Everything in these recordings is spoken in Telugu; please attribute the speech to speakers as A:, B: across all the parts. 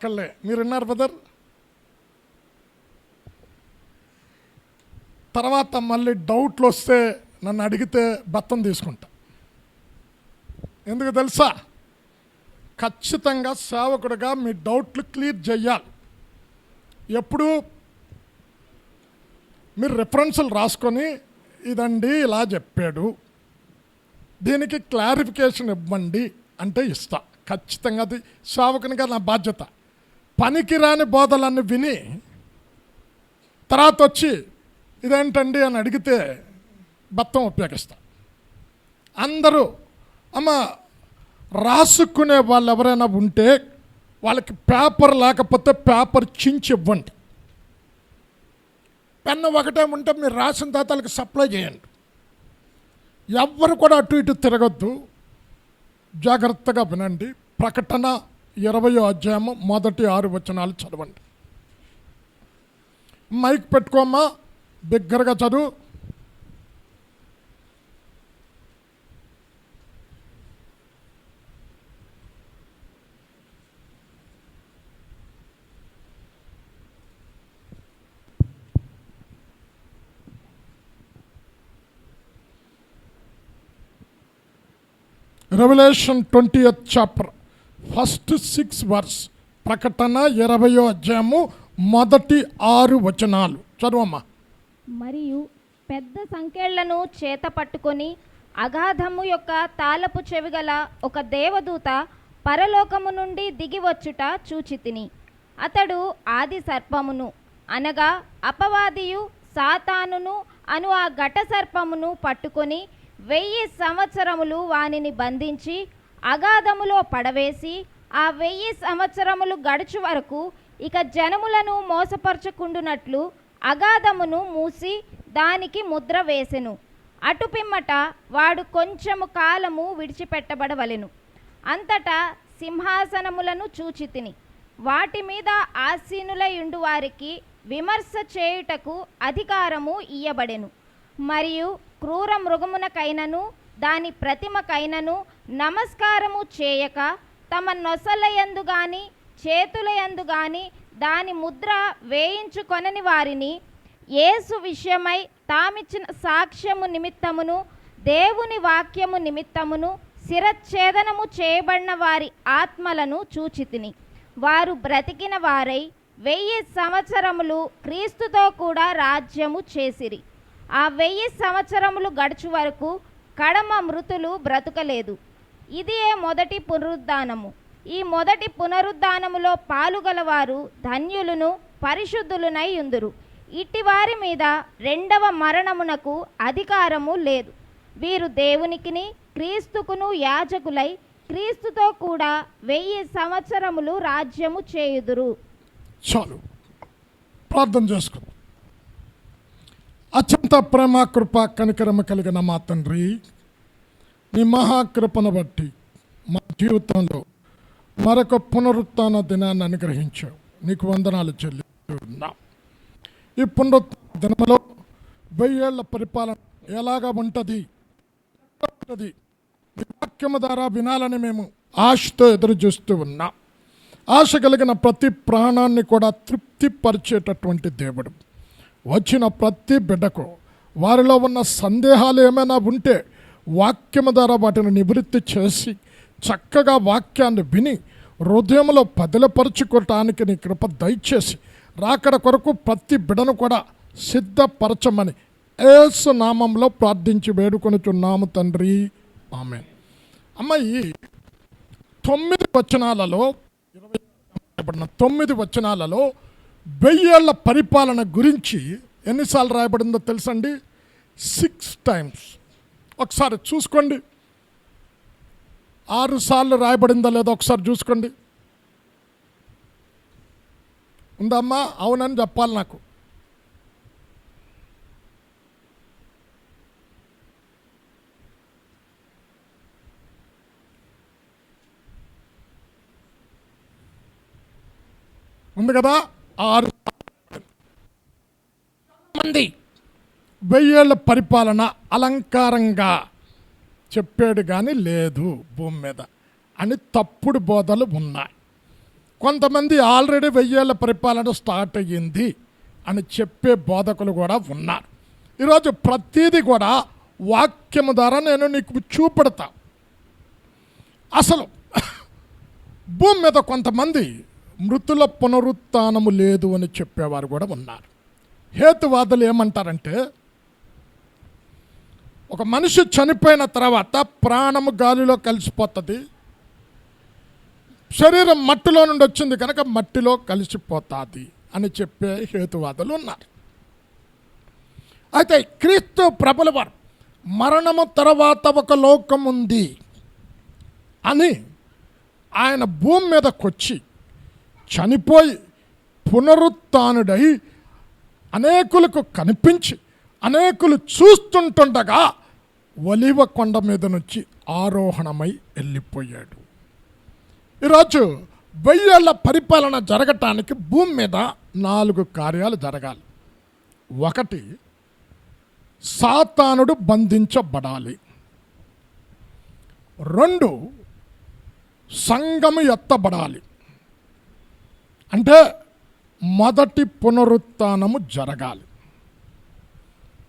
A: కళ్ళే మీరు విన్నారు బ్రదర్. తర్వాత మళ్ళీ డౌట్లు వస్తే నన్ను అడిగితే బత్తం తీసుకుంటా. ఎందుకు తెలుసా? ఖచ్చితంగా సేవకుడిగా మీ డౌట్లు క్లియర్ చేయాలి. ఎప్పుడు మీరు రెఫరెన్సులు రాసుకొని ఇదండి ఇలా చెప్పాడు, దీనికి క్లారిఫికేషన్ ఇవ్వండి అంటే ఇస్తా. ఖచ్చితంగా అది సేవకునిగా నా బాధ్యత. పనికిరాని బోధలన్నీ విని తర్వాత వచ్చి ఇదేంటండి అని అడిగితే బత్తం ఉపయోగిస్తా. అందరూ అమ్మ రాసుకునే వాళ్ళు ఎవరైనా ఉంటే వాళ్ళకి పేపర్ లేకపోతే పేపర్ చించి ఇవ్వండి. పెన్ను ఒకటే ఉంటే మీరు రాసిన తర్వాత వాళ్ళకి సప్లై చేయండి. ఎవ్వరు కూడా అటు ఇటు తిరగద్దు. జాగ్రత్తగా వినండి. ప్రకటన 20వ అధ్యాయము మొదటి 6 వచనాలు చదవండి. మైక్ పెట్టుకోమ్మా, బిగ్గరగా చదువు. Revolution 20th chapter first 6 verse. ప్రకటన 20వ అధ్యాయము మొదటి 6 వచనాలు చదువమ్మా.
B: మరియు పెద్ద సంకెళ్లను చేత పట్టుకొని అగాధము యొక్క తాళపు చెవిగల ఒక దేవదూత పరలోకము నుండి దిగివచ్చుట చూచితిని. అతడు ఆది సర్పమును అనగా అపవాదియు సాతానును అను ఆ ఘట సర్పమును పట్టుకొని 1000 సంవత్సరములు వానిని బంధించి అగాధములో పడవేసి ఆ 1000 సంవత్సరములు గడుచు వరకు ఇక జనములను మోసపరచకుండునట్లు అగాధమును మూసి దానికి ముద్ర వేసెను. అటు పిమ్మట వాడు కొంచెము కాలము విడిచిపెట్టబడవలెను. అంతటా సింహాసనములను చూచితిని. వాటి మీద ఆసీనులయుండు వారికి విమర్శ చేయుటకు అధికారము ఇయ్యబడెను. మరియు క్రూర మృగమునకైనను దాని ప్రతిమకైనను నమస్కారము చేయక తమ నొసలయందు గాని చేతులయందు గాని దాని ముద్ర వేయించుకొనని వారిని యేసు విషయమై తామిచ్చిన సాక్ష్యము నిమిత్తమును దేవుని వాక్యము నిమిత్తమును శిరచ్ఛేదనము చేయబడిన వారి ఆత్మలను చూచితిని. వారు బ్రతికిన వారై 1000 సంవత్సరములు క్రీస్తుతో కూడా రాజ్యము చేసిరి. ఆ 1000 సంవత్సరములు గడుచు వరకు కడమ మృతులు బ్రతుకలేదు. ఇదే మొదటి పునరుద్ధానము. ఈ మొదటి పునరుద్ధానములో పాలుగలవారు ధన్యులను పరిశుద్ధులునై ఉందురు. ఇట్టి వారి మీద రెండవ మరణమునకు అధికారము లేదు. వీరు దేవునికిని క్రీస్తుకును యాజకులై క్రీస్తుతో కూడా 1000 సంవత్సరములు రాజ్యము చేయుదురు.
A: చాలు, ప్రార్థన చేసుకుందాం. అత్యంత ప్రేమ కృప కనికరమ కలిగిన మా తండ్రి, నీ మహాకృపను బట్టి మా జీవితంలో మరొక పునరుత్థాన దినాన్ని అనుగ్రహించావు. నీకు వందనాలు చెల్లిస్తున్నాం. ఈ పునరుత్థాన దినములో 1000 ఏళ్ల పరిపాలన ఎలాగా ఉంటుంది వాక్యము ద్వారా వినాలని మేము ఆశతో ఎదురు చూస్తూ ఉన్నాం. ఆశ కలిగిన ప్రతి ప్రాణాన్ని కూడా తృప్తిపరిచేటటువంటి దేవుడు. వచ్చిన ప్రతి బిడ్డకు వారిలో ఉన్న సందేహాలు ఏమైనా ఉంటే వాక్యము ద్వారా వాటిని నివృత్తి చేసి చక్కగా వాక్యాన్ని విని హృదయంలో పదిలపరుచుకోవటానికి నీ కృప దయచేసి రాకడ కొరకు ప్రతి బిడ్డను కూడా సిద్ధపరచమని యేసు నామంలో ప్రార్థించి వేడుకొనుచున్నాము తండ్రి, ఆమేన్. అమ్మాయి 9 వచనాలలో 9 వచనాలలో 1000 ఏళ్ల పరిపాలన గురించి ఎన్నిసార్లు రాయబడిందో తెలుసండి? 6 టైమ్స్. ఒకసారి చూసుకోండి. 6 సార్లు రాయబడిందో లేదో ఒకసారి చూసుకోండి. ఉందమ్మా? అవునని చెప్పాలి నాకు. ఉంది కదా? 6 మంది 1000 ఏళ్ల పరిపాలన అలంకారంగా చెప్పాడు కానీ లేదు భూమి మీద అని తప్పుడు బోధలు ఉన్నాయి. కొంతమంది ఆల్రెడీ 1000 ఏళ్ల పరిపాలన స్టార్ట్ అయ్యింది అని చెప్పే బోధకులు కూడా ఉన్నారు. ఈరోజు ప్రతిదీ కూడా వాక్యము ద్వారా నేను నీకు చూపెడతా. అసలు భూమి మీద కొంతమంది మృతుల పునరుత్థానము లేదు అని చెప్పేవారు కూడా ఉన్నారు. హేతువాదులు ఏమంటారంటే, ఒక మనిషి చనిపోయిన తర్వాత ప్రాణము గాలిలో కలిసిపోతుంది, శరీరం మట్టిలో నుండి వచ్చింది కనుక మట్టిలో కలిసిపోతుంది అని చెప్పే హేతువాదులు ఉన్నారు. అయితే క్రీస్తు ప్రభుల వారు మరణము తర్వాత ఒక లోకం ఉంది అని ఆయన భూమి మీదకి వచ్చి చనిపోయి పునరుత్థానుడై అనేకులకు కనిపించి అనేకులు చూస్తుంటుండగా ఒలీవ కొండ మీద నుంచి ఆరోహణమై వెళ్ళిపోయాడు. ఈరోజు 1000 ఏళ్ల పరిపాలన జరగటానికి భూమి మీద 4 కార్యాలు జరగాలి. 1, సాతానుడు బంధించబడాలి. 2, సంఘము ఎత్తబడాలి, అంటే మొదటి పునరుత్థానము జరగాలి.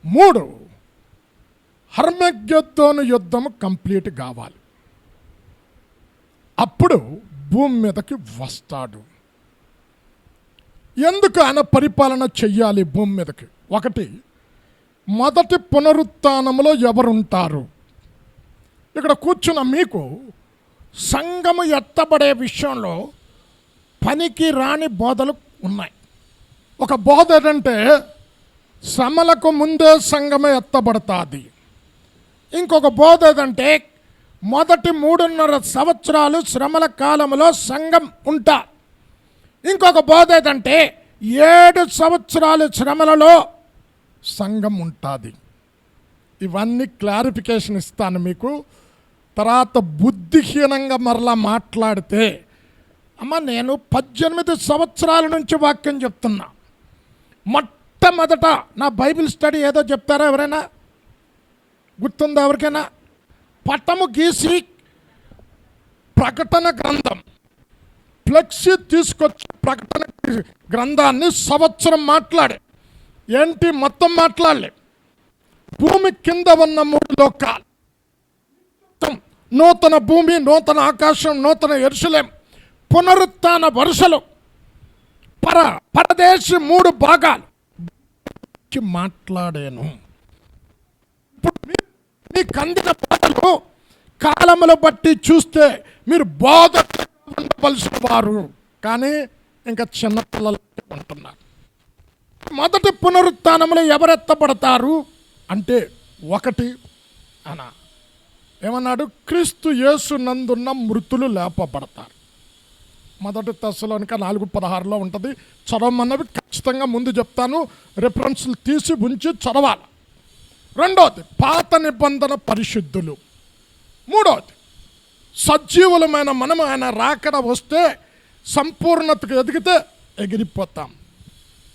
A: 3, హర్మగెద్దోను యుద్ధము కంప్లీట్ కావాలి. అప్పుడు భూమి మీదకి వస్తాడు. ఎందుకు ఆయన పరిపాలన చెయ్యాలి భూమి మీదకి? 1, మొదటి పునరుత్థానములో ఎవరుంటారు? ఇక్కడ కూర్చున్న మీకు సంఘము ఎత్తబడే విషయంలో పనికి రాని బోధలు ఉన్నాయి. ఒక బోధ ఏంటంటే, శ్రమలకు ముందే సంఘమే ఎత్తబడుతుంది. ఇంకొక బోధ ఏదంటే, మొదటి 3.5 సంవత్సరాలు శ్రమల కాలంలో సంఘం ఉంటా. ఇంకొక బోధ ఏదంటే 7 సంవత్సరాలు శ్రమలలో సంఘం ఉంటుంది. ఇవన్నీ క్లారిఫికేషన్ ఇస్తాను మీకు. తర్వాత బుద్ధిహీనంగా మరలా మాట్లాడితే, అమ్మ నేను 18 సంవత్సరాల నుంచి వాక్యం చెప్తున్నా, మొట్టమొదట నా బైబిల్ స్టడీ ఏదో చెప్తారా ఎవరైనా? గుర్తుందా ఎవరికైనా? పటము గీసి ప్రకటన గ్రంథం ఫ్లెక్సీ తీసుకొచ్చి ప్రకటన గ్రంథాన్ని సంవత్సరం మాట్లాడే ఏంటి మొత్తం మాట్లాడలే. భూమి కింద ఉన్న 3 లోకాలు, నూతన భూమి, నూతన ఆకాశం, నూతన యెరూషలేం, పునరుత్థాన వరుసలు, పరదేశి 3 భాగాలు మాట్లాడాను. ఇప్పుడు మీకు అందిన బోధలు కాలములు బట్టి చూస్తే మీరు బోధ ఉండవలసిన వారు, కానీ ఇంకా చిన్నపిల్లలు ఉంటున్నారు. మొదటి పునరుత్థానంలో ఎవరెత్తబడతారు అంటే 1 అన ఏమన్నాడు? క్రీస్తు యేసు నందున్న మృతులు లేపబడతారు. మొదటి తెస్సలోనిక 4:16 ఉంటుంది. చదవమన్నవి ఖచ్చితంగా ముందు చెప్తాను, రెఫరెన్స్లు తీసి ఉంచి చదవాలి. 2, పాత నిబంధన పరిశుద్ధులు. 3, సజీవులమైన మనం ఆయన రాకడ వస్తే సంపూర్ణతకు ఎదిగితే ఎగిరిపోతాం.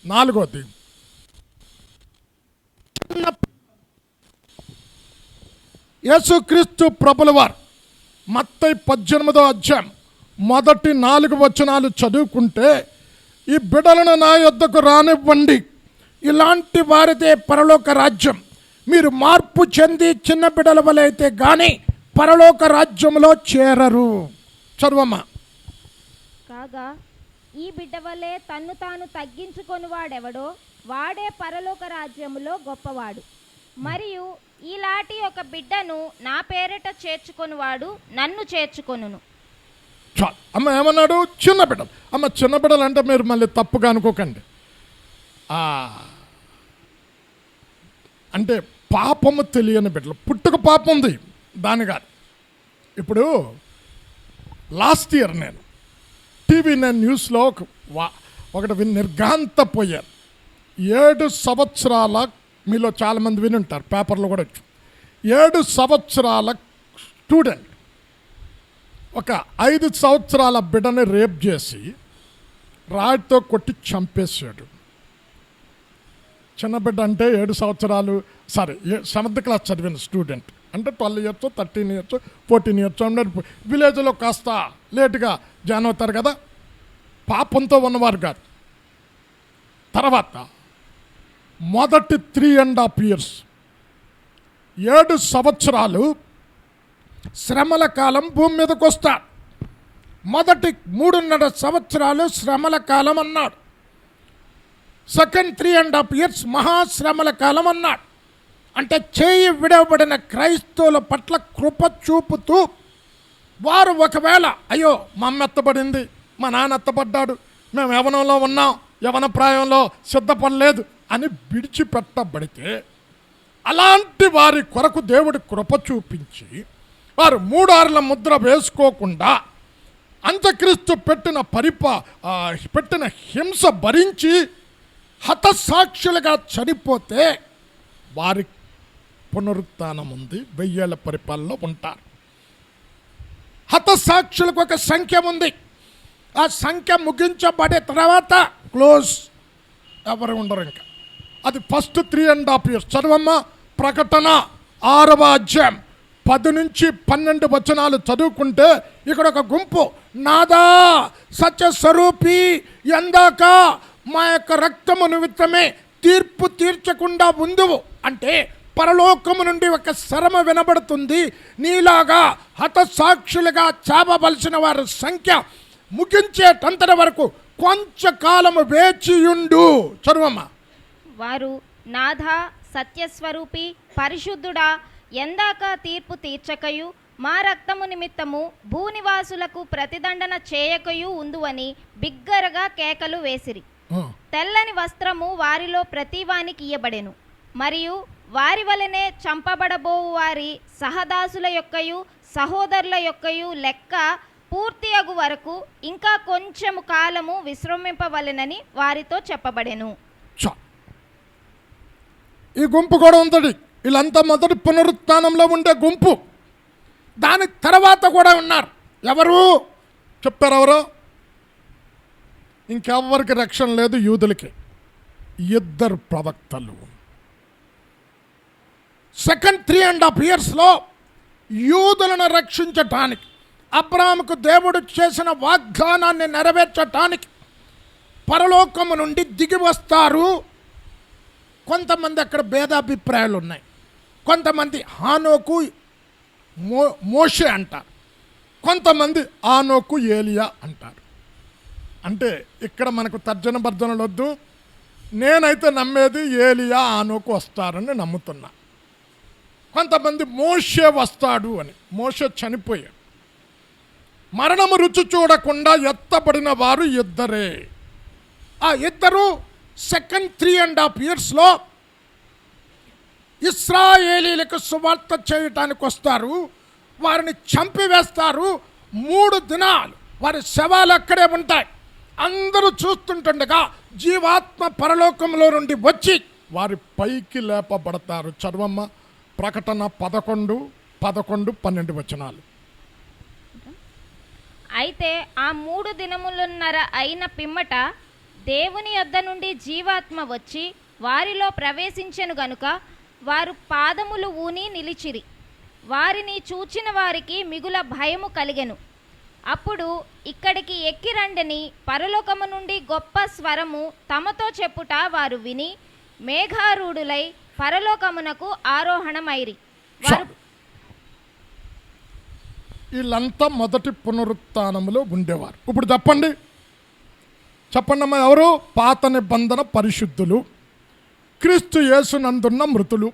A: 4, యేసుక్రీస్తు ప్రభుల వారు మత్తయి 18వ అధ్యాయం మొదటి 4 వచనాలు చదువుకుంటే, ఈ బిడ్డలను నా యొద్దకు రానివ్వండి, ఇలాంటి వారిదే పరలోక రాజ్యం, మీరు మార్పు చెంది చిన్న బిడ్డల వలె అయితే కానీ పరలోక రాజ్యంలో చేరరు. చదువమ్మా.
B: కాగా ఈ బిడ్డ వలె తన్ను తాను తగ్గించుకొని వాడెవడో వాడే పరలోక రాజ్యములో గొప్పవాడు. మరియు ఈలాంటి ఒక బిడ్డను నా పేరిట చేర్చుకొనివాడు నన్ను చేర్చుకొనును.
A: అమ్మ ఏమన్నాడు? చిన్న బిడ్డలు. అమ్మ చిన్న బిడ్డలు అంటే మీరు మళ్ళీ తప్పుగా అనుకోకండి. అంటే పాపము తెలియని బిడ్డలు, పుట్టుక పాపం ఉంది దాని కాదు. ఇప్పుడు లాస్ట్ ఇయర్ నేను TV9 న్యూస్లో ఒకటి నిర్ఘాంతపోయాను. 7 సంవత్సరాల, మీలో చాలామంది విని ఉంటారు, పేపర్లో కూడా వచ్చు. 7 సంవత్సరాల స్టూడెంట్ ఒక 5 సంవత్సరాల బిడ్డని రేప్ చేసి రాయితో కొట్టి చంపేశాడు. చిన్న బిడ్డ అంటే 7 సంవత్సరాలు, 7th క్లాస్ చదివిన స్టూడెంట్ అంటే 12 ఇయర్స్, 13 ఇయర్స్, 14 ఇయర్స్. విలేజ్లో కాస్త లేటుగా జాయిన్ అవుతారు కదా. పాపంతో ఉన్నవారు కాదు. తర్వాత మొదటి 3.5 years 7 సంవత్సరాలు శ్రమల కాలం భూమి మీదకి వస్తారు. మొదటి 3.5 సంవత్సరాలు శ్రమల కాలం అన్నాడు. సెకండ్ 3.5 years మహాశ్రమల కాలం అన్నాడు. అంటే చేయి విడవబడిన క్రైస్తవుల పట్ల కృప చూపుతూ వారు ఒకవేళ అయ్యో మా అమ్మ ఎత్తబడింది, మా నాన్న ఎత్తబడ్డాడు, మేము యవనంలో ఉన్నాం, యవన ప్రాయంలో సిద్ధపడలేదు అని విడిచిపెట్టబడితే అలాంటి వారి కొరకు దేవుడి కృప చూపించి వారు 3 ఆరుల ముద్ర వేసుకోకుండా అంత్యక్రీస్తు పెట్టిన హింస భరించి హతసాక్షులుగా చనిపోతే వారి పునరుత్థానం ఉంది, 1000 ఏళ్ల పరిపాలనలో ఉంటారు. హతసాక్షులకు ఒక సంఖ్య ఉంది. ఆ సంఖ్య ముగించబడే తర్వాత క్లోజ్, ఎవరు ఉండరు ఇంకా. అది ఫస్ట్ 3.5 years. చదవమ్మా ప్రకటన 6వ అధ్యాయం 10 నుంచి 12 వచనాలు చదువుకుంటే ఇక్కడ ఒక గుంపు, నాదా సత్య స్వరూపి ఎందాక మా యొక్క రక్తము నిమిత్తమే తీర్పు తీర్చకుండా ఉందువు అంటే పరలోకము నుండి ఒక శరమ వినబడుతుంది. నీలాగా హతసాక్షులుగా చావవలసిన వారి సంఖ్య ముగించేటంతటి వరకు కొంచెంకాలము వేచియుండు. చదువమ్మా.
B: వారు నాథా సత్యస్వరూపి పరిశుద్ధుడా ఎందాక తీర్పు తీర్చకయు మా రక్తము నిమిత్తము భూనివాసులకు ప్రతిదండన చేయకయు ఉందువని బిగ్గరగా కేకలు వేసిరి. తెల్లని వస్త్రము వారిలో ప్రతివానికి ఇయ్యబడెను. మరియు వారి వలనే చంపబడబోవు వారి సహదాసుల యొక్కయు సహోదరుల యొక్కయు లెక్క పూర్తి అగు వరకు ఇంకా కొంచెము కాలము విశ్రమింపవలెనని వారితో చెప్పబడెను.
A: ఈ గుంపు కూడా ఉంది. వీళ్ళంతా మొదటి పునరుత్థానంలో ఉండే గుంపు. దాని తర్వాత కూడా ఉన్నారు. ఎవరు చెప్తారు? ఎవరు? ఇంకెవ్వరికి రక్షణ లేదు యూదులకి. 2 ప్రవక్తలు. సెకండ్ 3.5 years యూదులను రక్షించటానికి, అబ్రాహాముకు దేవుడు చేసిన వాగ్దానాన్ని నెరవేర్చటానికి పరలోకము నుండి దిగి వస్తారు. కొంతమంది అక్కడ భేదాభిప్రాయాలు ఉన్నాయి. కొంతమంది హానోకు మోషే అంటారు, కొంతమంది ఆనోకు ఏలియా అంటారు. అంటే ఇక్కడ మనకు తర్జన భర్జనలు వద్దు. నేనైతే నమ్మేది ఏలియా ఆనోకు వస్తారని నమ్ముతున్నా. కొంతమంది మోషే వస్తాడు అని. మోషే చనిపోయాడు. మరణము రుచి చూడకుండా ఎత్తబడిన వారు 2. ఆ 2 సెకండ్ 3.5 years ఇశ్రాయేలీలకు సువార్త చేయటానికి వస్తారు. వారిని చంపివేస్తారు. 3 దినాలు వారి శవాలు అక్కడే ఉంటాయి. అందరూ చూస్తుంటుండగా జీవాత్మ పరలోకంలో నుండి వచ్చి వారి పైకి లేపబడతారు. చదవమ్మ ప్రకటన 11, 12 వచనాలు.
B: అయితే ఆ 3 దినములున్నర అయిన పిమ్మట దేవుని యొద్ద నుండి జీవాత్మ వచ్చి వారిలో ప్రవేశించెను గనుక వారు పాదములు ఊని నిలిచిరి. వారిని చూచిన వారికి మిగుల భయము కలిగెను. అప్పుడు ఇక్కడికి ఎక్కిరండని పరలోకము నుండి గొప్ప స్వరము తమతో చెప్పుట వారు విని మేఘారూఢులై పరలోకమునకు ఆరోహణమైరి.
A: వీళ్ళంతా మొదటి పునరుత్థానములో ఉండేవారు. ఇప్పుడు చెప్పండి అమ్మా, ఎవరు? పాత నిబంధన పరిశుద్ధులు, క్రీస్తు యేసునందున్న మృతులు,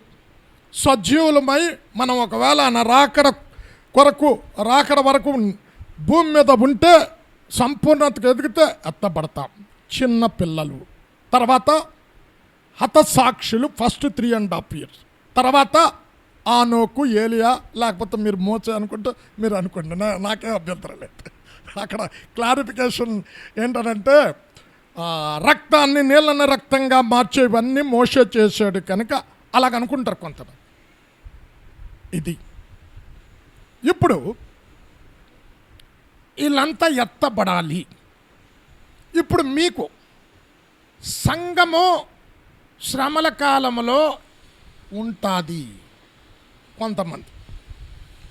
A: సజీవులమై మనం ఒకవేళ రాకడ వరకు భూమి మీద ఉంటే సంపూర్ణతకు ఎదిగితే ఎత్తబడతాం. చిన్న పిల్లలు, తర్వాత హతసాక్షులు ఫస్ట్ 3.5 years, తర్వాత ఆనోకు ఏలియా, లేకపోతే మీరు మోసే అనుకుంటే మీరు అనుకోండి, నాకే అభ్యంతరం లేదు. అక్కడ క్లారిఫికేషన్ ఏంటంటే రక్తాన్ని నీళ్ళని రక్తంగా మార్చేవన్నీ మోసే చేశాడు కనుక అలాగనుకుంటారు కొంతమంది. ఇది ఇప్పుడు వీళ్ళంతా ఎత్తబడాలి. ఇప్పుడు మీకు సంఘము శ్రమల కాలంలో ఉంటుంది. కొంతమంది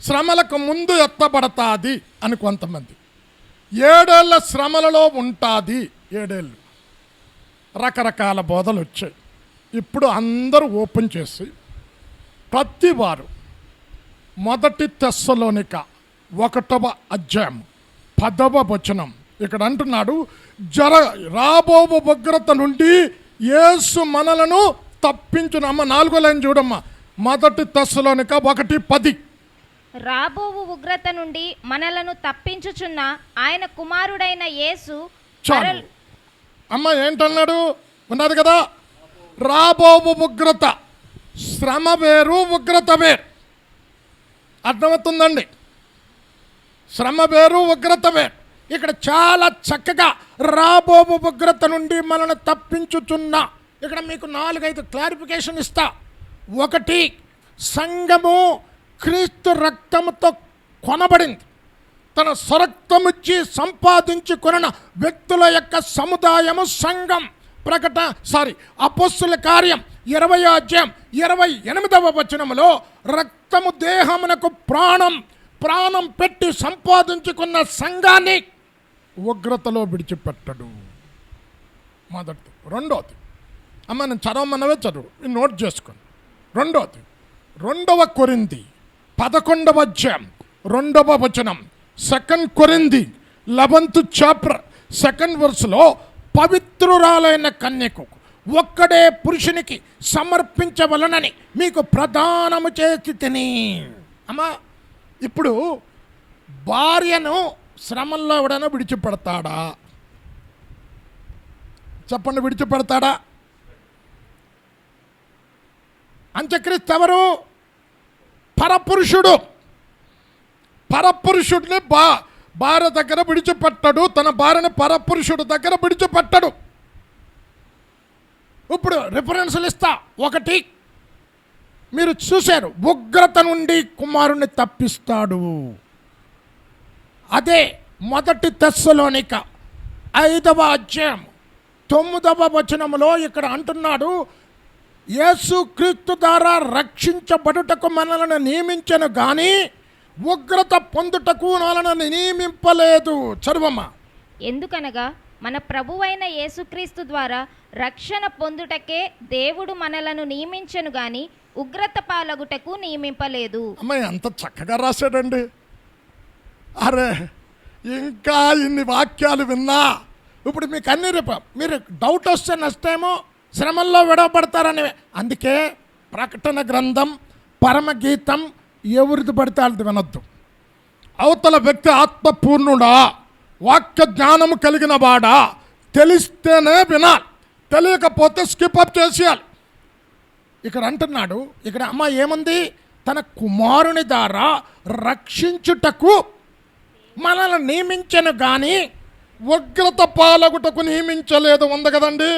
A: శ్రమలకు ముందు ఎత్తబడతాది అని కొంతమంది, 7 ఏళ్ల శ్రమలలో ఉంటుంది. 7 ఏళ్ళు రకరకాల బోధలు వచ్చాయి. ఇప్పుడు అందరూ ఓపెన్ చేసి ప్రతి వారు 1 తెస్సలోనిక 1వ అధ్యాయం 10వ వచనం ఇక్కడ అంటున్నాడు, రాబో ఉగ్రత నుండి యేసు మనలను తప్పించును. అమ్మ 4వ లైన్ చూడమ్మా, 1 తెస్సలోనిక 1:10.
B: రాబోవు ఉగ్రత నుండి మనలను తప్పించుచున్న ఆయన కుమారుడైన యేసు
A: చాలు అమ్మ, ఏంటన్నాడు ఉన్నది కదా, రాబోవు ఉగ్రత. శ్రమ వేరు, ఉగ్రత వేరు. అర్థమవుతుందండి? శ్రమ వేరు, ఉగ్రత వేరు. ఇక్కడ చాలా చక్కగా రాబోవు ఉగ్రత నుండి మనల్ని తప్పించుచున్నా. ఇక్కడ మీకు 4-5 క్లారిఫికేషన్ ఇస్తా. 1, సంఘము క్రీస్తు రక్తముతో కొనబడింది. తన స్వరక్తమిచ్చి సంపాదించుకున్న వ్యక్తుల యొక్క సముదాయము సంఘం. అపోస్తుల కార్యం 20వ అధ్యాయం 28వ వచనములో రక్తము దేహమునకు ప్రాణం పెట్టి సంపాదించుకున్న సంఘాన్ని ఉగ్రతలో విడిచిపెట్టడు. మొదటిది. 2వది, అమ్మ నేను చదవమన్నవే చదువు, నోట్ చేసుకోండి. 2వది, 2వ కొరింథీ 11వ అధ్యాయం 2వ వచనం. 2 కొరింథీ 11th చాప్టర్ 2nd verseలో పవిత్రురాలైన కన్యకు ఒక్కడే పురుషునికి సమర్పించవలనని మీకు ప్రదానము చేసి తిని. అమ్మా, ఇప్పుడు భార్యను శ్రమంలో ఎవడైనా విడిచిపెడతాడా? చెప్పండి, విడిచిపెడతాడా? అంత్యక్రీస్తు ఎవరు? పరపురుషుడిని భార్య దగ్గర విడిచిపెట్టడు. తన భార్యని పరపురుషుడు దగ్గర విడిచిపెట్టడు. ఇప్పుడు రిఫరెన్స్లు ఇస్తా. 1, మీరు చూశారు, ఉగ్రత నుండి కుమారుని తప్పిస్తాడు. అదే 1 తెస్సలోనిక 5వ అధ్యాయం 9వ వచనములో ఇక్కడ అంటున్నాడు, యేసుక్రీస్తు ద్వారా రక్షించబడుటకు మనలను నియమించను గాని ఉగ్రత పొందుటకు మనలను నియమింపలేదు. చదువమ్మా.
B: ఎందుకనగా మన ప్రభువైన యేసుక్రీస్తు ద్వారా రక్షణ పొందుటకే దేవుడు మనలను నియమించను గాని ఉగ్రత పాలగుటకు నియమింపలేదు.
A: అమ్మాయి ఎంత చక్కగా రాశాడండి. అరే, ఇంకా ఇన్ని వాక్యాలు విన్నా ఇప్పుడు మీకు అన్ని మీరు డౌట్ వస్తే నష్టేమో శ్రమల్లో విడవబడతారని. అందుకే ప్రకటన గ్రంథం, పరమగీతం ఎవరిది పడితే వాళ్ళది వినొద్దు. అవతల వ్యక్తి ఆత్మపూర్ణుడా, వాక్య జ్ఞానము కలిగిన వాడా, తెలిస్తేనే వినాలి, తెలియకపోతే స్కిప్ అప్ చేసేయాలి. ఇక్కడ అంటున్నాడు, ఇక్కడ అమ్మ ఏముంది, తన కుమారుని ద్వారా రక్షించుటకు మనల్ని నియమించను కానీ ఉగ్రత పాలగుటకు నియమించలేదు. ఉంది కదండి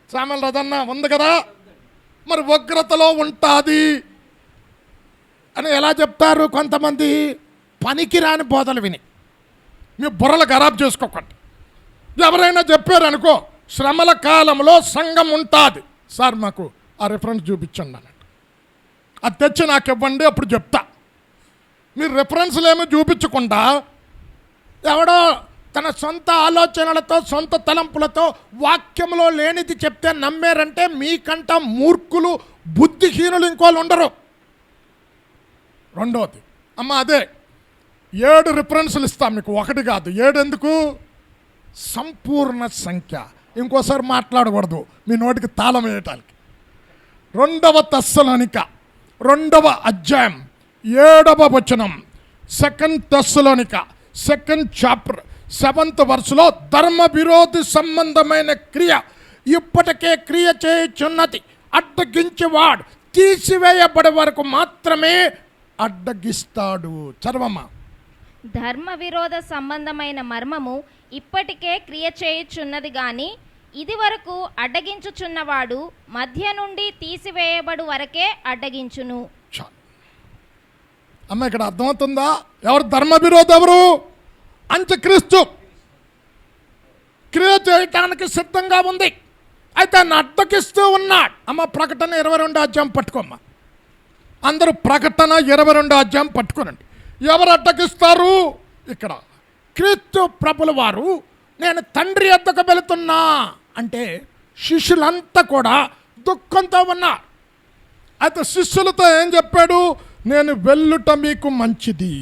A: సామెల రథన్న, ఉంది కదా. మరి ఉగ్రతలో ఉంటుంది అని ఎలా చెప్తారు? కొంతమంది పనికిరాని బోధలు విని మీ బుర్రలు ఖరాబ్ చేసుకోకండి. ఎవరైనా చెప్పారనుకో, శ్రమల కాలంలో సంఘం ఉంటుంది సార్, మాకు ఆ రిఫరెన్స్ చూపించండి అన్నట్టు. అది తెచ్చి నాకు ఇవ్వండి, అప్పుడు చెప్తా. మీరు రిఫరెన్స్లు ఏమీ చూపించకుండా ఎవడో తన సొంత ఆలోచనలతో, సొంత తలంపులతో వాక్యంలో లేనిది చెప్తే నమ్మారంటే మీకంట మూర్ఖులు, బుద్ధిహీనులు ఇంకోళ్ళు ఉండరు. 2వది, అమ్మ అదే 7 రిఫరెన్స్లు ఇస్తాం మీకు, 1 కాదు 7. ఎందుకు? సంపూర్ణ సంఖ్య. ఇంకోసారి మాట్లాడకూడదు, మీ నోటికి తాళం వేయటానికి. 2వ తెస్సలోనిక 2వ అధ్యాయం 7వ వచనం. 2 తెస్సలోనిక 2nd చాప్టర్ 7th verseలో ధర్మ విరోధి సంబంధమైన క్రియ ఇప్పటికే క్రియ చేయుచున్నది, అడ్డగించేవాడు తీసివేయబడే వరకు మాత్రమే అడ్డగిస్తాడు. చదవమ్మా.
B: ధర్మ విరోధ సంబంధమైన మర్మము ఇప్పటికే క్రియ చేయుచున్నది గాని ఇది వరకు అడ్డగించుచున్నవాడు మధ్య నుండి తీసివేయబడు వరకే అడ్డగించును.
A: అమ్మ ఇక్కడ అర్థమవుతుందా? ఎవరు ధర్మ విరోధి? ఎవరు? అంత్యక్రీస్తు. క్రియ చేయటానికి సిద్ధంగా ఉంది, అయితే ఆయన అడ్డగిస్తూ ఉన్నాడు. అమ్మ ప్రకటన 22వ అధ్యాయం పట్టుకోమ్మ. అందరూ ప్రకటన 22వ అధ్యాయం పట్టుకోనండి. ఎవరు అడ్డగిస్తారు? ఇక్కడ క్రీస్తు ప్రభుల వారు నేను తండ్రి యొద్దకు వెళుతున్నా అంటే శిష్యులంతా కూడా దుఃఖంతో ఉన్నారు. అయితే శిష్యులతో ఏం చెప్పాడు? నేను వెళ్ళుట మీకు మంచిది,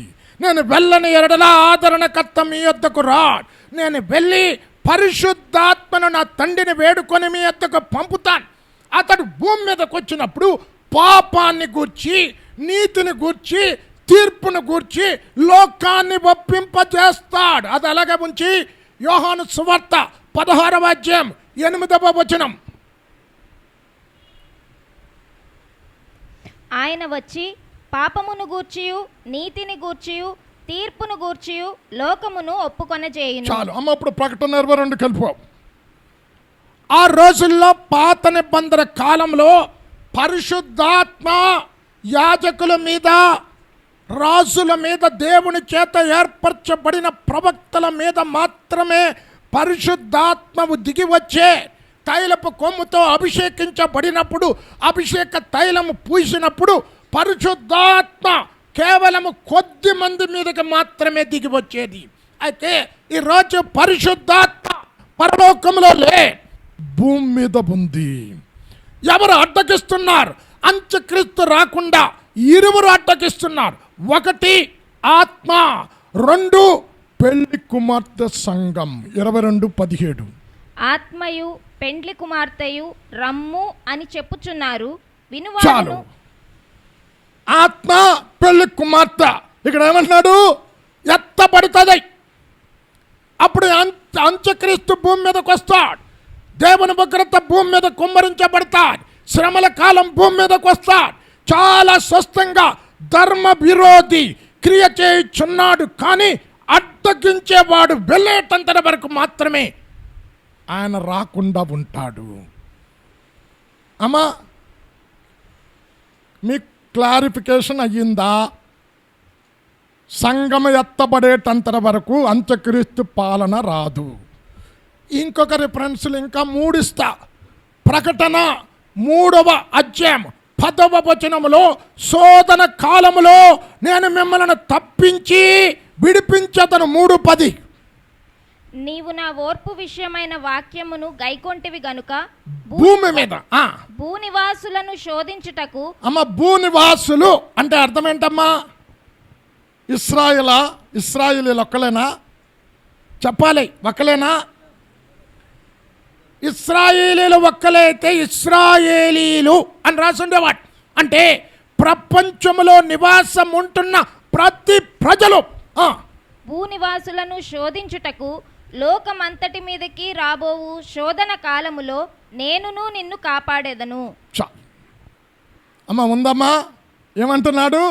A: నేను వెళ్ళని ఎడల ఆదరణకర్త మీ యొద్దకు రాడు, నేను వెళ్ళి పరిశుద్ధాత్మను నా తండ్రిని వేడుకొని మీ యొద్దకు పంపుతాను. అతడు భూమి మీదకి వచ్చినప్పుడు పాపాన్ని గూర్చి, నీతిని గూర్చి, తీర్పును గూర్చి లోకాన్ని ఒప్పింపజేస్తాడు. అది అలాగే ఉంచి యోహాను సువార్త 16వ అధ్యాయం 8వ వచనం.
B: ఆయన వచ్చి పాపమును గూర్చియు నీతిని గూర్చియు తీర్పును గూర్చియు లోకమును ఒప్పుకొనజేయును.
A: చాలు అమ్మ, ఇప్పుడు ప్రకటన 22 కలిపి. ఆ రోజుల్లో పాత నిబంధన కాలంలో పరిశుద్ధాత్మ యాజకుల మీద, రాజుల మీద, దేవుని చేత ఏర్పరచబడిన ప్రవక్తల మీద మాత్రమే పరిశుద్ధాత్మవు దిగి వచ్చే తైలపు కొమ్ముతో అభిషేకించబడినప్పుడు, అభిషేక తైలము పూసినప్పుడు పరిశుద్ధాత్మ కేవలము కొద్ది మంది మీదకి మాత్రమే దిగి వచ్చేది. అయితే ఈరోజు పరిశుద్ధాత్మ పరలోకంలో లే, భూమి మీద ఉంది. ఎవరు అడ్డగిస్తున్నారు? అంత్యక్రీస్తు రాకుండా ఇరువురు అడ్డగిస్తున్నారు. ఒకటి ఆత్మ, 2 పెళ్లి కుమార్తె సంఘం. 22:17.
B: ఆత్మయు పెండ్లి కుమార్తెయు రమ్ము అని చెప్పుచున్నారు
A: చాలు.
B: వినువాడును.
A: ఆత్మ, పెళ్లి కుమార్తె. ఇక్కడ ఏమంటున్నాడు? ఎత్తబడుతుంది. అప్పుడు అంత్యక్రీస్తు భూమి మీదకి వస్తాడు. దేవుని ఉగ్రత భూమి మీద కుమ్మరించబడతాడు. శ్రమల కాలం భూమి మీదకి వస్తాడు. చాలా స్పష్టంగా ధర్మ విరోధి క్రియ చేయుచున్నాడు, కానీ అడ్డగించేవాడు వెళ్ళేటంతటి వరకు మాత్రమే ఆయన రాకుండా ఉంటాడు. అమ్మా, మీ క్లారిఫికేషన్ అయ్యిందా? సంఘం ఎత్తబడేటంతటి వరకు అంత్యక్రీస్తు పాలన రాదు. ఇంకొక రిఫరెన్స్లు ఇంకా 3 ఇస్తా. ప్రకటన 3వ అధ్యాయం 10వ వచనములో, శోధన కాలములో నేను మిమ్మల్ని తప్పించి విడిపించదను. 3:10.
B: నీవు నా ఓర్పు విషయమైన వాక్యమును గైకొంటివి గనుక
A: భూమి మీద
B: భూనివాసులను శోధించుటకు.
A: అమ్మ, భూనివాసులు అంటే అర్థం ఏంటమ్మా? ఇస్రాయేలీలు ఒక్కలేనా? చెప్పాలి, ఒక్కలేనా? ఇస్రాయేలీలు ఒక్కలే అయితే ఇస్రాయేలీలు అని రాసుండేవాడు. అంటే ప్రపంచంలో నివాసం ఉంటున్న ప్రతి ప్రజలు.
B: భూనివాసులను శోధించుటకు లోకమంతటి మీదకి రాబోవు శోధన కాలములో నేనును నిన్ను కాపాడేదను.
A: అమ్మ ఉందమ్మా, ఏమంటున్నాడు?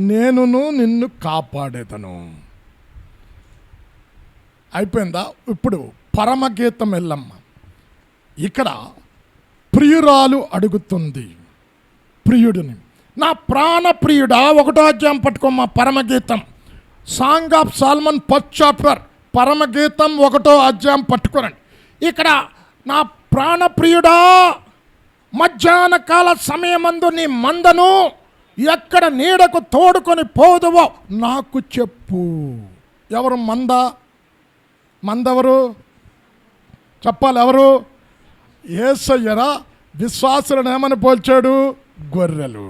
A: నేనును నిన్ను కాపాడేదను. అయిపోయిందా? ఇప్పుడు పరమగీతం వెళ్ళమ్మ. ఇక్కడ ప్రియురాలు అడుగుతుంది ప్రియుడిని, నా ప్రాణ ప్రియుడా. 1వ అధ్యాయం పట్టుకోమ్మా, పరమగీతం. Song of Solomon 1st chapter, పరమగీతం 1వ అధ్యాయం పట్టుకోరండి. ఇక్కడ నా ప్రాణప్రియుడా, మధ్యాహ్న కాల సమయమందు నీ మందను ఎక్కడ నీడకు తోడుకొని పోదువో నాకు చెప్పు. ఎవరు మందెవరు చెప్పాలి? ఎవరు? యేసయ్యరా. విశ్వాసులను ఏమని పోల్చాడు? గొర్రెలు.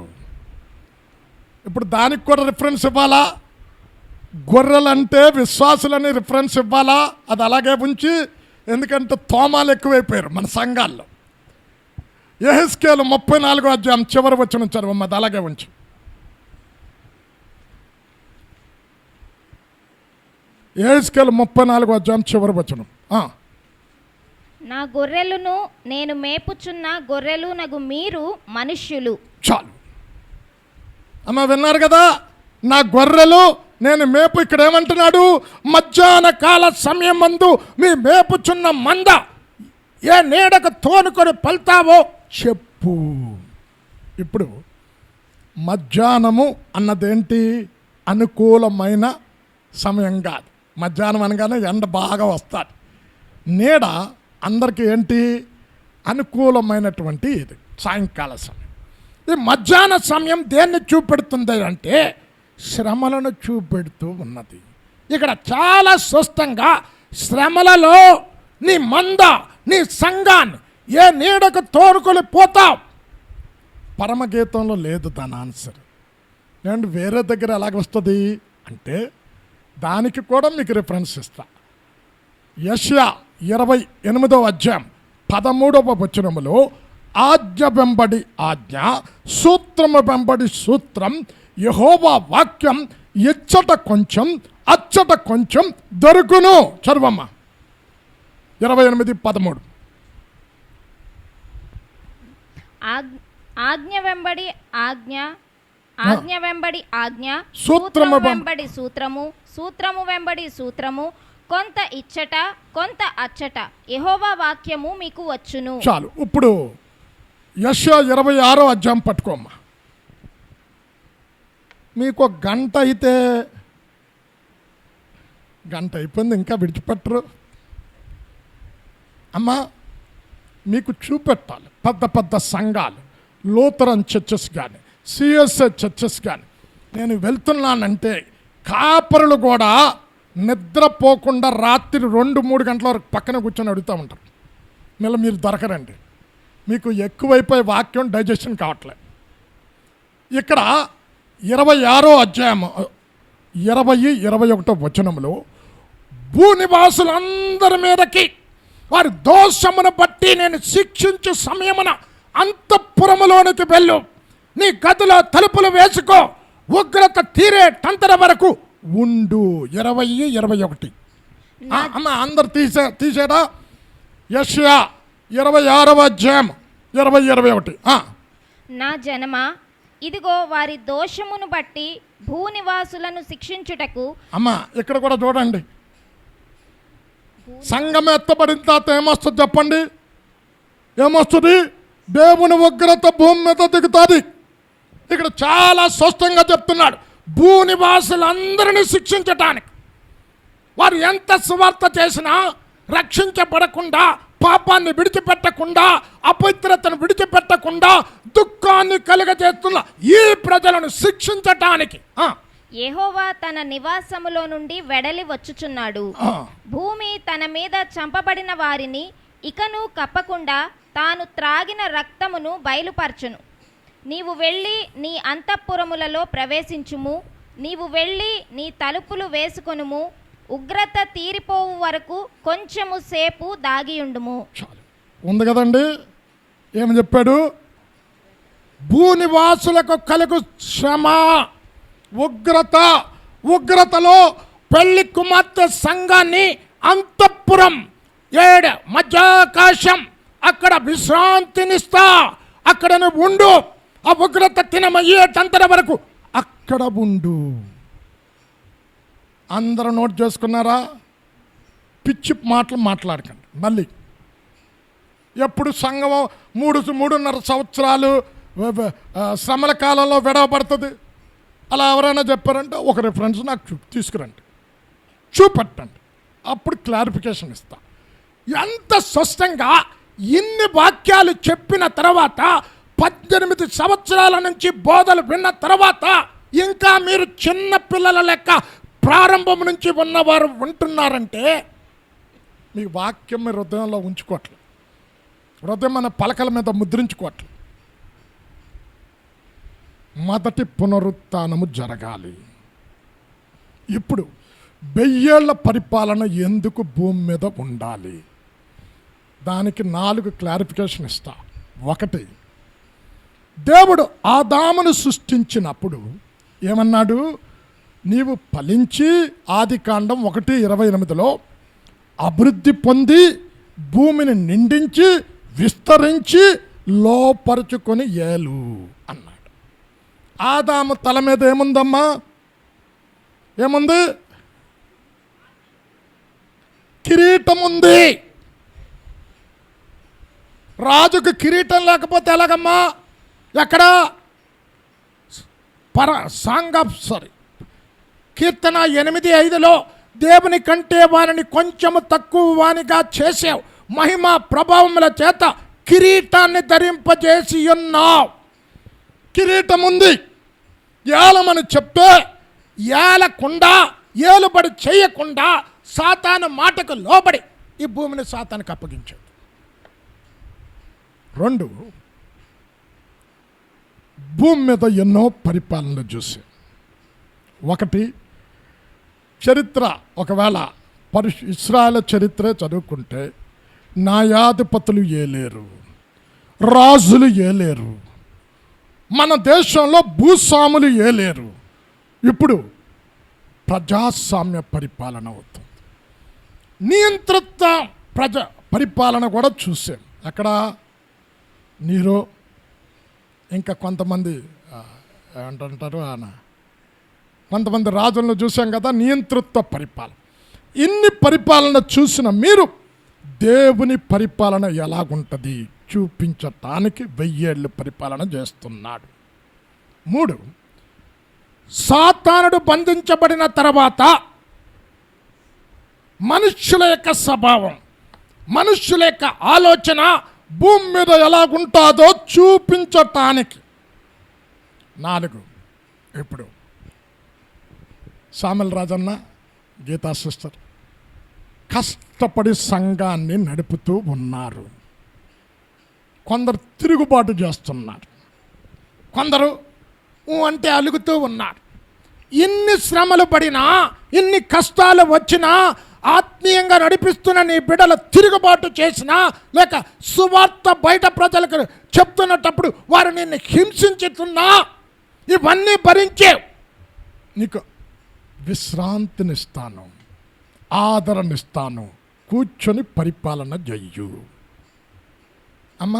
A: ఇప్పుడు దానికి కూడా రిఫరెన్స్ ఇవ్వాలా? గొర్రెలంటే విశ్వాసులని రిఫరెన్స్ ఇవ్వాలా? అది అలాగే ఉంచి, ఎందుకంటే తోమాలు ఎక్కువైపోయారు మన సంఘాల్లో. యెహెజ్కేలు 34వ అధ్యాయం చివరి వచనం చదవమ్మ, అది అలాగే ఉంచి. యెహెజ్కేలు 34వ అధ్యాయం చివరి వచనం.
B: నా గొర్రెలను నేను మేపుచున్న గొర్రెలు నగు మీరు మనుష్యులు.
A: చాలు అమ్మ, విన్నారు కదా? నా గొర్రెలు నేను మేపు. ఇక్కడ ఏమంటున్నాడు? మధ్యాహ్న కాల సమయం మందు మీ మేపుచున్న మంద ఏ నీడకు తోనుకొని పల్తావో చెప్పు. ఇప్పుడు మధ్యాహ్నము అన్నదేంటి? అనుకూలమైన సమయం కాదు. మధ్యాహ్నం అనగానే ఎండ బాగా వస్తుంది. నీడ అందరికీ ఏంటి? అనుకూలమైనటువంటి ఇది సాయంకాల సమయం. ఈ మధ్యాహ్న సమయం దేన్ని చూపెడుతుంది అంటే శ్రమలను చూపెడుతూ ఉన్నది. ఇక్కడ చాలా స్పష్టంగా శ్రమలలో నీ మంద, నీ సంఘాన్ని ఏ నీడకు తోడుకొని పోతావు. పరమగీతంలో లేదు దాని ఆన్సర్. నేను వేరే దగ్గర ఎలాగ వస్తుంది అంటే దానికి కూడా మీకు రిఫరెన్స్ ఇస్తా. యెషయా 28వ అధ్యాయం 13వ వచనములో ఆజ్ఞ వెంబడి ఆజ్ఞ, సూత్రము వెంబడి సూత్రం, యెహోవా వాక్యం ఇచ్చట కొంచెం అచ్చట కొంచెం దొరుకును. చదువమ్మ 28:13.
B: ఆజ్ఞ వెంబడి ఆజ్ఞ, ఆజ్ఞ వెంబడి ఆజ్ఞ,
A: సూత్రము
B: వెంబడి సూత్రము, సూత్రము వెంబడి సూత్రము, కొంత ఇచ్చట కొంత అచ్చట యెహోవా వాక్యము మీకు వచ్చును.
A: చాలు. ఇప్పుడు యెషయా 26వ అధ్యాయం పట్టుకోమ్మా. మీకు ఒక గంట అయితే, గంట అయిపోయింది ఇంకా విడిచిపెట్టరు అమ్మా. మీకు చూపెట్టాలి పెద్ద పెద్ద సంఘాలు, లూథరన్ చర్చెస్ కానీ సిఎస్ఐ చర్చెస్ కానీ. నేను వెళ్తున్నానంటే కాపరులు కూడా నిద్రపోకుండా రాత్రి 2-3 గంటల వరకు పక్కన కూర్చొని అడుగుతూ ఉంటారు. మళ్ళీ మీరు దొరకరండి, మీకు ఎక్కువైపోయి వాక్యం డైజెషన్ కావట్లేదు. ఇక్కడ 26వ అధ్యాయం 20-21 వచనంలో భూనివాసులందరి మీదకి వారి దోషమును బట్టి నేను శిక్షించు సమయమున అంతఃపురములోనికి వెళ్ళు, నీ గదిలో తలుపులు వేసుకో, ఉగ్రత తీరే టంతర వరకు ఉండు. 20-21. అమ్మ అందరు తీసేడా? యెషయా 26వ అధ్యాయం 20-21.
B: నా జనమా, ఇదిగో వారి దోషమును బట్టి భూనివాసులను శిక్షించుటకు.
A: అమ్మ ఇక్కడ కూడా చూడండి, సంఘం ఎత్తబడిన తర్వాత ఏమొస్తుంది చెప్పండి? ఏమొస్తుంది? దేవుని ఉగ్రత భూమి మీద దిగుతుంది. ఇక్కడ చాలా స్పష్టంగా చెప్తున్నాడు, భూనివాసులందరినీ శిక్షించటానికి. వారు ఎంత సువార్త చేసినా రక్షించబడకుండా, పాపాన్ని విడిచిపెట్టకుండా, అపవిత్రతను విడిచిపెట్టకుండా దుఃఖాన్ని కలుగజేస్తున్న ఈ ప్రజలను శిక్షించటానికి
B: యెహోవా తన నివాసములో నుండి వెడలి వచ్చుచున్నాడు. భూమి తన మీద చంపబడిన వారిని ఇకను కప్పకుండా తాను త్రాగిన రక్తమును బయలుపరచును. నీవు వెళ్ళి నీ అంతఃపురములలో ప్రవేశించుము, నీవు వెళ్ళి నీ తలుపులు వేసుకొనుము, ఉగ్రత తీరిపోవు వరకు కొంచెము సేపు దాగియుండుము.
A: ఉంది కదండి. ఏమని చెప్పాడు? భూనివాసులకు కలుగు శ్రమ, ఉగ్రతలో పెళ్లి కుమార్తె సంఘాన్ని అంతఃపురం, మధ్యాకాశం, అక్కడ విశ్రాంతినిస్తా, అక్కడ నువ్వు ఉండు. ఆ ఉగ్రత తినమయ్యేటంతర వరకు అక్కడ ఉండు. అందరూ నోట్ చేసుకున్నారా? పిచ్చి మాటలు మాట్లాడకండి. మళ్ళీ ఎప్పుడు సంఘం 3-3.5 సంవత్సరాలు శ్రమల కాలంలో విడవబడుతుంది అలా ఎవరైనా చెప్పారంటే ఒక రిఫరెన్స్ నాకు తీసుకురండి, చూపెట్టండి, అప్పుడు క్లారిఫికేషన్ ఇస్తా. ఎంత స్పష్టంగా ఇన్ని వాక్యాలు చెప్పిన తర్వాత 18 సంవత్సరాల నుంచి బోధలు విన్న తర్వాత ఇంకా మీరు చిన్న పిల్లల లెక్క ప్రారంభం నుంచి ఉన్నవారు ఉంటున్నారంటే మీ వాక్యం మీ హృదయంలో ఉంచుకోవట్లేదు, హృదయం మన పలకల మీద ముద్రించుకోవట్లేదు. మొదటి పునరుత్థానము జరగాలి. ఇప్పుడు 1000 ఏళ్ల పరిపాలన ఎందుకు భూమి మీద ఉండాలి? దానికి 4 క్లారిఫికేషన్ ఇస్తా. 1, దేవుడు ఆదామును సృష్టించినప్పుడు ఏమన్నాడు? నీవు ఫలించి, ఆదికాండం 1:28లో అభివృద్ధి పొంది భూమిని నిండించి విస్తరించి లోపరుచుకొని ఏలు అన్నాడు. ఆదాము తల మీద ఏముందమ్మా? ఏముంది? కిరీటం ఉంది. రాజుకు కిరీటం లేకపోతే ఎలాగమ్మా? ఎక్కడ? కీర్తన 8:5లో దేవుని కంటే వారిని కొంచెము తక్కువ వానిగా చేసావు, మహిమ ప్రభావముల చేత కిరీటాన్ని ధరింపజేసి ఉన్నావు. కిరీటం ఉంది. ఏలమని చెప్తే ఏలకుండా ఏలుబడి చేయకుండా సాతాను మాటకు లోబడి ఈ భూమిని సాతానికి అప్పగించాడు. 2, భూమి మీద ఎన్నో పరిపాలనలు చూసి, 1 చరిత్ర, ఒకవేళ ఇశ్రాయేలు చరిత్రే చదువుకుంటే న్యాయాధిపతులు ఏలేరు, రాజులు ఏలేరు, మన దేశంలో భూస్వాములు ఏలేరు. ఇప్పుడు ప్రజాస్వామ్య పరిపాలన అవుతుంది. నియంత్రిత పరిపాలన కూడా చూసాం. అక్కడ నీరో, ఇంకా కొంతమంది ఏమంటారు కొంతమంది రాజులను చూసాం కదా, నియంతృత్వ పరిపాలన. ఇన్ని పరిపాలన చూసిన మీరు దేవుని పరిపాలన ఎలాగుంటుంది చూపించటానికి 1000 ఏళ్ళు పరిపాలన చేస్తున్నాడు. 3, సాతానుడు బంధించబడిన తర్వాత మనుష్యుల యొక్క స్వభావం, మనుష్యుల యొక్క ఆలోచన భూమి మీద ఎలాగుంటుందో చూపించటానికి 4, ఇప్పుడు సామెల్ రాజన్న, గీతా సిస్టర్ కష్టపడి సంఘాన్ని నడుపుతూ ఉన్నారు. కొందరు తిరుగుబాటు చేస్తున్నారు, కొందరు అంటే అలుగుతూ ఉన్నారు. ఇన్ని శ్రమలు పడినా, ఇన్ని కష్టాలు వచ్చినా, ఆత్మీయంగా నడిపిస్తున్న నీ బిడ్డలు తిరుగుబాటు చేసినా, లేక సువార్త బయట ప్రజలకు చెప్తున్నప్పుడు వారు నిన్ను హింసించుతున్నా, ఇవన్నీ భరించే నీకు విశ్రాంతినిస్తాను, ఆదరణిస్తాను, కూర్చొని పరిపాలన చెయ్యు. అమ్మ,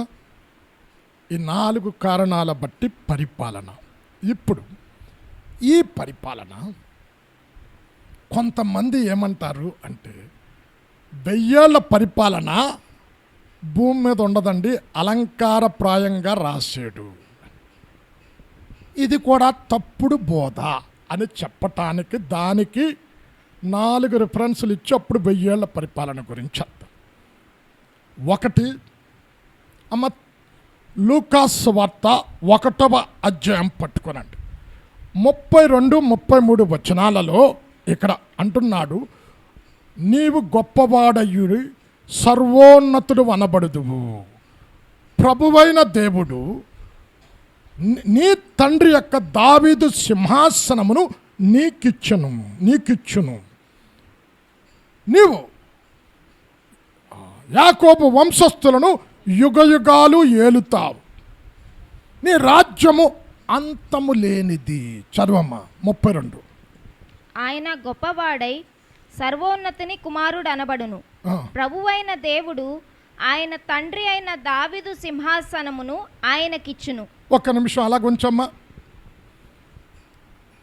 A: ఈ 4 కారణాల బట్టి పరిపాలన. ఇప్పుడు ఈ పరిపాలన కొంతమంది ఏమంటారు అంటే 1000 ఏళ్ళ పరిపాలన భూమి మీద ఉండదండి, అలంకారప్రాయంగా రాశాడు. ఇది కూడా తప్పుడు బోధ అని చెప్పటానికి దానికి 4 రిఫరెన్సులు ఇచ్చి అప్పుడు 1000 ఏళ్ళ పరిపాలన గురించి చెప్తాం. 1, అమ్మ, లూకాసు వార్త 1వ అధ్యాయం పట్టుకోనండి. 32, 33 వచనాలలో ఇక్కడ అంటున్నాడు, నీవు గొప్పవాడయ్యుడి సర్వోన్నతుడు అనబడుదువు, ప్రభువైన దేవుడు నీ తండ్రి యొక్క దావీదు సింహాసనమును నీకిచ్చును. నీవు యాకోబు వంశస్థులను యుగయుగాలు ఏలుతావు, నీ రాజ్యము అంతము లేనిది. చదవమ్మా 32.
B: ఆయన గొప్పవాడై సర్వోన్నతిని కుమారుడు అనబడును, ప్రభువైన దేవుడు ఆయన తండ్రి అయిన దావీదు సింహాసనమును ఆయనకిచ్చును.
A: ఒక్క నిమిషం అలా ఉంచమ్మా.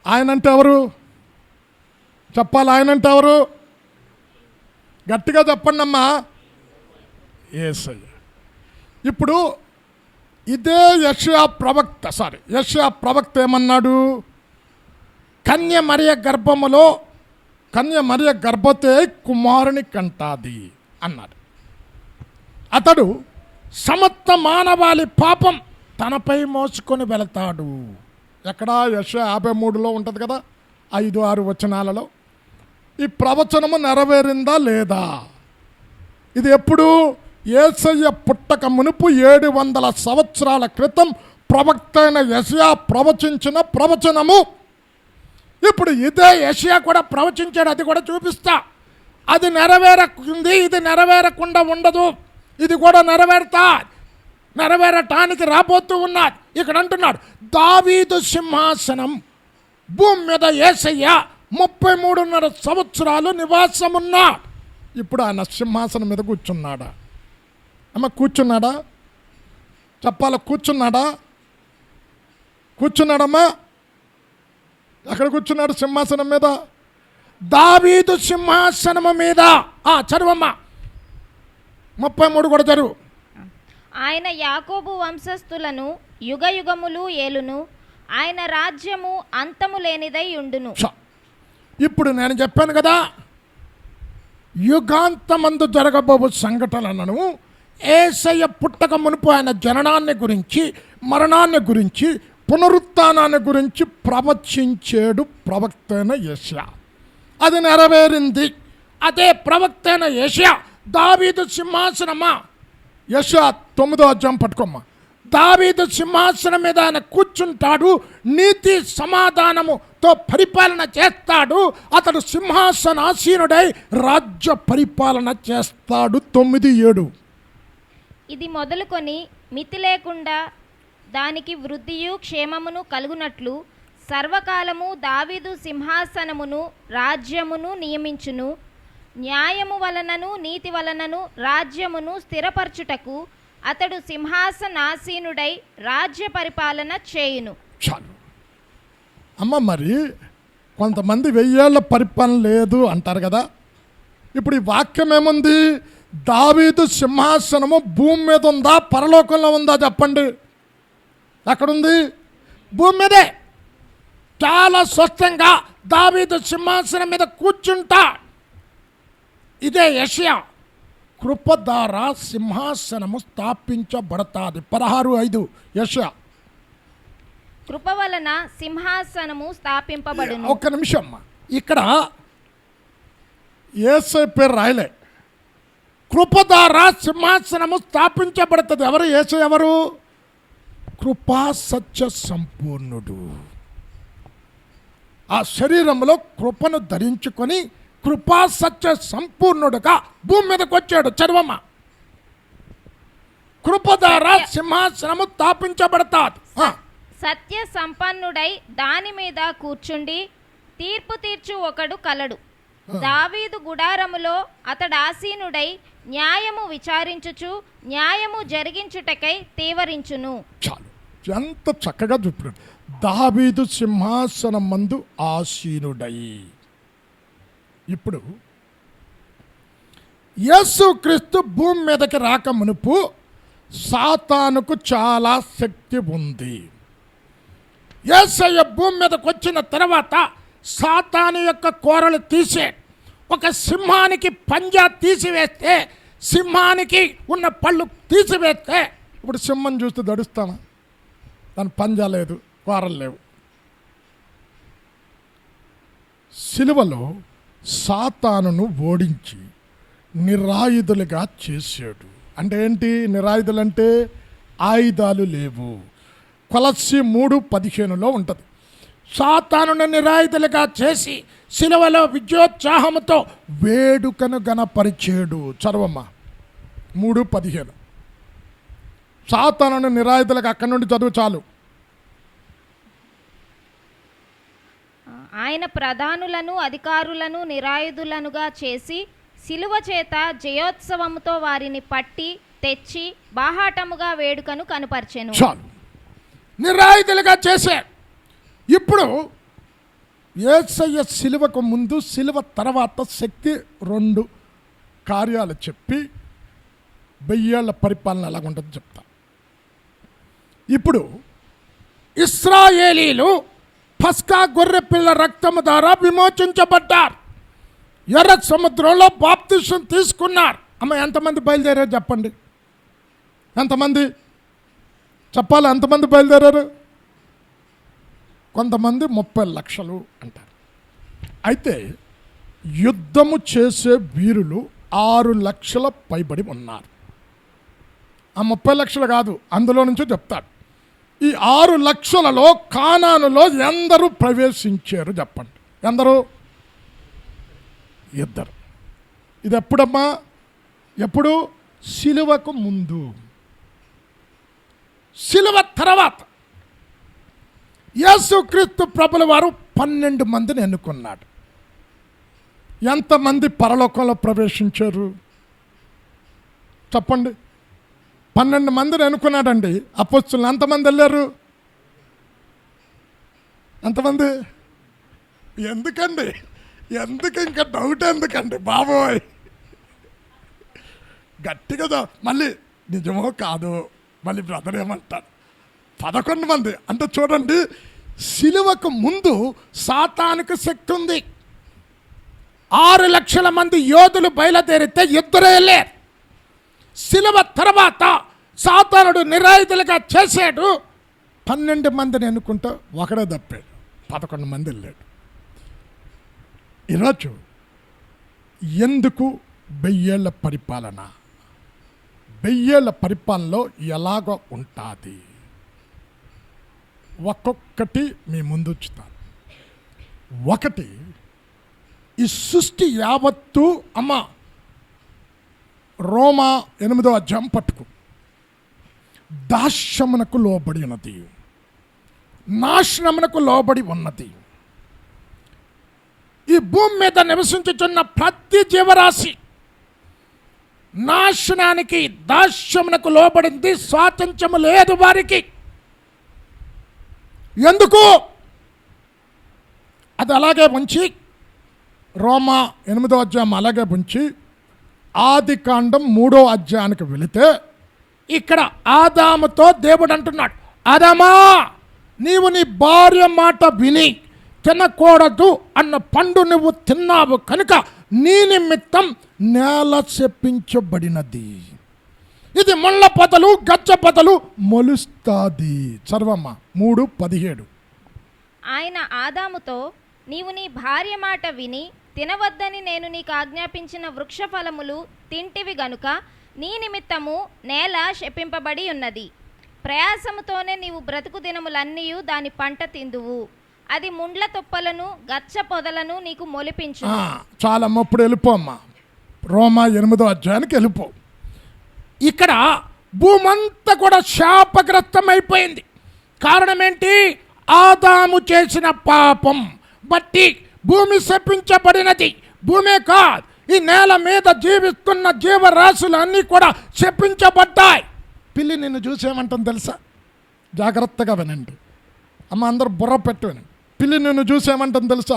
A: ఆయనంటే ఎవరు చెప్పాలి? ఆయనంటే ఎవరు? గట్టిగా చెప్పండి అమ్మా. యేసయ్య. ఇప్పుడు ఇదే యెషయా ప్రవక్త ఏమన్నాడు? కన్య మరియ గర్భతే కుమారుని కంటాది అన్నాడు. అతడు సమస్త మానవాళి పాపం తనపై మోసుకొని వెళతాడు. ఎక్కడ? యెషయా 53లో ఉంటుంది కదా, 5-6 వచనాలలో. ఈ ప్రవచనము నెరవేరిందా లేదా? ఇది ఎప్పుడు? యేసయ్య పుట్టక మునుపు 700 సంవత్సరాల క్రితం ప్రవక్త అయిన యెషయా ప్రవచించిన ప్రవచనము. ఇప్పుడు ఇదే యెషయా కూడా ప్రవచించాడు, అది కూడా చూపిస్తా. అది నెరవేరకుంది, ఇది నెరవేరకుండా ఉండదు. ఇది కూడా నెరవేరటానికి రాబోతూ ఉన్నాడు. ఇక్కడ అంటున్నాడు, దావీదు సింహాసనం భూమి మీద యేసయ్య 33.5 సంవత్సరాలు నివాసమున్నాడు. ఇప్పుడు ఆయన సింహాసనం మీద కూర్చున్నాడా? అమ్మ, కూర్చున్నాడా? చెప్పాల, కూర్చున్నాడమ్మా. ఎక్కడ కూర్చున్నాడు? సింహాసనం మీద. దావీదు సింహాసనము మీద. చదువమ్మా 33 కూడా చదువు.
B: ఆయన యాకోబు వంశస్థులను యుగయుగములు ఏలును, ఆయన రాజ్యము అంతము లేనిదై ఉండును.
A: ఇప్పుడు నేను చెప్పాను కదా, యుగాంతమందు జరగబోవు సంఘటనలను యేసయ్య పుట్టక మునుపు ఆయన జననాన్ని గురించి, మరణాన్ని గురించి, పునరుత్థానాన్ని గురించి ప్రవచించాడు ప్రవక్త అయిన యెషయా. అది నెరవేరింది. అదే ప్రవక్త అయిన యెషయా, దావీదు సింహాసనమా, యెషయా 9వ అధ్యాయం పట్టుకోమ్మా. దావీదు సింహాసనం మీద ఆయన కూర్చుంటాడు, నీతి సమాధానముతో పరిపాలన చేస్తాడు. అతడు సింహాసనాసీనుడై రాజ్య పరిపాలన చేస్తాడు. 9:7.
B: ఇది మొదలుకొని మితి లేకుండా దానికి వృద్ధియు క్షేమమును కలుగునట్లు సర్వకాలము దావీదు సింహాసనమును రాజ్యమును నియమించును. న్యాయము వలనను నీతి వలనను రాజ్యమును స్థిరపరచుటకు అతడు సింహాసనాసీనుడై రాజ్య పరిపాలన చేయును.
A: చాలు అమ్మ. మరి కొంతమంది 1000 ఏళ్ల పరిపాలన లేదు అంటారు కదా. ఇప్పుడు ఈ వాక్యం ఏముంది? దావీదు సింహాసనము భూమి మీద ఉందా, పరలోకంలో ఉందా? చెప్పండి. ఎక్కడుంది? భూమి మీదే. చాలా స్పష్టంగా దావీదు సింహాసనం మీద కూర్చుంటా. ఇదే యెషయా, కృప ద్వారా సింహాసనము స్థాపించబడతాది. 16:5 యెషయా.
B: కృప వలన సింహాసనము స్థాపింపబడును.
A: ఒక్క నిమిషం అమ్మా. ఇక్కడ యేసయ్య పేరు రాయలే. కృప ద్వారా సింహాసనము స్థాపించబడుతుంది. ఎవరు? యేసయ్య ఎవరు? కృపా సత్య సంపూర్ణుడు. ఆ శరీరంలో కృపను ధరించుకొని కృపా సత్య సంపూర్ణుడుగా భూమి మీదకి వచ్చాడు. చదవమ్మా. కృప ద్వారా సింహాసనము స్థాపించబడతాది.
B: సత్య సంపన్నుడై దాని మీద కూర్చుండి తీర్పు తీర్చు ఒకడు కలడు. దావీదు గుడారములో అతడు ఆసీనుడై న్యాయము విచారించుచు న్యాయము జరిగించుటకై తీవరించును.
A: చాలు, ఎంత చక్కగా చూపాడు. దావీదు సింహాసనం మందు ఆసీనుడై. ఇప్పుడు యేసుక్రీస్తు భూమి మీదకి రాక మునుపు సాతానుకు చాలా శక్తి ఉంది. యేసయ్య భూమి మీదకి వచ్చిన తర్వాత సాతాను యొక్క కోరలు తీసే ఒక సింహానికి పంజా తీసివేస్తే, సింహానికి ఉన్న పళ్ళు తీసివేస్తే, ఇప్పుడు సింహం చూస్తే దడుస్తామా? దాని పంజా లేదు, కోరలు లేవు. సిలువలో సాతానును ఓడించి నిరాయుధులుగా చేశాడు. అంటే ఏంటి నిరాయుధులంటే? ఆయుధాలు లేవు. కొలస్సీ 3:15 ఉంటుంది. సాతానును నిరాయుధులుగా చేసి సిలువలో విజయోత్సాహముతో వేడుకను గణపరిచాడు. చదవమ్మా 3:15. సాతానును నిరాయుధులుగా, అక్కడి నుండి చదువు చాలు.
B: ఆయన ప్రధానులను అధికారులను నిరాయుధులనుగా చేసి సిలువ చేత జయోత్సవముతో వారిని పట్టి తెచ్చి బాహాటముగా వేడుకను కనుపరిచెను.
A: చాలు, నిరాయుధులుగా చేసే. ఇప్పుడు యేసయ్య సిలువకు ముందు, సిలువ తర్వాత శక్తి 2 కార్యాలు చెప్పి 1000 ఏళ్ల పరిపాలన ఎలాగుంటుందో చెప్తా. ఇప్పుడు ఇశ్రాయేలీలు పస్కా గొర్రె పిల్ల రక్తము ద్వారా విమోచించబడ్డారు. ఎర్ర సముద్రంలో బాప్తిసం తీసుకున్నారు. అమ్మ, ఎంతమంది బయలుదేరారు చెప్పండి? ఎంతమంది చెప్పాలి? ఎంతమంది బయలుదేరారు? కొంతమంది 30 లక్షలు అంటారు. అయితే యుద్ధము చేసే వీరులు 6 లక్షల పైబడి ఉన్నారు. ఆ 30 లక్షలు కాదు, అందులో నుంచి చెప్తాడు. ఈ 6 లక్షలలో కానానులో ఎందరూ ప్రవేశించారు చెప్పండి? ఎందరూ? 2. ఇది ఎప్పుడమ్మా? ఎప్పుడు? సిలువకు ముందు. సిలువ తర్వాత యేసుక్రీస్తు ప్రభుల వారు 12 మందిని ఎన్నుకున్నాడు. ఎంతమంది పరలోకంలో ప్రవేశించారు చెప్పండి? 12 మందిని ఎన్నుకున్నాడండి. అపోస్తలులు ఎంతమంది వెళ్ళారు? ఎంతమంది? ఎందుకండి? ఇంకా డౌట్ ఎందుకండి బాబోయ్? గట్టిగా మళ్ళీ నిజమో కాదు, మళ్ళీ బ్రదర్ ఏమంటారు? 11 మంది అంటే చూడండి, సిలువకు ముందు సాతానుకు శక్తి ఉంది. 6 లక్షల మంది యోధులు బయలుదేరితే 2 వెళ్ళారు. సిలువ తర్వాత సాతానుడు నిరాయుధులుగా చేశాడు. 12 మందిని ఎన్నుకుంటూ ఒకడే తప్పాడు. 11 మంది వెళ్ళాడు. ఈరోజు ఎందుకు 1000 ఏళ్ల పరిపాలన, 1000 ఏళ్ల పరిపాలనలో ఎలాగ ఉంటుంది ఒక్కొక్కటి మీ ముందు ఉంచుతాను. ఒకటి, ఈ సృష్టి యావత్తు అమ్మ రోమా 8వ అధ్యాయం పట్టుకు దాస్యమునకు లోబడి ఉన్నది, నాశనమునకు లోబడి ఉన్నది. ఈ భూమి మీద నివసించుచున్న ప్రతి జీవరాశి నాశనానికి, దాస్యమునకు లోబడింది. స్వాతంత్ర్యము లేదు వారికి. ఎందుకు? అది అలాగే ఉంచి రోమా 8వ అధ్యాయం అలాగే ఉంచి ఆదికాండం 3వ అధ్యాయానికి వెళితే ఇక్కడ ఆదాముతో దేవుడు అంటున్నాడు, ఆదామా నీవు నీ భార్య మాట విని తినకూడదు అన్న పండు నువ్వు తిన్నావు కనుక నీ నిమిత్తం నేల శపించబడినది, ఇది ముళ్ళ పొదలు గచ్చ పొదలు మొలుస్తాది. చదవమ్మ 3:17.
B: ఆయన ఆదాముతో, నీవు నీ భార్య మాట విని తినవద్దని నేను నీకు ఆజ్ఞాపించిన వృక్ష ఫలములు తింటివి గనుక నీ నిమిత్తము నేల శపింపబడి ఉన్నది. ప్రయాసముతోనే నీవు బ్రతుకు దినములన్నీయు దాని పంట తిందువు. అది ముండ్ల తుప్పలను గచ్చ పొదలను నీకు మొలిపించు.
A: చాలా అప్పుడు వెళ్ళిపోమ్మా, రోమా 8వ అధ్యాయానికి వెళ్ళిపో. ఇక్కడ భూమంతా కూడా శాపగ్రస్తమైపోయింది. కారణం ఏంటి? ఆదాము చేసిన పాపం బట్టి భూమి శపించబడినది. భూమే కాదు, ఈ నేల మీద జీవిస్తున్న జీవరాశులు అన్నీ కూడా శపించబడ్డాయి. పిల్లి నిన్ను చూసేమంటుంది తెలుసా? జాగ్రత్తగా వినండి అమ్మ, అందరూ బుర్ర పెట్టు వినండి. పిల్లి నిన్ను చూసేమంటుంది తెలుసా?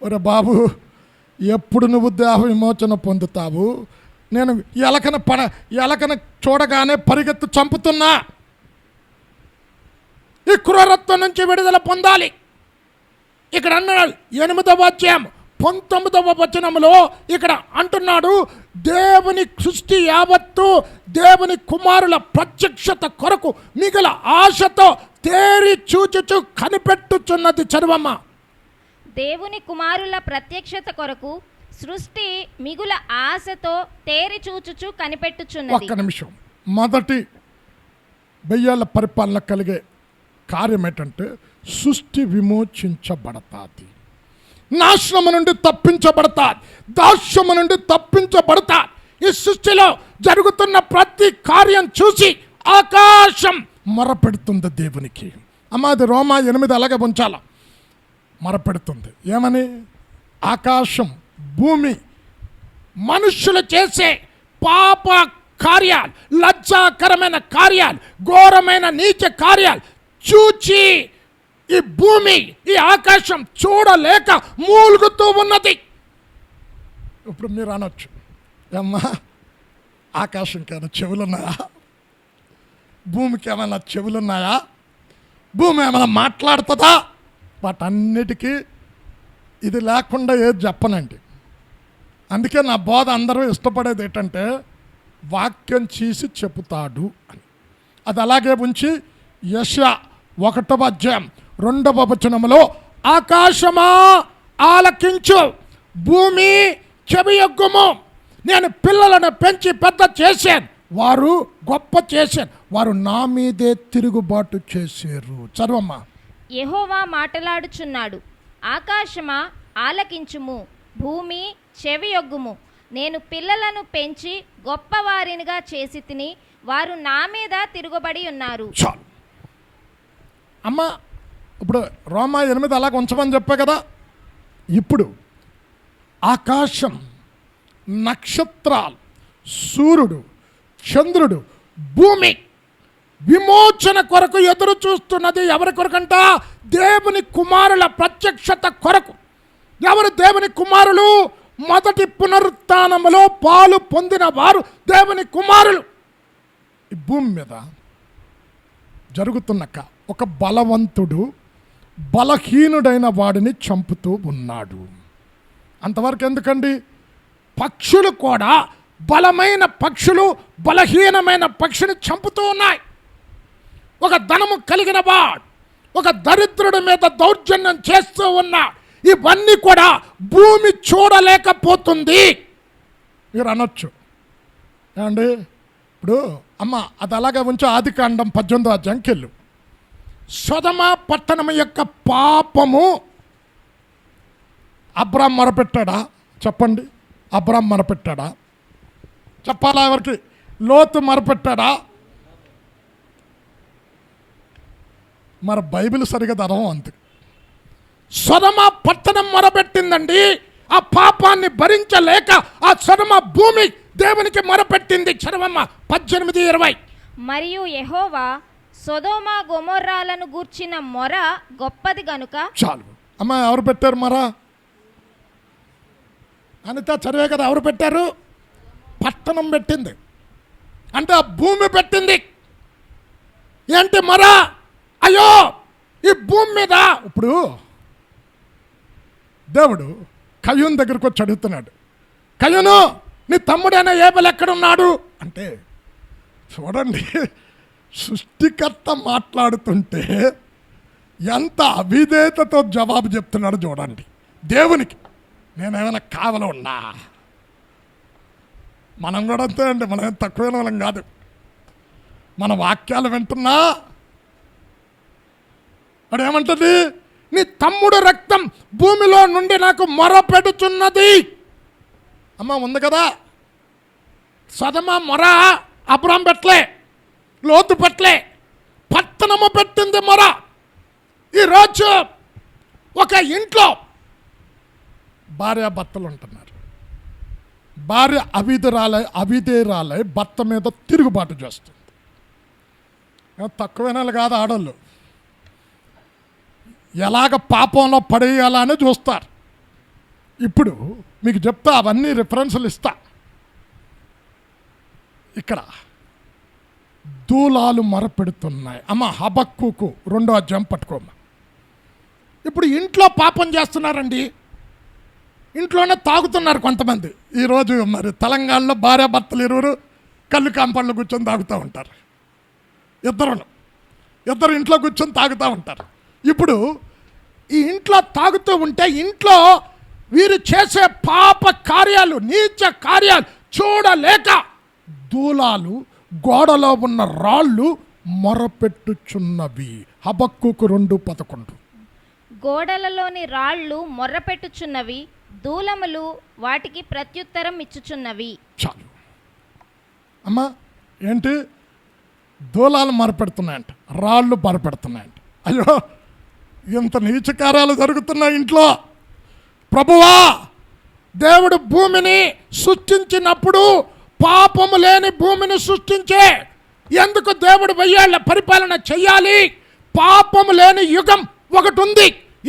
A: ఒరే బాబు, ఎప్పుడు నువ్వు దేహ విమోచన పొందుతావు? నేను ఎలకన చూడగానే పరిగెత్తు చంపుతున్నా. ఈ క్రూరత్వం నుంచి విడుదల పొందాలి. ఇక్కడ అన్నాడు 8వ అధ్యాయం 19వ వచనంలో ఇక్కడ అంటున్నాడు, దేవుని సృష్టి యావత్తు దేవుని కుమారుల ప్రత్యక్షత కొరకు మిగుల ఆశతో తేరి చూచుచు కనిపెట్టుచున్నది. చదవమ్మా.
B: దేవుని కుమారుల ప్రత్యక్షత కొరకు సృష్టి మిగుల ఆశతో తేరి చూచుచు కనిపెట్టుచున్నది.
A: ఒక్క నిమిషం. మొదటి 1000 ఏళ్ల పరిపాలన కలిగే కార్యం ఏంటంటే సృష్టి విమోచించబడతాది, నాశనము నుండి తప్పించబడతాది, దాస్యము నుండి తప్పించబడతాది. ఈ సృష్టిలో జరుగుతున్న ప్రతి కార్యం చూసి ఆకాశం మొరపెడుతుంది దేవునికి. అమ్మ అది రోమా 8 అలాగే ఉంచాల. మొరపెడుతుంది ఏమని? ఆకాశం, భూమి, మనుష్యులు చేసే పాప కార్యాలు, లజ్జాకరమైన కార్యాలు, ఘోరమైన నీచ కార్యాలు చూచి ఈ భూమి, ఈ ఆకాశం చూడలేక మూలుగుతూ ఉన్నది. ఇప్పుడు మీరు అనొచ్చు, అమ్మా ఆకాశంకి ఏమైనా చెవులున్నాయా? భూమికి ఏమైనా చెవులున్నాయా? భూమి ఏమైనా మాట్లాడుతుందా? వాటన్నిటికీ ఇది లేకుండా ఏది చెప్పనండి. అందుకే నా బోధ అందరూ ఇష్టపడేది ఏంటంటే వాక్యం చేసి చెబుతాడు అని. అది అలాగే ఉంచి యెషయా 1వ అధ్యాయం 2వ వచనములో, ఆకాశమా ఆలకించు, భూమి చెవియొగ్గుము, నేను పిల్లలను పెంచి పెద్ద చేశాను, వారు గొప్ప చేశాను, వారు నా మీదే తిరుగుబాటు చేశారు. చదవమ్మా.
B: యెహోవా మాటలాడుచున్నాడు, ఆకాశమా ఆలకించుము, భూమి చెవియొగ్గుము, నేను పిల్లలను పెంచి గొప్పవారినిగా చేసి తిని వారు నా మీద తిరుగుబడి ఉన్నారు.
A: చాలు అమ్మ. ఇప్పుడు రోమా 8 అలాగ ఉంచమని చెప్పా కదా. ఇప్పుడు ఆకాశం, నక్షత్రాలు, సూర్యుడు, చంద్రుడు, భూమి విమోచన కొరకు ఎదురు చూస్తున్నది. ఎవరి కొరకంట? దేవుని కుమారుల ప్రత్యక్షత కొరకు. ఎవరు దేవుని కుమారులు? మొదటి పునరుత్థానములో పాలు పొందిన వారు దేవుని కుమారులు. ఈ భూమి మీద జరుగుతున్నక ఒక బలవంతుడు బలహీనుడైన వాడిని చంపుతూ ఉన్నాడు. అంతవరకు ఎందుకండి? పక్షులు కూడా, బలమైన పక్షులు బలహీనమైన పక్షిని చంపుతూ ఉన్నాయి. ఒక ధనము కలిగిన వాడు ఒక దరిద్రుడి మీద దౌర్జన్యం చేస్తూ ఉన్నాడు. ఇవన్నీ కూడా భూమి చూడలేకపోతుంది. మీరు అనొచ్చు ఏమండి, ఇప్పుడు అమ్మ అది అలాగే ఉంచు, ఆదికాండం 18వ అధ్యాయంకి వెళ్ళు. సొదొమ పట్టణం యొక్క పాపము అబ్రాం మొరపెట్టాడా? చెప్పండి. అబ్రాం మొరపెట్టాడా? చెప్పాలా? ఎవరికి? లోతు మొరపెట్టాడా? మరి బైబిల్ సరిగా చదవం అంతే. సొదొమ పట్టణం మొరపెట్టిందండి. ఆ పాపాన్ని భరించలేక ఆ సొదొమ భూమి దేవునికి మొరపెట్టింది. చదవమ్మ 18:20.
B: మరియు యెహోవా సొదొమ గొమొర్రాలను గూర్చిన మొర గొప్పది గనుక.
A: చాలు అమ్మ. ఎవరు పెట్టారు మొర? అనిత చదివే కదా. ఎవరు పెట్టారు? పట్టణం పెట్టింది. అంటే ఆ భూమి పెట్టింది. ఏంటి మొర? అయ్యో ఈ భూమి మీద. ఇప్పుడు దేవుడు కయ్యూను దగ్గరకు వచ్చి అడుగుతున్నాడు, కయ్యూను నీ తమ్ముడైన ఏబెలు ఎక్కడున్నాడు అంటే, చూడండి సృష్టికర్త మాట్లాడుతుంటే ఎంత అవిధేయతతో జవాబు చెప్తున్నాడు చూడండి. దేవునికి నేనేమైనా కావలో ఉన్నా? మనం కూడా అంతే అండి. మనం ఏం తక్కువైన వాళ్ళం కాదు. మన వాక్యాలు వింటున్నా వాడు ఏమంటుంది? నీ తమ్ముడు రక్తం భూమిలో నుండి నాకు మొరపెడుచున్నది. అమ్మ ఉంది కదా. సొదొమ మొర అబ్రాం పెట్టలే, లోతు పెట్టలే, పట్టణము పెట్టింది మొర. ఈరోజు ఒక ఇంట్లో భార్య భర్తలు ఉంటున్నారు. భార్య అవిధేయురాలై భర్త మీద తిరుగుబాటు చేస్తుంది. తక్కువైన వాళ్ళు కాదు ఆడోళ్ళు. ఎలాగ పాపంలో పడేయాలని చూస్తారు. ఇప్పుడు మీకు చెప్తా, అవన్నీ రిఫరెన్సులు ఇస్తా. ఇక్కడ దూలాలు మొరపెడుతున్నాయి. అమ్మ హబక్కూకు 2వ అధ్యాయం పట్టుకోమ్మ. ఇప్పుడు ఇంట్లో పాపం చేస్తున్నారండి. ఇంట్లోనే తాగుతున్నారు కొంతమంది. ఈరోజు మరి తెలంగాణలో భార్యాభర్తలు ఇరువురు కళ్ళు కాంపౌండ్లో కూర్చొని తాగుతూ ఉంటారు. ఇద్దరు ఇంట్లో కూర్చొని తాగుతూ ఉంటారు. ఇప్పుడు ఈ ఇంట్లో తాగుతూ ఉంటే ఇంట్లో వీరు చేసే పాప కార్యాలు, నీచ కార్యాలు చూడలేక దూలాలు, గోడలో ఉన్న రాళ్ళు మొరపెట్టుచున్నవి. హబక్కూకు 2:11.
B: గోడలలోని రాళ్ళు మొర్రపెట్టుచున్నవి, దూలములు వాటికి ప్రత్యుత్తరం ఇచ్చుచున్నవి.
A: చాలు అమ్మా. ఏంటి? దూలాలు మొరపెడుతున్నాయంట, రాళ్ళు మొరపెడుతున్నాయంట. అయ్యో ఇంత నీచకార్యాలు జరుగుతున్నాయి ఇంట్లో. ప్రభువా, దేవుడు భూమిని సృష్టించినప్పుడు పాపము లేని భూమిని సృష్టించే ఎందుకు దేవుడు 1000 ఏళ్ల పరిపాలన చెయ్యాలి? పాపము లేని యుగం ఒకటి ఉంది.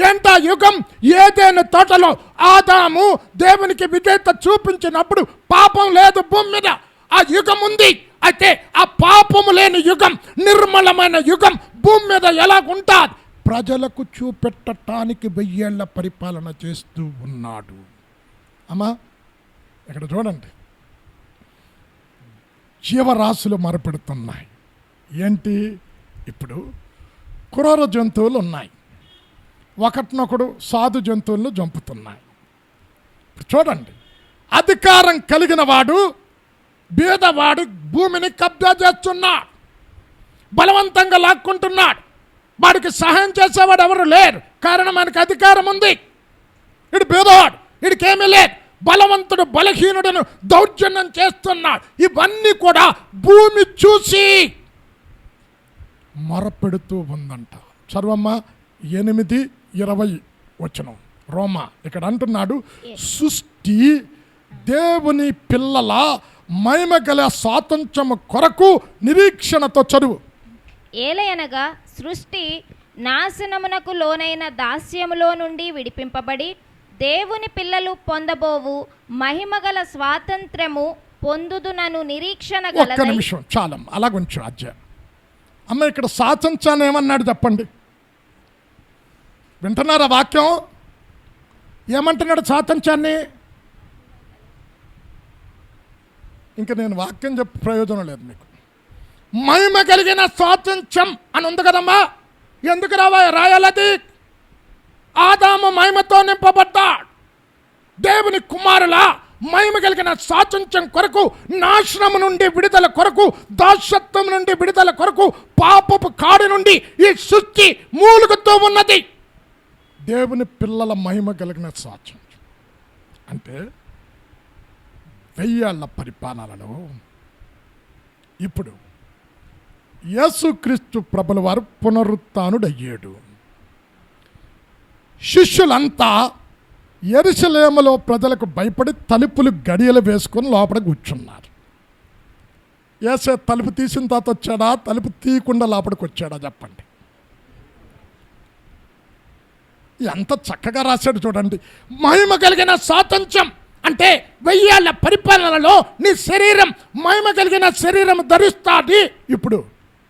A: ఏంటా యుగం? ఏదైనా తోటలో ఆదాము దేవునికి విధేయత చూపించినప్పుడు పాపం లేదు భూమి మీద. ఆ యుగం ఉంది. అయితే ఆ పాపము లేని యుగం, నిర్మలమైన యుగం భూమి మీద ఎలాగుంటుంది? ప్రజలకు చూపెట్టడానికి 1000 ఏళ్ల పరిపాలన చేస్తూ ఉన్నాడు. అమ్మా ఇక్కడ చూడండి, జీవరాశులు మొరపెడుతున్నాయి. ఏంటి? ఇప్పుడు క్రూర జంతువులు ఉన్నాయి, ఒకటినొకడు సాధు జంతువులను చంపుతున్నాయి. ఇప్పుడు చూడండి, అధికారం కలిగిన వాడు బీదవాడు భూమిని కబ్జా చేస్తున్నాడు, బలవంతంగా లాక్కుంటున్నాడు. వాడికి సహాయం చేసేవాడు ఎవరు లేరు. కారణం ఆయనకు అధికారం ఉంది. ఇడు బీదవాడు, ఇడికేమీ లేదు. బలవంతుడు బలహీనుడను దౌర్జన్యం చేస్తున్నాడు. ఇవన్నీ కూడా భూమి చూసి మొరపెడుతూ ఉందంట. చదవమ్మ 8:20 రోమా. ఇక్కడ అంటున్నాడు, సృష్టి దేవుని పిల్లల మహిమ గల స్వాతంత్ర్యము కొరకు నిరీక్షణతో. చదువు.
B: ఏలయనగా సృష్టి నాశనమునకు లోనైన దాస్యములో నుండి విడిపింపబడి దేవుని పిల్లలు పొందబోవు మహిమగల స్వాతంత్ర్యము పొందుదునను నిరీక్షణ
A: ఒక్క
B: గలదై.
A: నిమిషం చాలమ్మ, అలాగుంచు అధ్యాయం. అమ్మ ఇక్కడ స్వాతంత్ర్యాన్ని ఏమన్నాడు చెప్పండి? వింటున్నారా వాక్యం? ఏమంటున్నాడు స్వాతంత్ర్యాన్ని? ఇంకా నేను వాక్యం చెప్పి ప్రయోజనం లేదు మీకు. మహిమ కలిగిన స్వాతంత్ర్యం అని ఉంది కదమ్మా. ఎందుకు రాయాలది? ఆదాము మహిమతో నింపబడ్డాడు. దేవుని కుమారుల మహిమ కలిగిన స్వాతంత్ర్యం కొరకు, నాశనము నుండి విడుదల కొరకు, దాస్యత్వం నుండి విడుదల కొరకు, పాపపు కాడి నుండి ఈ సృష్టి మూలుగుతూ ఉన్నది. దేవుని పిల్లల మహిమ కలిగిన స్వాతంత్ర్యం అంటే 1000 ఏళ్ల పరిపాలనలో ఇప్పుడు యేసుక్రీస్తు ప్రభుల వారు పునరుత్థానుడయ్యాడు. శిష్యులంతా యెరూషలేములో ప్రజలకు భయపడి తలుపులు గడియలు వేసుకొని లోపల కూర్చున్నారు. యేసే తలుపు తీసిన తర్వాత వచ్చాడా, తలుపు తీయకుండా లోపలికి వచ్చాడా చెప్పండి? ఎంత చక్కగా రాశాడు చూడండి. మహిమ కలిగిన స్వాతంత్ర్యం అంటే 1000 ఏళ్ల పరిపాలనలో నీ శరీరం మహిమ కలిగిన శరీరం ధరిస్తాది. ఇప్పుడు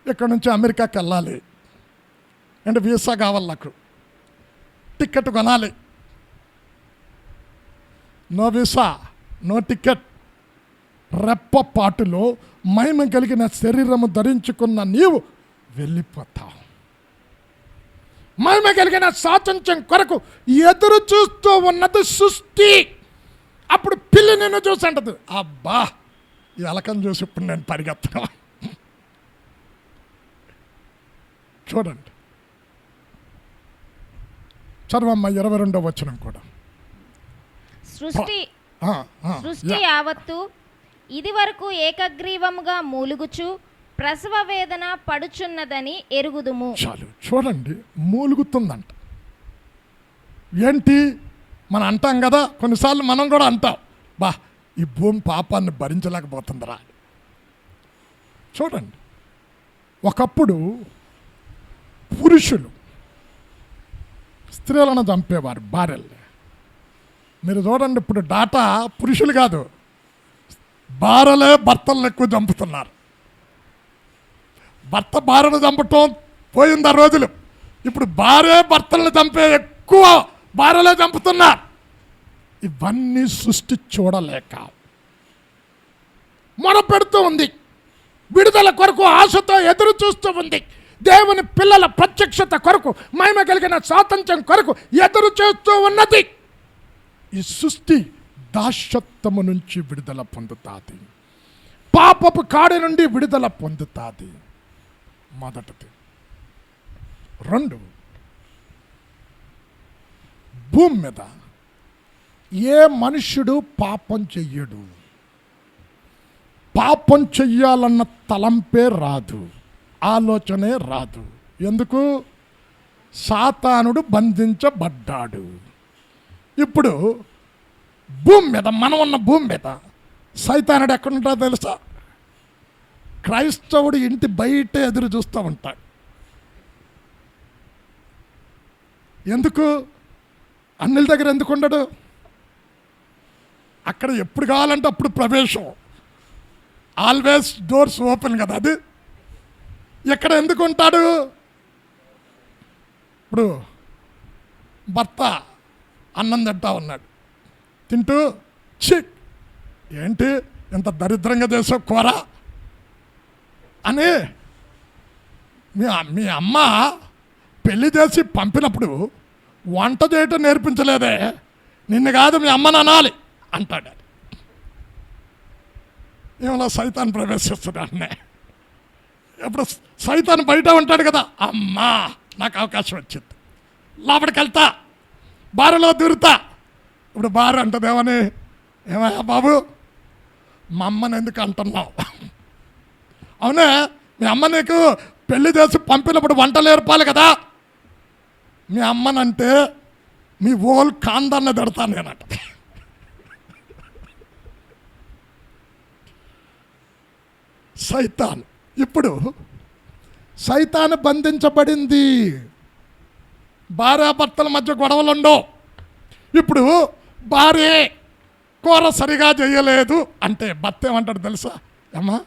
A: ఇక్కడ నుంచి అమెరికాకి వెళ్ళాలి అంటే వీసా కావాలి, నాకు టికెట్ కొనాలి. No visa, no ticket. రెప్పపాటులో మహిమ కలిగిన శరీరము ధరించుకున్న నీవు వెళ్ళిపోతావు. మహిమ కలిగిన స్వాతంత్ర్యం కొరకు ఎదురు చూస్తూ ఉన్నది సృష్టి. అప్పుడు పిల్లి నిన్ను చూసి అంటది, అబ్బా ఈ ఎలకని చూసి ఇప్పుడు నేను పరిగెత్తను. చూడండి, చదవమ్మ 22వ వచనం కూడా.
B: సృష్టి యావత్తు ఇది వరకు ఏకగ్రీవముగా మూలుగుచు ప్రసవ వేదన పడుచున్నదని ఎరుగుదుము.
A: చాలు, చూడండి, మూలుగుతుందంట. ఏంటి మనం అంటాం కదా, కొన్నిసార్లు మనం కూడా అంటాం, బా ఈ భూమి పాపాన్ని భరించలేకపోతుందిరా. చూడండి, ఒకప్పుడు పురుషులు స్త్రీలను చంపేవారు, భార్యల్ని. మీరు చూడండి, ఇప్పుడు డాటా పురుషులు కాదు, భార్యలే భర్తలను ఎక్కువ చంపుతున్నారు. భర్త భార్యను చంపటం పోయింది ఆ రోజులు. ఇప్పుడు భార్య భర్తలను చంపే ఎక్కువ భార్యలే చంపుతున్నారు. ఇవన్నీ సృష్టి చూడలేక మొరపెడుతూ ఉంది. విడుదల కొరకు ఆశతో ఎదురు చూస్తూ ఉంది. దేవుని పిల్లల ప్రత్యక్షత కొరకు, మహిమ కలిగిన స్వాతంత్ర్యం కొరకు ఎదురు చూస్తూ ఉన్నది. ఈ సృష్టి దాస్యత్వము నుంచి విడుదల పొందుతాది, పాపపు కాడి నుండి విడుదల పొందుతాది. మొదటిది. 2, భూమి మీద ఏ మనుష్యుడు పాపం చెయ్యడు. పాపం చెయ్యాలన్న తలంపే రాదు, ఆలోచనే రాదు. ఎందుకు? సాతానుడు బంధించబడ్డాడు. ఇప్పుడు భూమి మీద, మనం ఉన్న భూమి మీద సైతానుడు ఎక్కడుంటాడో తెలుసా? క్రైస్తవుడు ఇంటి బయట ఎదురు చూస్తూ ఉంటాడు. ఎందుకు? అన్నిల దగ్గర ఎందుకు ఉండడు? అక్కడ ఎప్పుడు కావాలంటే అప్పుడు ప్రవేశం, ఆల్వేస్ డోర్స్ ఓపెన్ కదా. అది ఎక్కడ ఎందుకు ఉంటాడు? ఇప్పుడు భర్త అన్నం తింటా ఉన్నాడు, తింటూ చిక్ ఏంటి ఎంత దరిద్రంగా చేసావు కూర అని మీ అమ్మ పెళ్లి చేసి పంపినప్పుడు వంట చేయటం నేర్పించలేదే, నిన్ను కాదు మీ అమ్మని అనాలి అంటాడు. ఏమన్నా సైతాన్ ప్రవేశిస్తున్నాడనే. ఇప్పుడు సైతాన్ బయట ఉంటాడు కదా, అమ్మా నాకు అవకాశం వచ్చింది, లోపలికి వెళ్తా, బారులో దూరుతా. ఇప్పుడు బారు అంటదేమని, ఏమయ్యా బాబు మా అమ్మని ఎందుకు అంటున్నావు? అవునే, మీ అమ్మ నీకు పెళ్లి చేసి పంపినప్పుడు వంటలు నేర్పాలి కదా. మీ అమ్మనంటే మీ ఓల్ కాందాన్ని తిడతాను నేనట. సైతాన్. ఇప్పుడు సైతాను బంధించబడింది. భార్యాభర్తల మధ్య గొడవలు ఉండవు. ఇప్పుడు భార్య కూర సరిగా చేయలేదు అంటే భర్త ఏమంటాడు తెలుసా? అమ్మా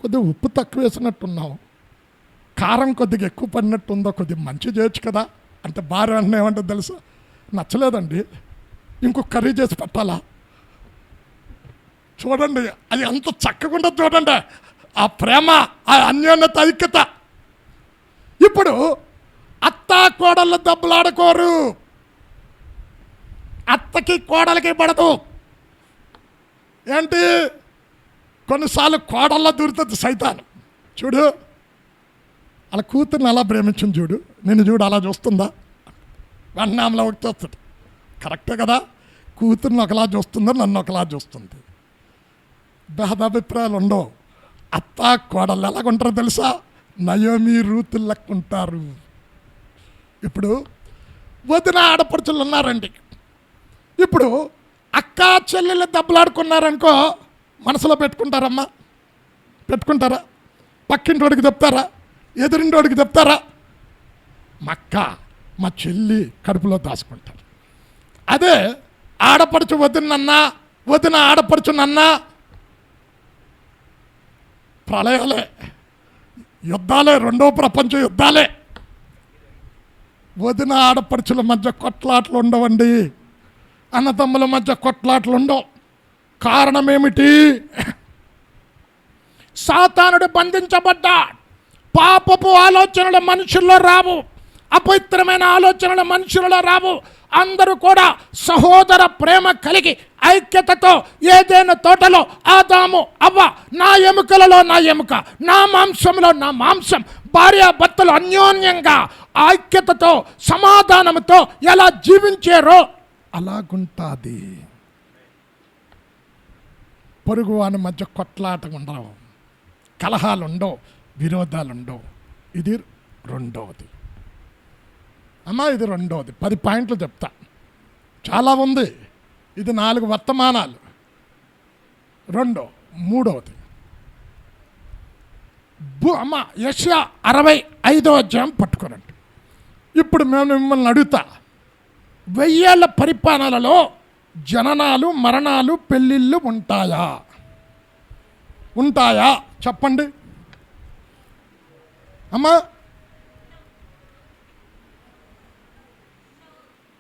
A: కొద్దిగా ఉప్పు తక్కువ వేసినట్టున్నావు, కారం కొద్దిగా ఎక్కువ పడినట్టుందో, కొద్దిగా మంచి చేయొచ్చు కదా అంటే భార్య అంటే ఏమంటుంది తెలుసా? నచ్చలేదండి, ఇంకొక కర్రీ చేసి పెట్టాలా. చూడండి, అది అంత చక్కగా చూడండి, ఆ ప్రేమ, ఆ అన్యోన్యత, ఐక్యత. ఇప్పుడు అత్తా కోడళ్ళు దెబ్బలాడుకోరు. అత్తకి కోడలికి పడదు. ఏంటి, కొన్నిసార్లు కోడల్లో దూరుతుంది సైతాను. చూడు, అలా కూతుర్ని అలా ప్రేమించింది చూడు, నేను చూడు అలా చూస్తుందా, అన్నాంలో ఒకటి వస్తుంది. కరెక్టే కదా, కూతుర్ని ఒకలా చూస్తుందో నన్ను ఒకలా చూస్తుంది. భేదాభిప్రాయాలు ఉండవు. అత్త కోడళ్ళు ఎలాగుంటారో తెలుసా, నయోమి రూతులు లెక్క ఉంటారు. ఇప్పుడు వదిన ఆడపడుచులు ఉన్నారండి. ఇప్పుడు అక్క చెల్లెళ్ళు దెబ్బలాడుకున్నారనుకో, మనసులో పెట్టుకుంటారమ్మా, పెట్టుకుంటారా? పక్కింటోడికి చెప్తారా? ఎదురింటోడికి చెప్తారా? మా అక్క మా చెల్లి కడుపులో దాచుకుంటారు. అదే ఆడపడుచు వదినన్నా, వదిన ఆడపడుచునన్నా ప్రళయాలే, యుద్ధాలే, రెండో ప్రపంచ యుద్ధాలే. వదిన ఆడపడుచుల మధ్య కొట్లాట్లు ఉండవండి, అన్నదమ్ముల మధ్య కొట్లాట్లు ఉండవు. కారణం ఏమిటి? సాతానుడు బంధించబడ్డా. పాపపు ఆలోచనలు మనుషుల్లో రావు, అపవిత్రమైన ఆలోచనలు మనుషులలో రావు. అందరూ కూడా సహోదర ప్రేమ కలిగి ఐక్యతతో ఏదైనా తోటలో ఆదాము అవ్వ, నా ఎముకలలో నా ఎముక, నా మాంసంలో నా మాంసం, భార్యాభర్తలు అన్యోన్యంగా ఐక్యతతో సమాధానంతో ఎలా జీవించారో అలాగుంటుంది. పొరుగు వాని మధ్య కొట్లాట ఉండవు, కలహాలు ఉండవు, విరోధాలు ఉండవు. ఇది రెండవది అమ్మా, ఇది రెండవది. 10 పాయింట్లు చెప్తా, చాలా ఉంది. ఇది 4 వర్తమానాలు. మూడవది అమ్మ, యెషయా 65వ అధ్యాయం పట్టుకోనండి. ఇప్పుడు మేము మిమ్మల్ని అడుగుతా, 1000 ఏళ్ల పరిపాలనలో జననాలు, మరణాలు, పెళ్ళిళ్ళు ఉంటాయా? ఉంటాయా చెప్పండి అమ్మా.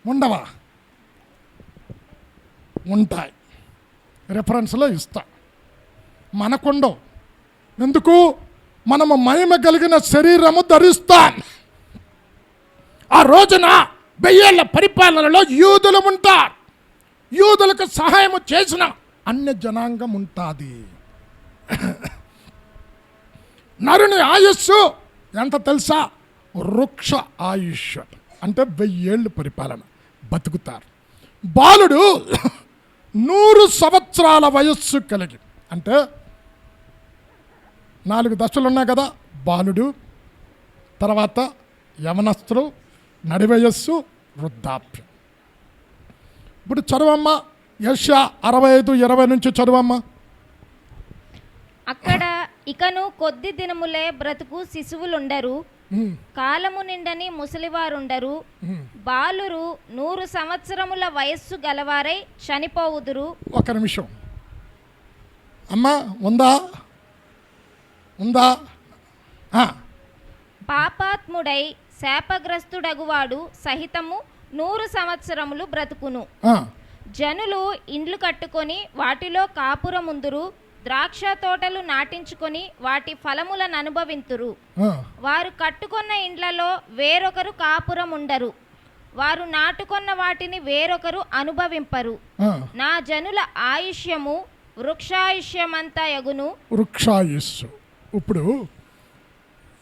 A: ఉండవా? ఉంటాయి. రెఫరెన్స్లో ఇస్తా. మనకుండవు. ఎందుకు? మనము మహిమ కలిగిన శరీరము ధరిస్తాం. ఆ రోజున 1000 ఏళ్ల పరిపాలనలో యూదులు ఉంటారు. యూదులకు సహాయం చేసిన అన్య జనాంగం ఉంటుంది. నరుని ఆయుస్సు ఎంత తెలుసా? వృక్ష ఆయుష్, అంటే 1000 ఏళ్ళు పరిపాలన బతుకుతారు. బాలుడు 100 సంవత్సరాల వయస్సు కలిగి, అంటే 4 దశలు ఉన్నాయి కదా, బాలుడు, తర్వాత యవనస్తులు, నడి వయస్సు, వృద్ధాప్యం. ఇప్పుడు చదవమ్మా, యెషయా 65:20 నుంచి చదవమ్మా.
B: అక్కడ ఇకను కొద్ది దినములే బ్రతుకు శిశువులుండరు, కాలము నిండని ముసలివారుండరు, బాలురు 100 సంవత్సరముల వయస్సు గలవారై చనిపోవుదురు.
A: ఒక నిమిషం అమ్మా, ఉందా?
B: పాపాత్ముడై శాపగ్రస్తుడగువాడు సహితము 100 సంవత్సరములు బ్రతుకును. జనులు ఇండ్లు కట్టుకొని వాటిలో కాపురముందురు, ద్రాక్ష తోటలు నాటించుకొని వాటి ఫలములను అనుభవింతురు. వారు కట్టుకున్న ఇండ్లలో వేరొకరు కాపురం ఉండరు, వారు నాటుకొన్న వాటిని వేరొకరు అనుభవింపరు. నా జనుల ఆయుష్యము వృక్షాయుష్యమంతా యగును. వృక్షాయుష్యు. ఇప్పుడు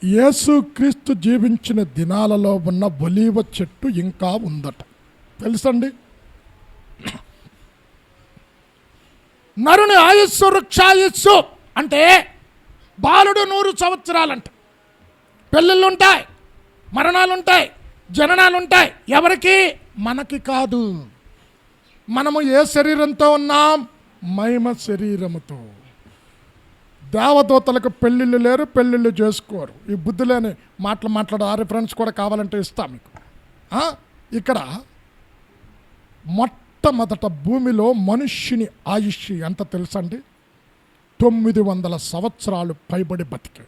B: యేసుక్రీస్తు జీవించిన దినాలలో ఉన్న ఒలీవ చెట్టు ఇంకా ఉందట, తెలుసండి? నరుని ఆయుస్సు వృక్షాయుస్సు అంటే బాలుడు 100 సంవత్సరాలంట. పెళ్ళిళ్ళు ఉంటాయి, మరణాలు ఉంటాయి, జననాలు ఉంటాయి. ఎవరికి? మనకి కాదు. మనము ఏ శరీరంతో ఉన్నాం? మహిమ శరీరముతో. దేవదూతలకు పెళ్ళిళ్ళు లేరు, పెళ్ళిళ్ళు చేసుకోరు. ఈ బుద్ధి లేని మాట్లాడే ఆ రిఫరెన్స్ కూడా కావాలంటే ఇస్తా మీకు. ఇక్కడ మొట్టమొదట భూమిలో మనుష్యుని ఆయుష్ ఎంత తెలుసండి? 900 సంవత్సరాలు పైబడి బతికే.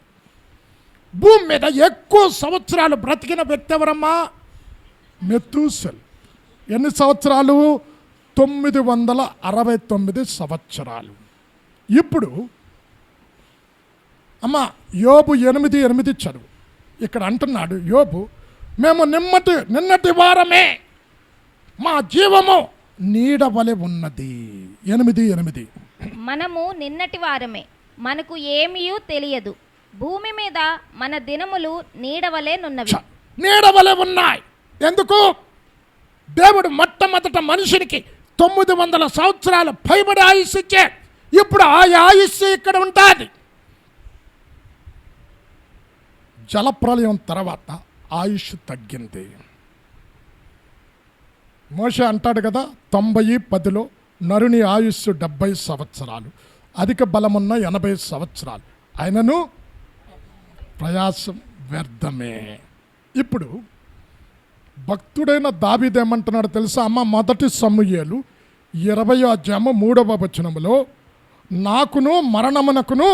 B: భూమి మీద ఎక్కువ సంవత్సరాలు బ్రతికిన వ్యక్తి ఎవరమ్మా? మెతూసెల్. ఎన్ని సంవత్సరాలు? 969 సంవత్సరాలు. ఇప్పుడు అమ్మా, యోబు 8:8 చదువు. ఇక్కడ అంటున్నాడు యోబు, మేము నిన్నటి వారమే, మా జీవము
A: నీడ వలె ఉన్నది. 8:8.
B: మనము నిన్నటి వారమే, మనకు ఏమీయూ తెలియదు. భూమి మీద మన దినములు నీడవలేనున్నవి.
A: నీడ వలె ఉన్నాయి. ఎందుకు? దేవుడు మొట్టమొదట మనిషినికి 900 సంవత్సరాలు పైబడి ఆయుష్ ఇచ్చాడు. ఇప్పుడు ఆ ఆయుష్ ఇక్కడ ఉంటుంది. జలప్రలయం తర్వాత ఆయుష్ తగ్గింది. మోషే అంటాడు కదా, 90-10లో నరుని ఆయుష్ 70 సంవత్సరాలు, అధిక బలమున్న 80 సంవత్సరాలు, ఆయనను ప్రయాసం వ్యర్థమే. ఇప్పుడు భక్తుడైన దావీదు ఏమంటున్నాడు తెలుసా అమ్మ? 1 సమూయేలు 20:3 నాకును మరణమునకును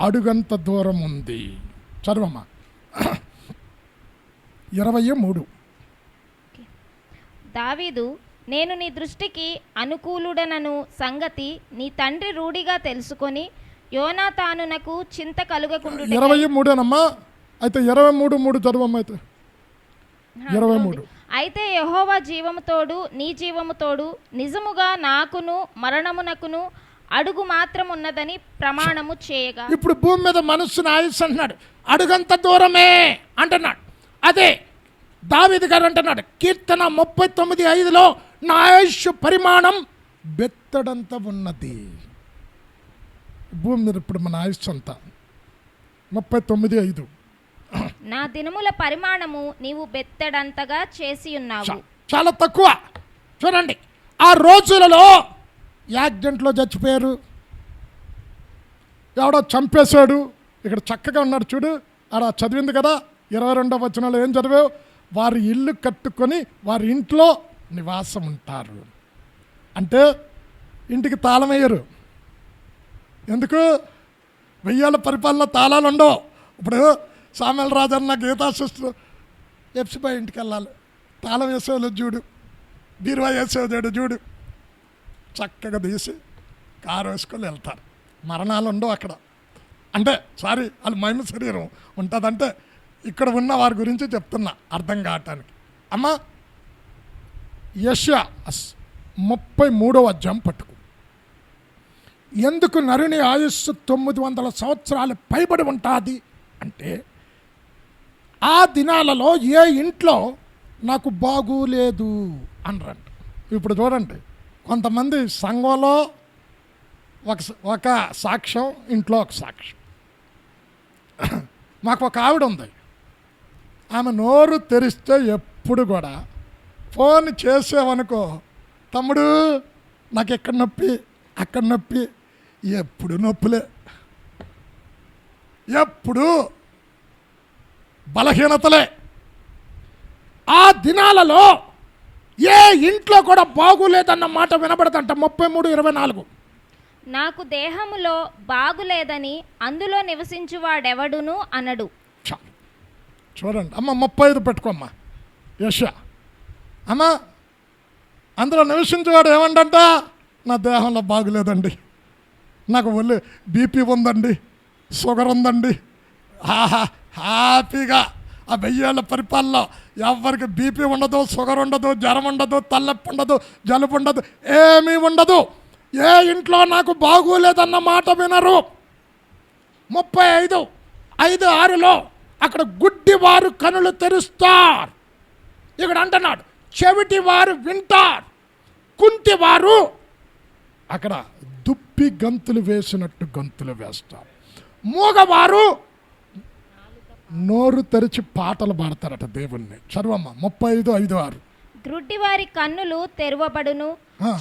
A: అడుగంత దూరం ఉంది. చదవమ్మా. 23.
B: దావీదు, నేను నీ దృష్టికి అనుకూలుడనను సంగతి నీ తండ్రి రూఢిగా తెలుసుకొని యోనాతానునకు చింత కలుగకుండుట.
A: 23 అయితే 23 చదవమ్మా. అయితే 23.
B: అయితే యెహోవా జీవము తోడు నీ జీవము తోడు నిజముగా నాకును మరణమునకును అడుగు మాత్రం ఉన్నదని ప్రమాణము చేయగా.
A: ఇప్పుడు భూమి మీద మనుషుని ఆయుష్ అంటున్నాడు, అడుగంత దూరమే అంటున్నాడు. అదే దావీదు గారు అంటున్నాడు కీర్తన 39:5లో నా ఆయుష్ పరిమాణం బెత్తడంత ఉన్నది. భూమి మీద ఇప్పుడు మన ఆయుష్ అంతా 39:5.
B: నా దినముల పరిమాణము నీవు బెత్తడంతగా చేసి ఉన్నావు.
A: చాలా తక్కువ. చూడండి, ఆ రోజులలో యాక్సిడెంట్లో చచ్చిపోయారు, ఎవడో చంపేశాడు. ఇక్కడ చక్కగా ఉన్నాడు చూడు, ఆడ చదివింది కదా 22వ వచనంలో ఏం చదివావు? వారి ఇల్లు కట్టుకొని వారి ఇంట్లో నివాసం ఉంటారు. అంటే ఇంటికి తాళం వేయరు. ఎందుకు? 1000 పరిపాలన తాళాలు ఉండవు. ఇప్పుడు సామెల రాజన్న గీతా సిస్టర్ ఎఫ్సిబాయ్ ఇంటికి వెళ్ళాలి, తాళం వేసేవాళ్ళు చూడు, బీరువా వేసేవాడు చూడు, చక్కగా తీసి కారు వేసుకొని వెళ్తారు. మరణాలు ఉండవు అక్కడ. అంటే వాళ్ళు మహిమ శరీరం ఉంటుందంటే ఇక్కడ ఉన్న వారి గురించి చెప్తున్నా అర్థం కావటానికి. అమ్మ, యెషయా 33వ అధ్యాయం పట్టుకు. ఎందుకు నరుని ఆయుస్సు 900 సంవత్సరాలు పైబడి ఉంటుంది అంటే, ఆ దినాలలో ఏ ఇంట్లో నాకు బాగోలేదు అనరంట. ఇప్పుడు చూడండి, కొంతమంది సంఘంలో ఒక సాక్ష్యం, ఇంట్లో ఒక సాక్ష్యం. మాకు ఒక ఆవిడ ఉంది, ఆమె నోరు తెరిస్తే ఎప్పుడు కూడా ఫోన్ చేసేవనుకో, తమ్ముడు నాకు ఎక్కడ నొప్పి అక్కడ నొప్పి, ఎప్పుడు నొప్పులే, ఎప్పుడు బలహీనతలే. ఆ దినాలలో ఏ ఇంట్లో కూడా బాగులేదన్న మాట వినబడదంట. 33:24.
B: నాకు దేహములో బాగులేదని అందులో నివసించువాడెవడును అనడు.
A: చూడండి అమ్మ, 35 పెట్టుకోమ్మా. యెషయా అమ్మ, అందులో నివసించేవాడు ఏమండంట? నా దేహంలో బాగులేదండి, నాకు ఒళ్ళు బీపీ ఉందండి, షుగర్ ఉందండి. హ్యాపీగా ఆ 1000 పరిపాలనలో ఎవరికి బీపీ ఉండదు, షుగర్ ఉండదు, జ్వరం ఉండదు, తలనొప్పి ఉండదు, జలుబు ఉండదు, ఏమీ ఉండదు. ఏ ఇంట్లో నాకు బాగోలేదన్న మాట వినరు. 35:5-6లో అక్కడ గుడ్డివారు కనులు తెరుస్తారు. ఇక్కడ అంటున్నాడు చెవిటి వారు వింటారు, కుంటివారు అక్కడ దుప్పి గంతులు వేసినట్టు గంతులు వేస్తారు, మూగవారు నోరు తెరిచి పాటలు పాడతారట దేవుణ్ణి. చదవమ్మ 35:5-6.
B: గ్రుడ్డివారి కన్నులు తెరవబడును,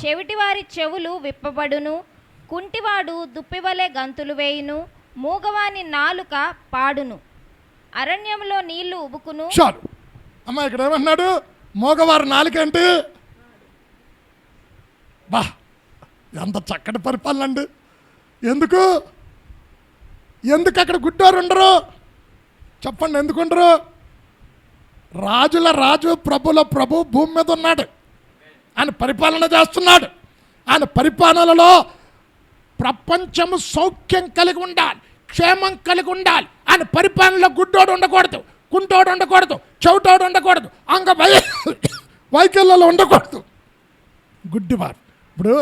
B: చెవిటివారి చెవులు విప్పబడును, కుంటివాడు దుప్పివలే గంతులు వేయును, మూగవాని నాలుక పాడును, అరణ్యంలో నీళ్లు ఉబుకును.
A: చాలు అమ్మ, ఇక్కడ ఏమన్నాడు? మోగవారి నాలుకేంటి? బా, ఎంత చక్కటి పరిపాలన అండి. ఎందుకు అక్కడ గుడ్డారు ఉండరు? చెప్పండి, ఎందుకు ఉండరు? రాజుల రాజు, ప్రభుల ప్రభు భూమి మీద ఉన్నాడు, ఆయన పరిపాలన చేస్తున్నాడు. ఆయన పరిపాలనలో ప్రపంచము సౌఖ్యం కలిగి ఉండాలి, క్షేమం కలిగి ఉండాలి. ఆయన పరిపాలనలో గుడ్డోడు ఉండకూడదు, కుంటోడు ఉండకూడదు, చెవిటోడు ఉండకూడదు, వైకల్యాలు ఉండకూడదు. గుడ్డివారు. ఇప్పుడు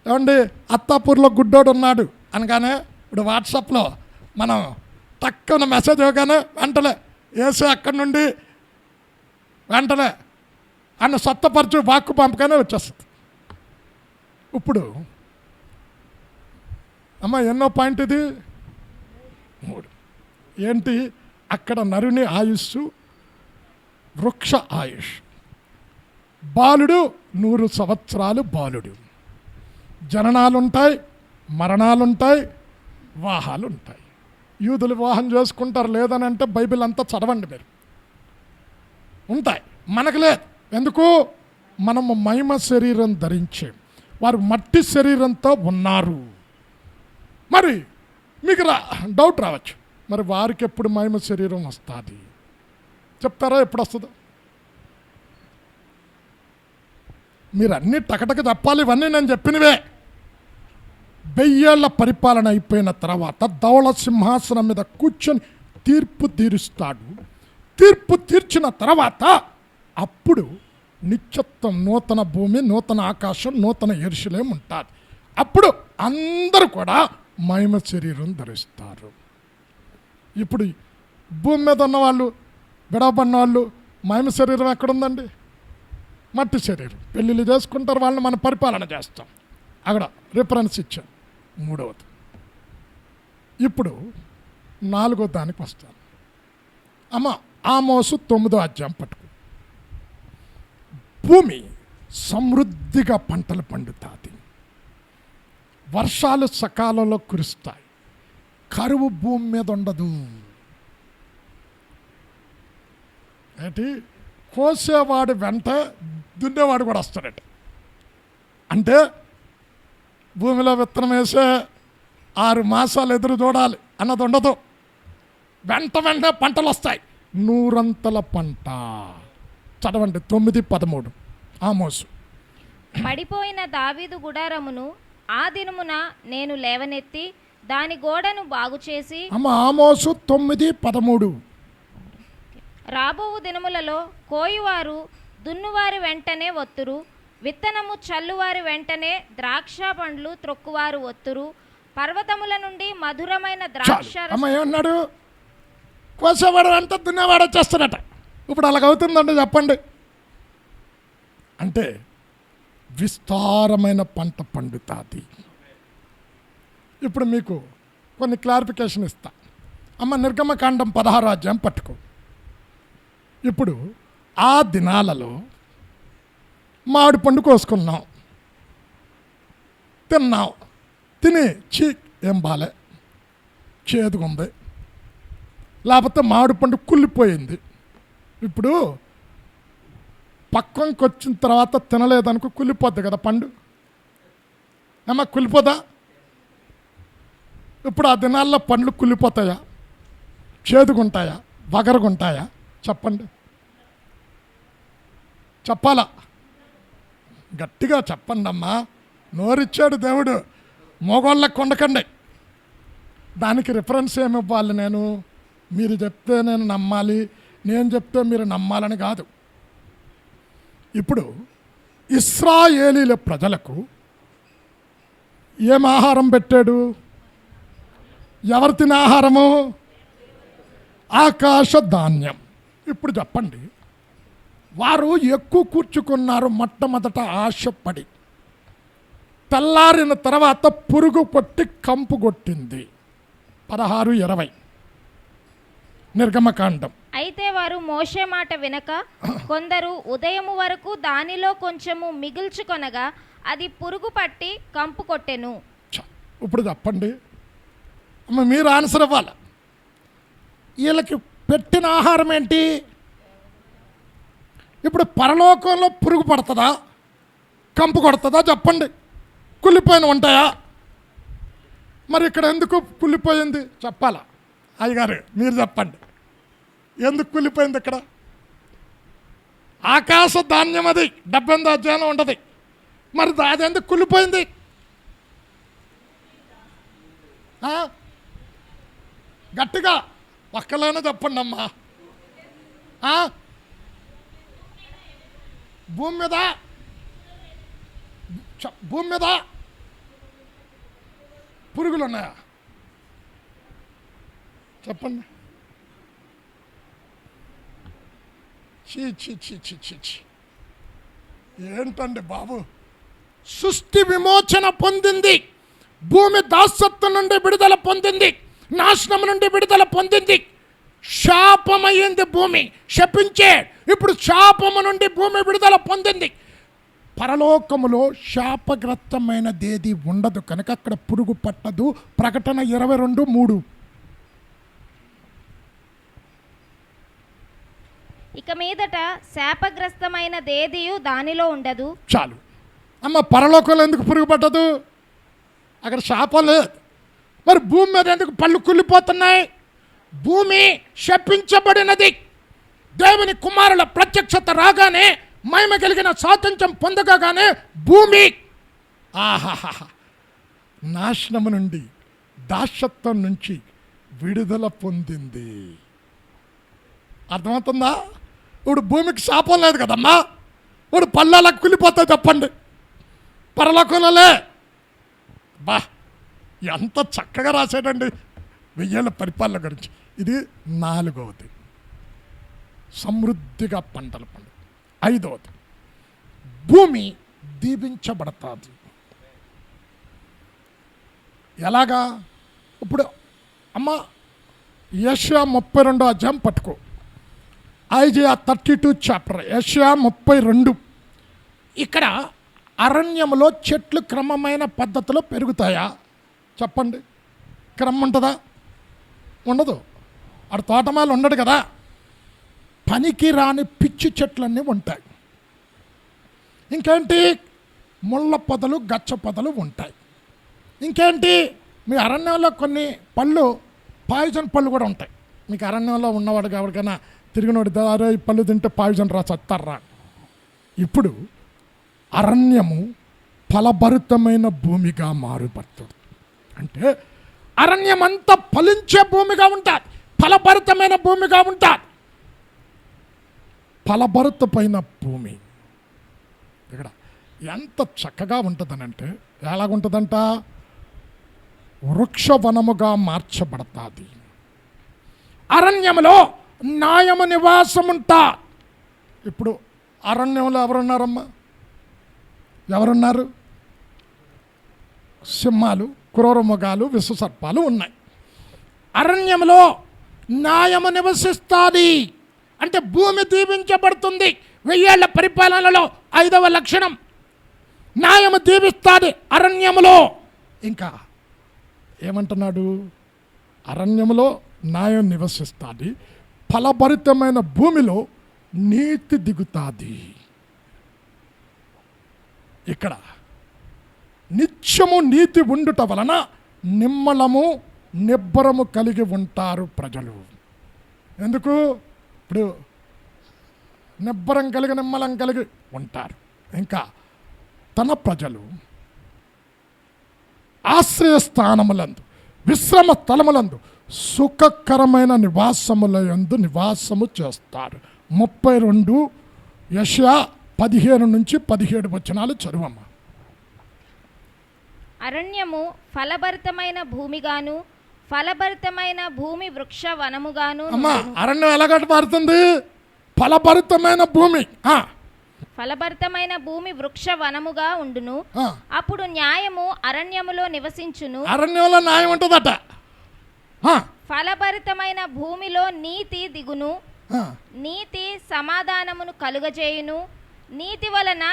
A: ఏమండి అత్తాపూర్లో గుడ్డోడు ఉన్నాడు అనగానే ఇప్పుడు వాట్సాప్లో మనం టక్కున మెసేజ్ ఇవ్వగానే వెంటనే వేసి అక్కడి నుండి వెంటనే అన్న సత్తపరచు వాక్కు పంపగానే వచ్చేస్తుంది. ఇప్పుడు అమ్మ ఎన్నో పాయింట్ ఇది 3 ఏంటి అక్కడ నరుని ఆయుస్సు వృక్ష ఆయుష్. బాలుడు 100 సంవత్సరాలు బాలుడు. జననాలుంటాయి, మరణాలుంటాయి, వివాహాలు ఉంటాయి. యూదులు వివాహం చేసుకుంటారు, లేదని అంటే బైబిల్ అంతా చదవండి మీరు. ఉంటాయి, మనకు లేదు. ఎందుకు? మనము మహిమ శరీరం ధరించే వారు మట్టి శరీరంతో ఉన్నారు. మరి మీకు డౌట్ రావచ్చు, మరి వారికి ఎప్పుడు మహిమ శరీరం వస్తుంది చెప్తారా? ఎప్పుడు వస్తుందో మీరు అన్నీ టకటక చెప్పాలి. ఇవన్నీ నేను చెప్పినవే. 1000 ఏళ్ల పరిపాలన అయిపోయిన తర్వాత ధవళ సింహాసనం మీద కూర్చొని తీర్పు తీరుస్తాడు. తీర్పు తీర్చిన తర్వాత అప్పుడు నిత్యత్వం, నూతన భూమి, నూతన ఆకాశం, నూతన యెరూషలేము ఉంటుంది. అప్పుడు అందరూ కూడా మహిమ శరీరం ధరిస్తారు. ఇప్పుడు భూమి మీద ఉన్నవాళ్ళు, విడవబడిన వాళ్ళు మహిమ శరీరం ఎక్కడుందండి? మట్టి శరీరం. పెళ్ళిళ్ళు చేసుకుంటారు, వాళ్ళని మనం పరిపాలన చేస్తాం. అక్కడ రిఫరెన్స్ ఇచ్చాను. 3వది. ఇప్పుడు 4వ దానికి వస్తాను. అమ్మ ఆమోసు 9వ అధ్యాయం పట్టుకు. భూమి సమృద్ధిగా పంటలు పండుతుంది, వర్షాలు సకాలంలో కురుస్తాయి, కరువు భూమి మీద ఉండదు. ఏంటి? కోసేవాడు వెంట దున్నేవాడు కూడా వస్తాడట. అంటే భూమిలో విత్తనం వేసే 6 మాసాలు ఎదురు చూడాలి అన్నది ఉండదు. వెంటనే పంటలు వస్తాయి, 100 పంట. చదవండి 9:13 ఆమోసు.
B: పడిపోయిన దావీదు గుడారమును ఆ దినమున నేను లేవనెత్తి దాని గోడను బాగుచేసి.
A: అమ్మ ఆమోసు 9:13.
B: రాబోవు దినములలో కోయువారు దున్నువారి వెంటనే ఒత్తురు, విత్తనము చల్లువారి వెంటనే ద్రాక్ష పండ్లు త్రొక్కువారు ఒత్తురు, పర్వతముల నుండి మధురమైన ద్రాక్ష.
A: అమ్మ ఏమన్నాడు? కోసేవాడు వెంట దున్నేవాడు వచ్చేస్తాడట. ఇప్పుడు అలాగవుతుందండి చెప్పండి. అంటే విస్తారమైన పంట పండుతుంది. ఇప్పుడు మీకు కొన్ని క్లారిఫికేషన్ ఇస్తా. అమ్మ నిర్గమకాండం 16వ అధ్యాయం పట్టుకో. ఇప్పుడు ఆ దినాలలో మామిడి పండు కోసుకున్నాం, తిన్నాం. తిని ఏం బాలే, చేదుగుంది, లేకపోతే మామిడి పండు కుళ్ళిపోయింది. ఇప్పుడు పక్వంకి వచ్చిన తర్వాత తినలేదనుకో కుళ్ళిపోద్ది కదా పండు. ఏమా కుళ్ళిపోదా? ఇప్పుడు ఆ దినాల్లో పండ్లు కుళ్ళిపోతాయా, చేదుగుంటాయా, వగరుగుంటాయా? చెప్పండి, చెప్పాలా? గట్టిగా చెప్పండి అమ్మా. నోరిచ్చాడు దేవుడు, మోగోళ్ళకి కొండకండి. దానికి రిఫరెన్స్ ఏమి ఇవ్వాలి నేను? మీరు చెప్తే నేను నమ్మాలి, నేను చెప్తే మీరు నమ్మాలని కాదు. ఇప్పుడు ఇశ్రాయేలీల ప్రజలకు ఏం ఆహారం పెట్టాడు? ఎవరు తినే ఆహారము? ఆకాశ ధాన్యం. ఇప్పుడు చెప్పండి, వారు ఎక్కువ కూర్చుకున్నారు. మొట్టమొదట ఆశపడి, తెల్లారిన తర్వాత పురుగు కొట్టి కంపు కొట్టింది. 16:20 నిర్గమకాండం.
B: అయితే వారు మోషే మాట వినక కొందరు ఉదయము వరకు దానిలో కొంచెము మిగుల్చుకొనగా అది పురుగు పట్టి కంపు కొట్టెను.
A: ఇప్పుడు చెప్పండి అమ్మ, మీరు ఆన్సర్ ఇవ్వాలి. వీళ్ళకి పెట్టిన ఆహారం ఏంటి? ఇప్పుడు పరలోకంలో పురుగు పడుతుందా, కంపు కొడుతుందా? చెప్పండి. కుళ్ళిపోయిన ఉంటాయా? మరి ఇక్కడ ఎందుకు కుళ్ళిపోయింది చెప్పాలా? అయ్యగారు మీరు చెప్పండి, ఎందుకు కుళ్ళిపోయింది ఇక్కడ? ఆకాశ ధాన్యం అది 78 అధ్యాయం ఉంటుంది. మరి అది ఎందుకు కుళ్ళిపోయింది? గట్టిగా ఒక్కలైనా చెప్పండి అమ్మా. భూమి మీద భూమి మీద పురుగులు ఉన్నాయా చెప్పండి. చీ చీ చీ చీ చీ చీ ఏంటండి బాబు, సృష్టి విమోచన పొందింది, భూమి దాసత్వం నుండి విడుదల పొందింది, నాశనం నుండి విడుదల పొందింది, శాపమయ్యింది భూమి, శపించే ఇప్పుడు శాపము నుండి భూమి విడుదల పొందింది. పరలోకములో శాపగ్రస్తమైనదేది ఉండదు కనుక అక్కడ పురుగు పట్టదు. ప్రకటన 22:3.
B: ఇక మీదట శాపగ్రస్తమైనదేదియు దానిలో ఉండదు.
A: చాలు అమ్మ, పరలోకంలో ఎందుకు పురుగు పట్టదు? అక్కడ శాపం లేదు. మరి భూమి మీద ఎందుకు పళ్ళు కుళ్ళిపోతున్నాయి? భూమి శపించబడినది. దేవుని కుమారుల ప్రత్యక్షత రాగానే, మహిమ కలిగిన స్వాతంత్ర్యం పొందగానే భూమి ఆహాహా నాశనము నుండి, దాసత్వం నుంచి విడుదల పొందింది. అర్థమవుతుందా? ఇప్పుడు భూమికి శాపం లేదు కదమ్మా. ఇప్పుడు పళ్ళలా కుళ్ళిపోతాయి చెప్పండి. పరలోకంలోలే బా ఎంత చక్కగా రాశాడండి 1000 ఏళ్ళ పరిపాలన గురించి. ఇది 4వది, సమృద్ధిగా పంటలు పండు. 5వది, భూమి దీవించబడతాది. ఎలాగా? ఇప్పుడు అమ్మ యెషయా 32 అధ్యాయం పట్టుకో. ఐజియా 32 చాప్టర్, యెషయా 32. ఇక్కడ అరణ్యంలో చెట్లు క్రమమైన పద్ధతిలో పెరుగుతాయా చెప్పండి? క్రమం ఉంటుందా? ఉండదు. ఆడ తోటమాలు ఉండడు కదా. పనికి రాని పిచ్చి చెట్లన్నీ ఉంటాయి. ఇంకేంటి? ముళ్ళ పొదలు, గచ్చ పొదలు ఉంటాయి. ఇంకేంటి? మీ అరణ్యంలో కొన్ని పళ్ళు, పాయిజన్ పళ్ళు కూడా ఉంటాయి. మీకు అరణ్యంలో ఉన్నవాడు ఎవరికైనా తిరిగినోడి దారే ఈ పళ్ళు తింటే పాయిజన్ రా చత్తారా. ఇప్పుడు అరణ్యము ఫలభరితమైన భూమిగా మారుపడుతుంది. అంటే అరణ్యం అంతా ఫలించే భూమిగా ఉంటుంది, ఫలభరితమైన భూమిగా ఉంటుంది. ఫలభరితమైన భూమి ఇక్కడ ఎంత చక్కగా ఉంటుందనంటే, ఎలాగుంటుందంట? వృక్షవనముగా మార్చబడతాది. అరణ్యములో న్యాయము నివాసం ఉంటా. ఇప్పుడు అరణ్యంలో ఎవరున్నారమ్మా? ఎవరున్నారు? సింహాలు, క్రూరమృగాలు, విషసర్పాలు ఉన్నాయి. అరణ్యంలో న్యాయము నివసిస్తుంది. అంటే భూమి దీవించబడుతుంది. 1000 ఏళ్ల పరిపాలనలో 5వ లక్షణం న్యాయము దీవిస్తుంది అరణ్యములో. ఇంకా ఏమంటున్నాడు? అరణ్యములో న్యాయం నివసిస్తుంది, ఫలభరితమైన భూమిలో నీతి దిగుతాది. ఇక్కడ నిత్యము నీతి ఉండుట వలన నిమ్మలము నిబ్బరము కలిగి ఉంటారు ప్రజలు. ఎందుకు? ఇప్పుడు నిబ్బరం కలిగి, నిమ్మలం కలిగి ఉంటారు. ఇంకా తన ప్రజలు ఆశ్రయస్థానములందు, విశ్రమ స్థలములందు, సుఖకరమైన నివాసములందు నివాసము చేస్తారు. 32 యెషయా 15-17 వచనాలు చదువమ్మ.
B: అరణ్యము ఫలభరితమైన భూమిగాను, ఫలభరితమైన భూమి వృక్ష వనముగాను.
A: అమ్మా, అరణ్యం ఎలాగట్టు మారుతుంది? ఫలభరితమైన భూమి,
B: ఫలభరితమైన భూమి వృక్ష వనముగా ఉండును. అప్పుడు న్యాయము అరణ్యములో నివసించును.
A: అరణ్యంలో న్యాయం ఉంటుందట.
B: ఫలభరితమైన భూమిలో నీతి దిగును. నీతి సమాధానమును కలుగజేయును. నీతి వలన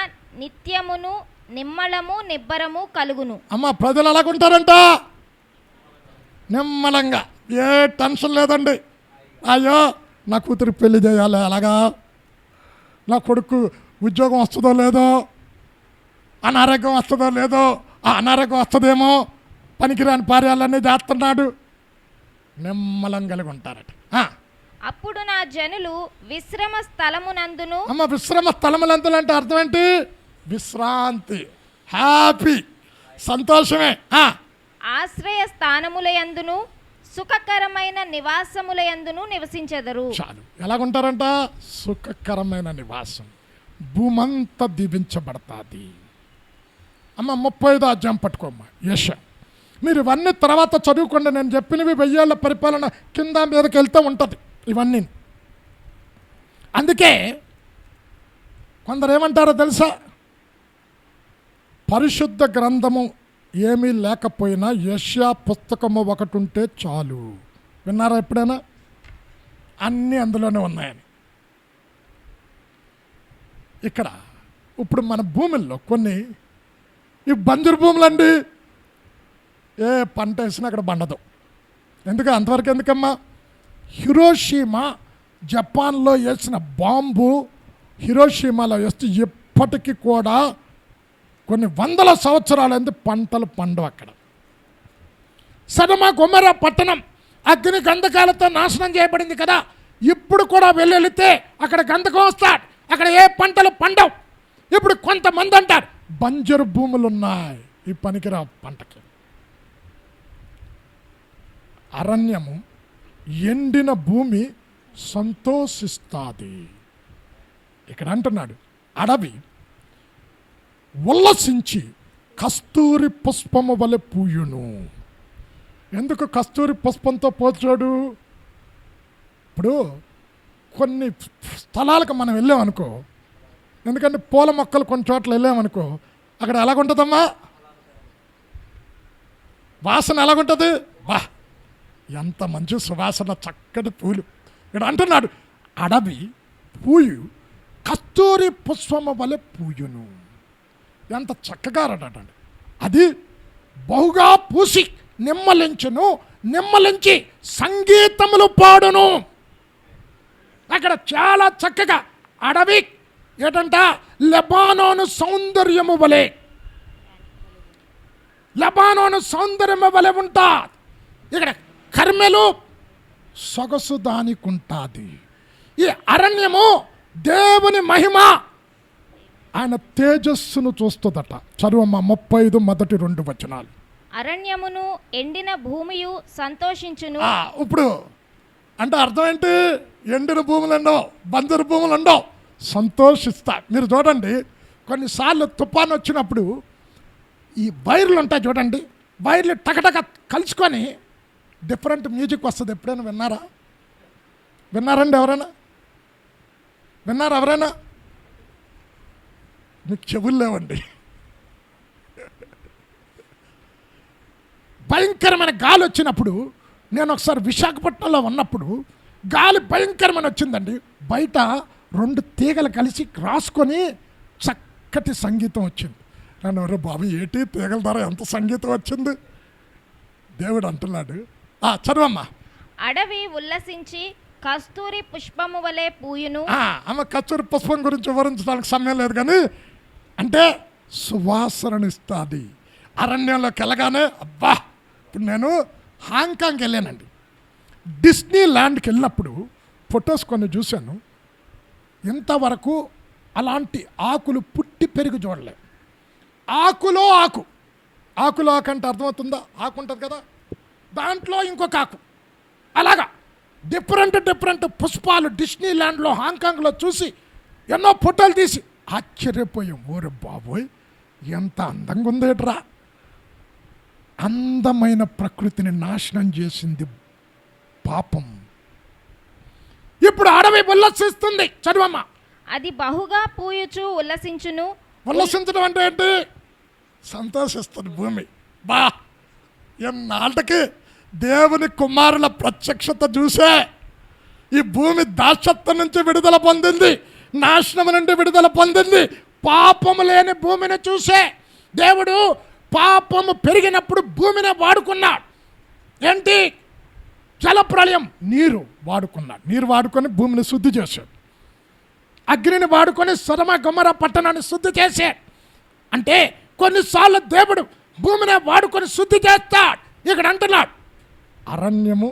B: నిత్యమును నిమ్మలము నిబ్బరము కలుగును.
A: అమ్మ, ప్రజలు ఎలాగుంటారంట? నిమ్మలంగా, ఏ టెన్షన్ లేదండి. అయ్యో నా కూతురు పెళ్లి చేయాలి, అలాగా నా కొడుకు ఉద్యోగం వస్తుందో లేదో, అనారోగ్యం వస్తుందో లేదో, ఆ అనారోగ్యం వస్తుందేమో, పనికిరాని కార్యాలన్నీ చేస్తున్నాడు. నిమ్మలం కలిగి ఉంటారట.
B: అప్పుడు నా జనులు విశ్రమ స్థలమునందును.
A: అమ్మ, విశ్రమ స్థలములందులు అంటే అర్థం ఏంటి? విశ్రాంతి, హ్యాపీ, సంతోషమే.
B: ఆశ్రయ స్థానములయందును సుఖకరమైన నివాసములయందును నివసించెదరు.
A: చాలు. ఎలాగుంటారంట? సుఖకరమైన నివాసం. భూమంతా దీవించబడతాది. అమ్మ 35 అధ్యాయం పట్టుకోమ్మ యెషయా. మీరు ఇవన్నీ తర్వాత చదువుకోండి, నేను చెప్పినవి 1000 ఏళ్ల పరిపాలన కింద మీదకి వెళ్తూ ఉంటుంది ఇవన్నీ. అందుకే కొందరు ఏమంటారో తెలుసా, పరిశుద్ధ గ్రంథము ఏమీ లేకపోయినా యెషయా పుస్తకము ఒకటి ఉంటే చాలు. విన్నారా ఎప్పుడైనా? అన్నీ అందులోనే ఉన్నాయని. ఇక్కడ ఇప్పుడు మన భూముల్లో కొన్ని ఈ బంజరు భూములండి, ఏ పంట వేసినా అక్కడ పండదు. ఎందుకు అంతవరకు ఎందుకమ్మా? హిరోషిమా జపాన్లో వేసిన బాంబు హిరోషిమాలో వేస్తే ఇప్పటికీ కూడా కొన్ని వందల సంవత్సరాలైంది పంటలు పండవు అక్కడ. సదమ గొమొర్రా పట్టణం అగ్ని గంధకాలతో నాశనం చేయబడింది కదా, ఇప్పుడు కూడా వెళ్తే అక్కడ గంధకం వస్తాడు, అక్కడ ఏ పంటలు పండవు. ఇప్పుడు కొంతమంది అంటారు బంజరు భూములు ఉన్నాయి ఈ పనికిరా పంటకి. అరణ్యము ఎండిన భూమి సంతోషిస్తాది. ఇక్కడ అంటున్నాడు అడవి ఉల్లసించి కస్తూరి పుష్పము వలె పూయును. ఎందుకు కస్తూరి పుష్పంతో పోల్చాడు? ఇప్పుడు కొన్ని స్థలాలకు మనం వెళ్ళామనుకో, ఎందుకంటే పూల మొక్కలు కొన్ని చోట్ల వెళ్ళామనుకో, అక్కడ ఎలాగుంటుందమ్మా వాసన? ఎలాగుంటుంది? వా, ఎంత మంచి సువాసన, చక్కటి పూలు. ఇక్కడ అంటున్నాడు అడవి పూయు కస్తూరి పుష్పము వలె పూయును. ఎంత చక్కగా అన్నాడండి. అది బహుగా పూసి నిమ్మలించును, నిమ్మలించి సంగీతములు పాడును. అక్కడ చాలా చక్కగా అడవి ఏంటంట, లెబానోను సౌందర్యము వలె, లెబానోను సౌందర్యము వలె ఉంటా. ఇక్కడ కర్మెలు సొగసు దానికి ఉంటుంది. ఈ అరణ్యము దేవుని మహిమ, ఆయన తేజస్సును చూస్తుందట. చదువమ్మ 35 మొదటి 2 వచనాలు.
B: అరణ్యమును ఎండిన భూమియు సంతోషించును.
A: ఇప్పుడు అంటే అర్థం ఏంటి? ఎండిన భూములు ఉండవు, బంజరు భూములు ఉండవు, సంతోషిస్తా. మీరు చూడండి, కొన్నిసార్లు తుఫాను వచ్చినప్పుడు ఈ వైర్లు ఉంటాయి చూడండి, వైర్లు టకటక కలుసుకొని డిఫరెంట్ మ్యూజిక్ వస్తుంది. ఎప్పుడైనా విన్నారా? విన్నారండి ఎవరైనా? విన్నారా ఎవరైనా? మీకు చెవులు లేవండి. భయంకరమైన గాలి వచ్చినప్పుడు, నేను ఒకసారి విశాఖపట్నంలో ఉన్నప్పుడు గాలి భయంకరమైన వచ్చిందండి. బయట 2 తీగలు కలిసి రాసుకొని చక్కటి సంగీతం వచ్చింది. నన్ను ఎవరో బాబు ఏటి తీగల ద్వారా ఎంత సంగీతం వచ్చింది? దేవుడు అంటున్నాడు, చదవమ్మా.
B: అడవి ఉల్లసించి కస్తూరి పుష్పము వలె పూయును.
A: ఆమె కస్తూరి పుష్పం గురించి వివరించడానికి సమయం లేదు, కానీ అంటే సువాసననిస్తుంది. అరణ్యంలోకి వెళ్ళగానే అబ్బా. ఇప్పుడు నేను హాంకాంగ్ వెళ్ళానండి. డిస్నీ ల్యాండ్కి వెళ్ళినప్పుడు ఫొటోస్ కొన్ని చూశాను. ఇంతవరకు అలాంటి ఆకులు పుట్టి పెరిగి చూడలే. ఆకులో ఆకు, ఆకులో ఆకు అంటే అర్థమవుతుందా? ఆకు ఉంటుంది కదా, దాంట్లో ఇంకొక ఆకు, అలాగా డిఫరెంట్ డిఫరెంట్ పుష్పాలు డిస్నీ ల్యాండ్లో హాంకాంగ్లో చూసి ఎన్నో ఫోటోలు తీసి ఆశ్చర్యపోయాం. ఓరే బాబోయ్, ఎంత అందంగా ఉందేట్రా. అందమైన ప్రకృతిని నాశనం చేసింది పాపం. ఇప్పుడు అడవి ఉల్లసిస్తుంది. చదువమ్మా.
B: అది బహుగా పూయుచు ఉల్లసించును.
A: ఉల్లసించడం అంటే ఏంటి? సంతోషిస్తుంది భూమి. బా, ఎన్నాళ్ళకి దేవుని కుమారుల ప్రత్యక్షత చూసే ఈ భూమి దాసత్వం నుంచి విడుదల పొందింది, నాశనం నుండి విడుదల పొందింది. పాపము లేని భూమిని చూసే దేవుడు పాపము పెరిగినప్పుడు భూమిని వాడుకున్నాడు. ఏంటి? జలప్రళయం, నీరు వాడుకున్నాడు. నీరు వాడుకొని భూమిని శుద్ధి చేశాడు. అగ్నిని వాడుకొని సొదొమ గొమొర్రా పట్టణాన్ని శుద్ధి చేశాడు. అంటే కొన్నిసార్లు దేవుడు భూమిని వాడుకొని శుద్ధి చేస్తాడు. ఇక్కడ అంటున్నాడు అరణ్యము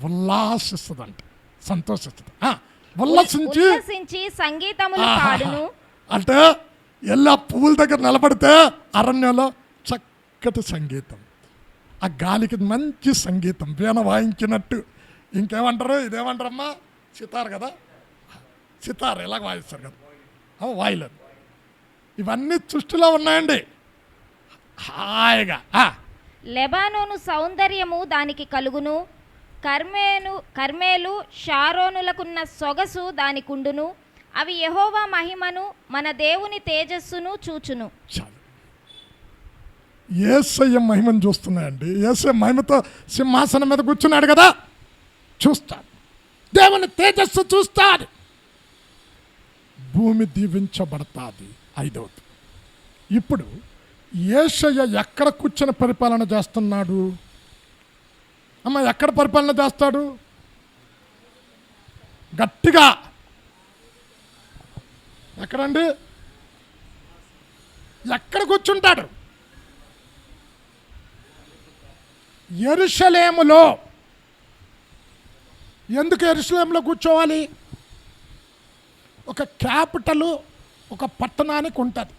A: ఉల్లాసిస్తుందంట, సంతోషిస్తుంది.
B: ఉల్లసించి సంగీతములు పాడును.
A: అంటే ఎలా పువ్వుల దగ్గర నిలబడితే అరణ్యంలో చక్కటి సంగీతం, ఆ గాలికి మంచి సంగీతం, వీణ వాయించినట్టు. ఇంకేమంటారు? ఇదేమంటారమ్మా? సితార్ కదా, సితార్ ఎలాగ వాయిస్తారు కదా, వాయిలర్. ఇవన్నీ సృష్టిలో ఉన్నాయండి. హాయిగా
B: లెబానోను సౌందర్యము దానికి కలుగును, కర్మేలు షారోనులకున్న సొగసు దానికుండును. అవి యెహోవా మహిమను మన దేవుని తేజస్సును చూచును.
A: చాలు. యేసయ్య మహిమను చూస్తున్నాయండి. యేసయ్య మహిమతో సింహాసనం మీద కూర్చున్నాడు కదా, చూస్తాడు. దేవుని తేజస్సు చూస్తాడు. భూమి దీవించబడతాది. 5వది. ఇప్పుడు యేసయ్య ఎక్కడ కూర్చొని పరిపాలన చేస్తున్నాడు? అమ్మ, ఎక్కడ పరిపాలన చేస్తాడు? గట్టిగా ఎక్కడండి? ఎక్కడ కూర్చుంటాడు? యెరూషలేములో. ఎందుకు యెరూషలేములో కూర్చోవాలి? ఒక క్యాపిటల్ ఒక పట్టణానికి ఉంటుంది.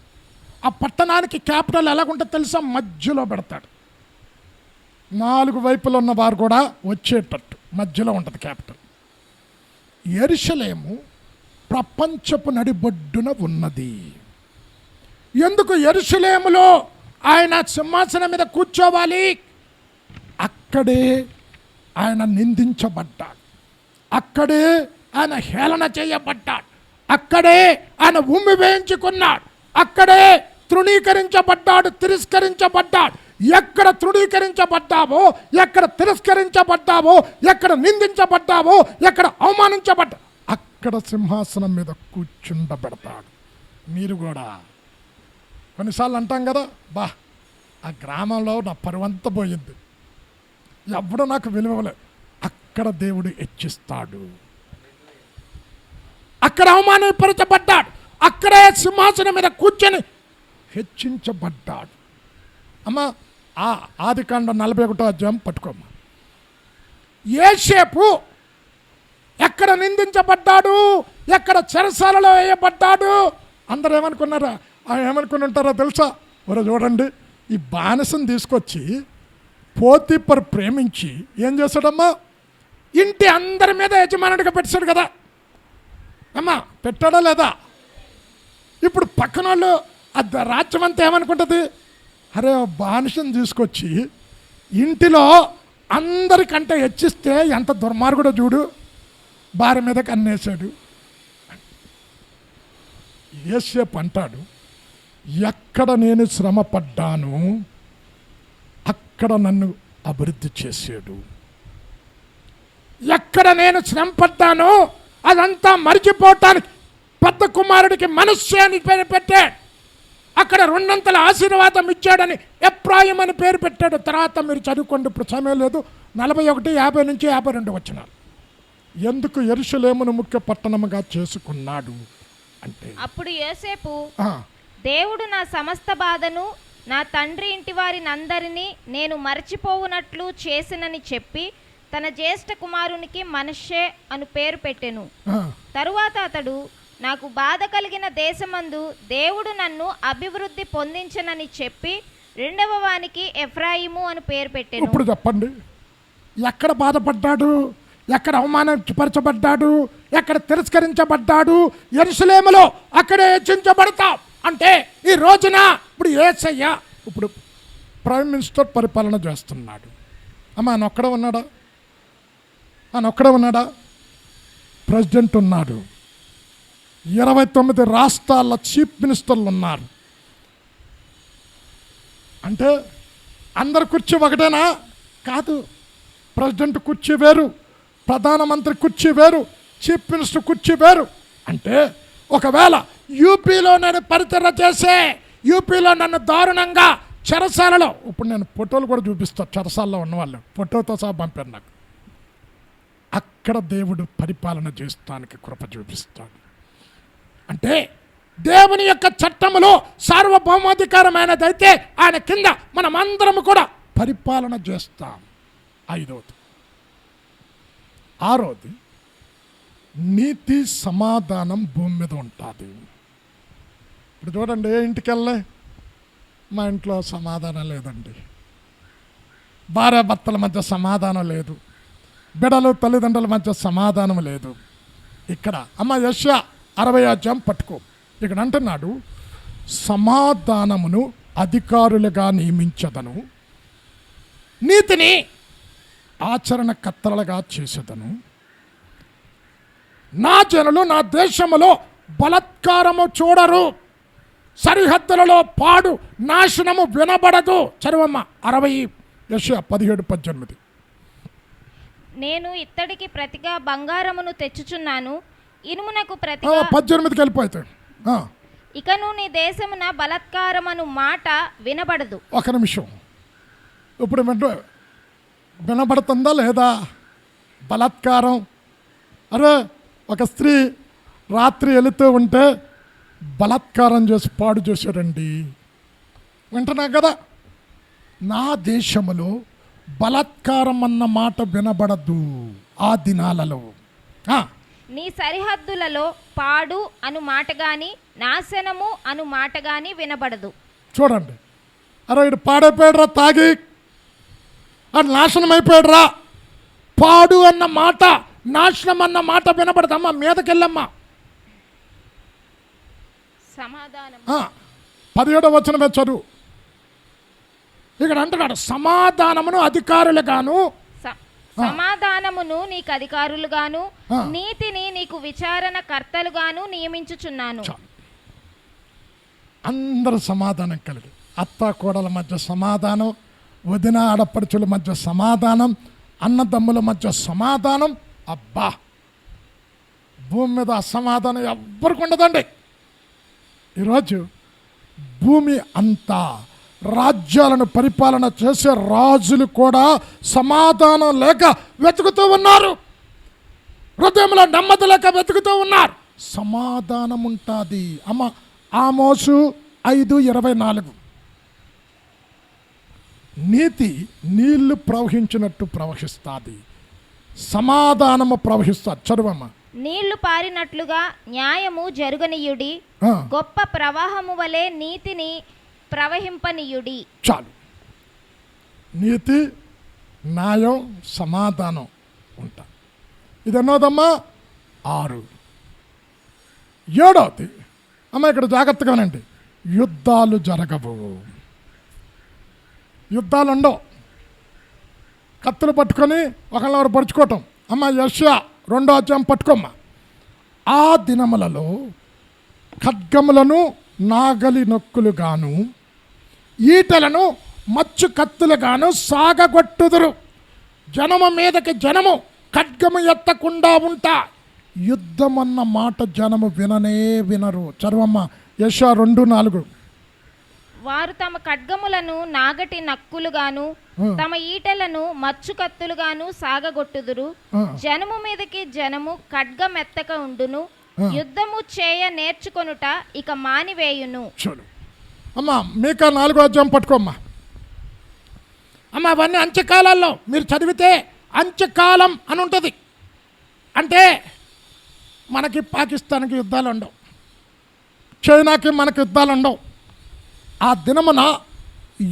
A: ఆ పట్టణానికి క్యాపిటల్ ఎలాగుంటుంది తెలుసా? మధ్యలో పెడతాడు. 4 వైపులు ఉన్న వారు కూడా వచ్చేటట్టు మధ్యలో ఉంటుంది క్యాపిటల్. యెరూషలేము ప్రపంచపు నడిబొడ్డున ఉన్నది. ఎందుకు యెరూషలేములో ఆయన సింహాసనం మీద కూర్చోవాలి? అక్కడే ఆయన నిందించబడ్డాడు, అక్కడే ఆయన హేళన చేయబడ్డాడు, అక్కడే ఆయన ఉమ్మి వేయించుకున్నాడు, అక్కడే తృణీకరించబడ్డాడు, తిరస్కరించబడ్డాడు. ఎక్కడ తృణీకరించబడ్డావో, ఎక్కడ తిరస్కరించబడ్డావో, ఎక్కడ నిందించబడ్డావో, ఎక్కడ అవమానించబడ్డా అక్కడ సింహాసనం మీద కూర్చుండబెడతాడు. మీరు కూడా కొన్నిసార్లు అంటాం కదా, బా ఆ గ్రామంలో నా పరువంతా పోయింది, ఎవడు నాకు విలువలేదు. అక్కడ దేవుడు హెచ్చిస్తాడు. అక్కడ అవమానపరచబడ్డాడు, అక్కడే సింహాసనం మీద కూర్చొని హెచ్చించబడ్డాడు. అమ్మ, ఆ ఆదికాండం 41 పట్టుకోమ్మా. యోసేపు ఎక్కడ నిందించబడ్డాడు, ఎక్కడ చెరసాలలో వేయబడ్డాడు. అందరూ ఏమనుకున్నారా? ఏమనుకుని ఉంటారో తెలుసా? ఒరే చూడండి, ఈ బానిసను తీసుకొచ్చి పోతీఫరు ప్రేమించి ఏం చేశాడమ్మా? ఇంటి అందరి మీద యజమానుడిగా పెట్టాడు కదా. అమ్మా, పెట్టాడా లేదా? ఇప్పుడు పక్కన వాళ్ళు రాజ్యం అంతా ఏమనుకుంటుంది? అరే, బానిసను తీసుకొచ్చి ఇంటిలో అందరికంటే హెచ్చిస్తే ఎంత దుర్మార్గుడో చూడు, భార్య మీద కన్నేశాడు. యోసేపు అంటాడు, ఎక్కడ నేను శ్రమ పడ్డాను అక్కడ నన్ను అభివృద్ధి చేశాడు. ఎక్కడ నేను శ్రమ పడ్డానో అదంతా మరిచిపోవటానికి పెద్ద కుమారుడికి మనస్సు అని పేరు పెట్టాడు. అక్కడ 2 ఆశీర్వాదం ఇచ్చాడని ఎఫ్రాయిం అని పేరు పెట్టాడు. తర్వాత మీరు చదువుకోండి, ఇప్పుడు సమయం లేదు. 41, 50 నుంచి 52 వచనాలు. ఎందుకు యెరూషలేమును ముఖ్య పట్టణముగా చేసుకున్నాడు అంటే,
B: అప్పుడు యోసేపు, దేవుడు నా సమస్త బాధను నా తండ్రి ఇంటి వారిని అందరినీ నేను మరచిపోవునట్లు చేసినని చెప్పి తన జ్యేష్ఠ కుమారునికి మనష్షే అను పేరు పెట్టెను. తరువాత అతడు, నాకు బాధ కలిగిన దేశమందు దేవుడు నన్ను అభివృద్ధి పొందించనని చెప్పి 2వ వానికి ఎఫ్రాయిము అని పేరు పెట్టెను.
A: ఇప్పుడు చెప్పండి, ఎక్కడ బాధపడ్డాడు, ఎక్కడ అవమానపరచబడ్డాడు, ఎక్కడ తిరస్కరించబడ్డాడు? యెరూషలేములో అక్కడే హెచ్చించబడతాం. అంటే ఈ రోజున ఇప్పుడు యేసయ్య ఇప్పుడు ప్రైమ్ మినిస్టర్ పరిపాలన చేస్తున్నాడు. అమ్మ, ఆయన ఒక్కడే ఉన్నాడా? ఆయన ఒక్కడే ఉన్నాడా? ప్రెసిడెంట్ ఉన్నాడు, 29 రాష్ట్రాల చీఫ్ మినిస్టర్లు ఉన్నారు. అంటే అందరి కుర్చీ ఒకటేనా? కాదు. ప్రెసిడెంట్ కుర్చీ వేరు, ప్రధానమంత్రి కుర్చీ వేరు, చీఫ్ మినిస్టర్ కుర్చీ వేరు. అంటే ఒకవేళ యూపీలో నేను పరిచర్య చేసే, యూపీలో నన్ను దారుణంగా చెరసాలలో, ఇప్పుడు నేను ఫోటోలు కూడా చూపిస్తాను, చెరసాలలో ఉన్నవాళ్ళు ఫోటోతో సహా పంపారు నాకు. అక్కడ దేవుడు పరిపాలన చేస్తానికి కృప చూపిస్తాడు. అంటే దేవుని యొక్క చట్టములో సార్వభౌమాధికారమైనదైతే ఆయన కింద మనం అందరం కూడా పరిపాలన చేస్తాం. 5వది. 6వది, నీతి సమాధానం భూమి మీద ఉంటుంది. ఇప్పుడు చూడండి, ఏ ఇంటికి వెళ్ళే మా ఇంట్లో సమాధానం లేదండి, భార్యాభర్తల మధ్య సమాధానం లేదు, బిడ్డలు తల్లిదండ్రుల మధ్య సమాధానం లేదు. ఇక్కడ అమ్మ యెషయా 60 పట్టుకో. ఇక్కడ అంటున్నాడు, సమాధానమును అధికారులుగా నియమించదను, నీతిని ఆచరణకర్తలుగా చేసేదను. నా జనులు నా దేశములో బలాత్కారము చూడరు, సరిహద్దులలో పాడు నాశనము వినబడదు. చదవమ్మ 60 యెషయా 17:18.
B: నేను ఇత్తడికి ప్రతిగా బంగారమును తెచ్చుచున్నాను, ఇనుమునకు ప్రతిగా
A: 18కి వెళ్ళిపోతాడు.
B: ఇకను నీ దేశమున బలాత్కారమను మాట వినబడదు.
A: ఒక నిమిషం, ఇప్పుడు వినబడుతుందా లేదా బలాత్కారం? అరే, ఒక స్త్రీ రాత్రి వెళుతూ ఉంటే బలాత్కారం చేసి పాడు చేశారండి. వింటున్నా కదా. నా దేశములో బలాత్కారం అన్న మాట వినబడదు ఆ దినాలలో.
B: నీ సరిహద్దులలో పాడు అను మాట గాని నాశనము అను మాట గాని వినబడదు.
A: చూడండి, అరే ఇటు పాడైపోయాడురా, తాగి అది నాశనం అయిపోయాడురా. పాడు అన్న మాట, నాశనం అన్న మాట వినబడదమ్మా. మీదకెళ్ళమ్మా.
B: సమాధానం
A: 17వ వచనమే చదువు. ఇక్కడ అంటున్నాడు, సమాధానమును అధికారులుగాను,
B: సమాధానమును నీకు అధికారులుగాను, నీతిని నీకు విచారణ కర్తలుగాను నియమించుచున్నాను.
A: అందరూ సమాధానం కలిగి, అత్త కోడల మధ్య సమాధానం, వదిన ఆడపడుచుల మధ్య సమాధానం, అన్నదమ్ముల మధ్య సమాధానం. అబ్బా, భూమి మీద అసమాధానం ఎవ్వరికి ఉండదండి. ఈరోజు భూమి అంతా రాజ్యాలను పరిపాలన చేసే రాజులు కూడా సమాధానం లేక వెతుకుతూ ఉన్నారు. హృదయంలో నెమ్మది లేక వెతుకుతూ ఉన్నారు. సమాధానం ఉంటుంది. అమ్మ, ఆమోసు 5:24. నీతి నీళ్లు ప్రవహించినట్టు ప్రవహిస్తుంది, సమాధానము ప్రవహిస్తుంది. చదువమ్మ.
B: నీళ్లు పారినట్లుగా న్యాయము జరుగనీయుడి, గొప్ప ప్రవాహము వలె నీతిని ప్రవహింపనీయుడి.
A: చాలు. నీతి, న్యాయం, సమాధానం ఉంటా. ఇది ఎన్నోదమ్మా? 6. 7వది అమ్మ, ఇక్కడ జాగ్రత్తగా వినండి. యుద్ధాలు జరగవు. యుద్ధాలు ఉండవు. కత్తులు పట్టుకొని ఒకళ్ళెవరు పరుచుకోవటం. అమ్మ, యెషయా 2వ అధ్యాయం పట్టుకోమ్మా. ఆ దినములలో ఖడ్గములను నాగలి నొక్కులుగాను, ఈటలను మచ్చు కత్తులుగాను సాగగొట్టుదురు. జనము మీదకి జనము ఖడ్గము ఎత్తకుండా ఉంటా. యుద్ధమన్న మాట జనము విననే వినరు. చదవమ్మ, యెషయా 2:4.
B: వారు తమ ఖడ్గములను నాగటి నక్కులుగాను, తమ ఈటలను మచ్చు కత్తులుగాను సాగగొట్టుదురు. జనము మీదకి జనము ఖడ్గమెత్తక ఉండును, యుద్ధము చేయ నేర్చుకొనుట ఇక మానివేయును.
A: చూడు అమ్మ, మీకా 4వ అధ్యాయం పట్టుకోమ్మా. అమ్మ, అవన్నీ అంత్యకాలాల్లో మీరు చదివితే అంత్యకాలం అని ఉంటుంది. అంటే మనకి పాకిస్తాన్కి యుద్ధాలు ఉండవు, చైనాకి మనకి యుద్ధాలు ఉండవు. ఆ దినమున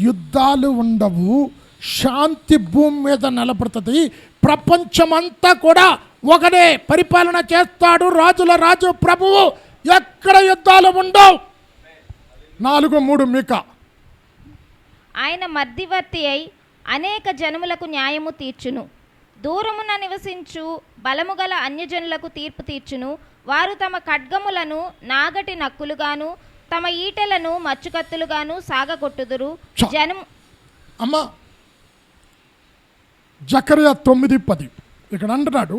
A: యుద్ధాలు ఉండవు, శాంతి భూమి మీద నిలబడుతుంది. ప్రపంచమంతా కూడా ఒకడే పరిపాలన చేస్తాడు, రాజుల రాజు ప్రభువు. ఎక్కడ యుద్ధాలు ఉండవు. 4:3 మీకా.
B: ఆయన మధ్యవర్తి అయి అనేక జనములకు న్యాయము తీర్చును, దూరమున నివసించు బలముగల అన్యజనులకు తీర్పు తీర్చును. వారు తమ ఖడ్గములను నాగటి నక్కులుగాను, తమ ఈటలను మచ్చుకత్తులుగాను సాగగొట్టుదురు. జనం
A: అమ్మ, జకర్యా 9:10 ఇక్కడ అంటున్నాడు,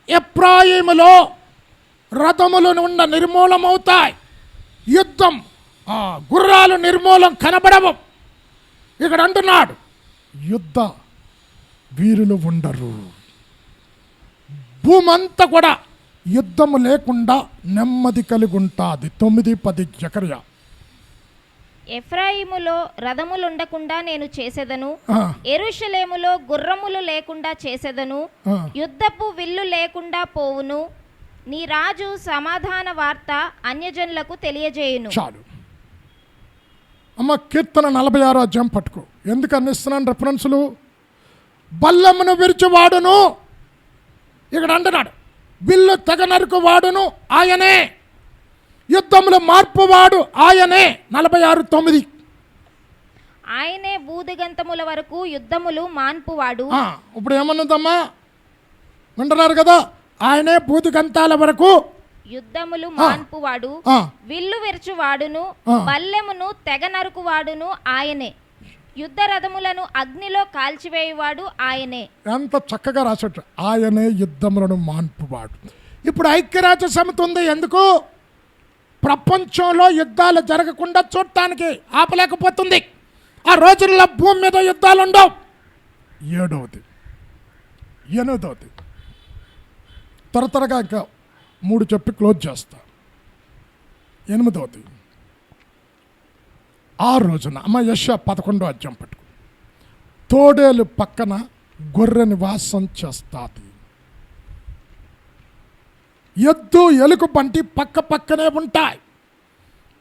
A: ఎఫ్రాయిములో రథములు నుండ నిర్మూలమవుతాయి, యుద్ధం గుర్రాలు నిర్మూలం కనబడవు. ఇక్కడ అంటున్నాడు, యుద్ధ వీరులు ఉండరు. భూమంతా కూడా యుద్ధము లేకుండా నెమ్మది కలిగి ఉంటుంది. 9:10 జకర్యా.
B: ఎఫ్రాయిములో రథములుండకుండా నేను చేసేదను, యెరూషలేములో గుర్రములు లేకుండా చేసేదను, యుద్ధపు విల్లు లేకుండా పోవును. నీ రాజు సమాధాన వార్త అన్యజనులకు తెలియజేయును.
A: చాలు అమ్మ, కీర్తన 46వ అధ్యాయం పట్టుకో. ఎందుకు అందిస్తున్నాను రెఫరెన్సులు? బల్లమును విరిచివాడును, ఇక్కడ అంటున్నాడు, విల్లు తెగ నరుకు వాడును ఆయనే, యుద్ధములు మార్పువాడు ఆయనే. 46:9.
B: ఆయనే భూదిగంతముల వరకు యుద్ధములు మాన్పువాడు.
A: ఇప్పుడు ఏమన్నదమ్మా, వింటున్నారు కదా? ఆయనే భూదిగంతాల వరకు
B: యుద్ధములు మాన్పువాడు, విల్లు విరచువాడును, బల్లెమును తెగ నరుకువాడును ఆయనే, యుద్ధ రథములను అగ్నిలో కాల్చివేయువాడు ఆయనే.
A: ఎంత చక్కగా రాసట, ఆయనే యుద్ధములను మాన్పువాడు. ఇప్పుడు ఐక్యరాజ్య సమితి ఉంది ఎందుకు? ప్రపంచంలో యుద్ధాలు జరగకుండా చూడటానికి. ఆపలేకపోతుంది. ఆ రోజుల్లో భూమి మీద యుద్ధాలు ఉండవు. 7వది 8వది త్వరగా ఇంకా 3 చెప్పి క్లోజ్ చేస్తా. 8వది ఆ రోజున అమ్మ యెషయా 11వ అధ్యాయం పట్టుకు, తోడేలు పక్కన గొర్రె నివాసం చేస్తాది, ఎద్దు ఎలుక బంటి పక్క పక్కనే ఉంటాయి,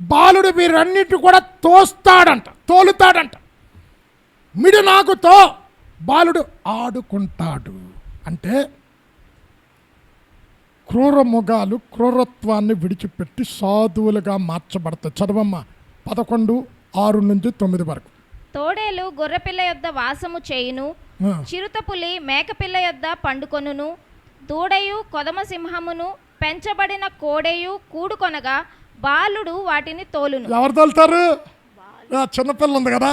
A: బాలుడు వీరన్నిటి కూడా తోలుతాడంట, మిడినాగుతో బాలుడు ఆడుకుంటాడు. అంటే క్రూర మృగాలు క్రూరత్వాన్ని విడిచిపెట్టి సాధువులుగా మార్చబడతాయి. చదవమ్మ 11:6-9 వరకు.
B: తోడేలు గొర్రెపిల్ల యొద్ద వాసము చేయును, చిరుతపులి మేకపిల్ల యొద్ద పండుకొనును, దూడయు కొదమ సింహమును పెంచబడిన కోడెయు కూడుకొనగా బాలుడు వాటిని తోలును.
A: ఎవరు తోలుతారు? చిన్నపిల్ల ఉంది కదా,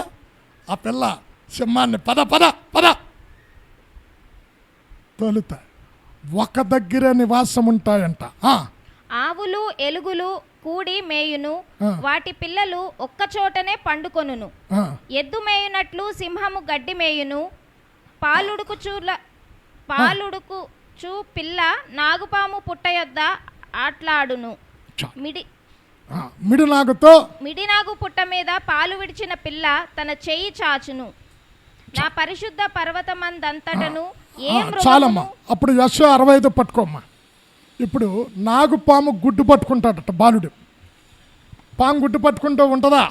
A: ఆ పిల్ల సింహాన్ని పద పద పద తోలుతా. ఒక దగ్గరే నివాసం ఉంటాయంట.
B: ఆవులు ఎలుగులు కూడి మేయును, వాటి పిల్లలు ఒక్క చోటనే పండుకొనును. ఎద్దు మేయునట్లు సింహము గడ్డి మేయును, పాలుడుకుచు పిల్ల నాగుపాము పుట్ట యొద్ద ఆట్లాడును. మిడినాగు పుట్ట మీద పాలు విడిచిన పిల్ల తన చెయ్యి చాచును. నా పరిశుద్ధ పర్వతమందంతటను
A: చాలమ్మా. అప్పుడు యెషయా 65 పట్టుకోమ్మా. ఇప్పుడు నాగుపాము గుడ్డు పట్టుకుంటాడట బాలుడు. పాము గుడ్డు పట్టుకుంటూ ఉంటుందా?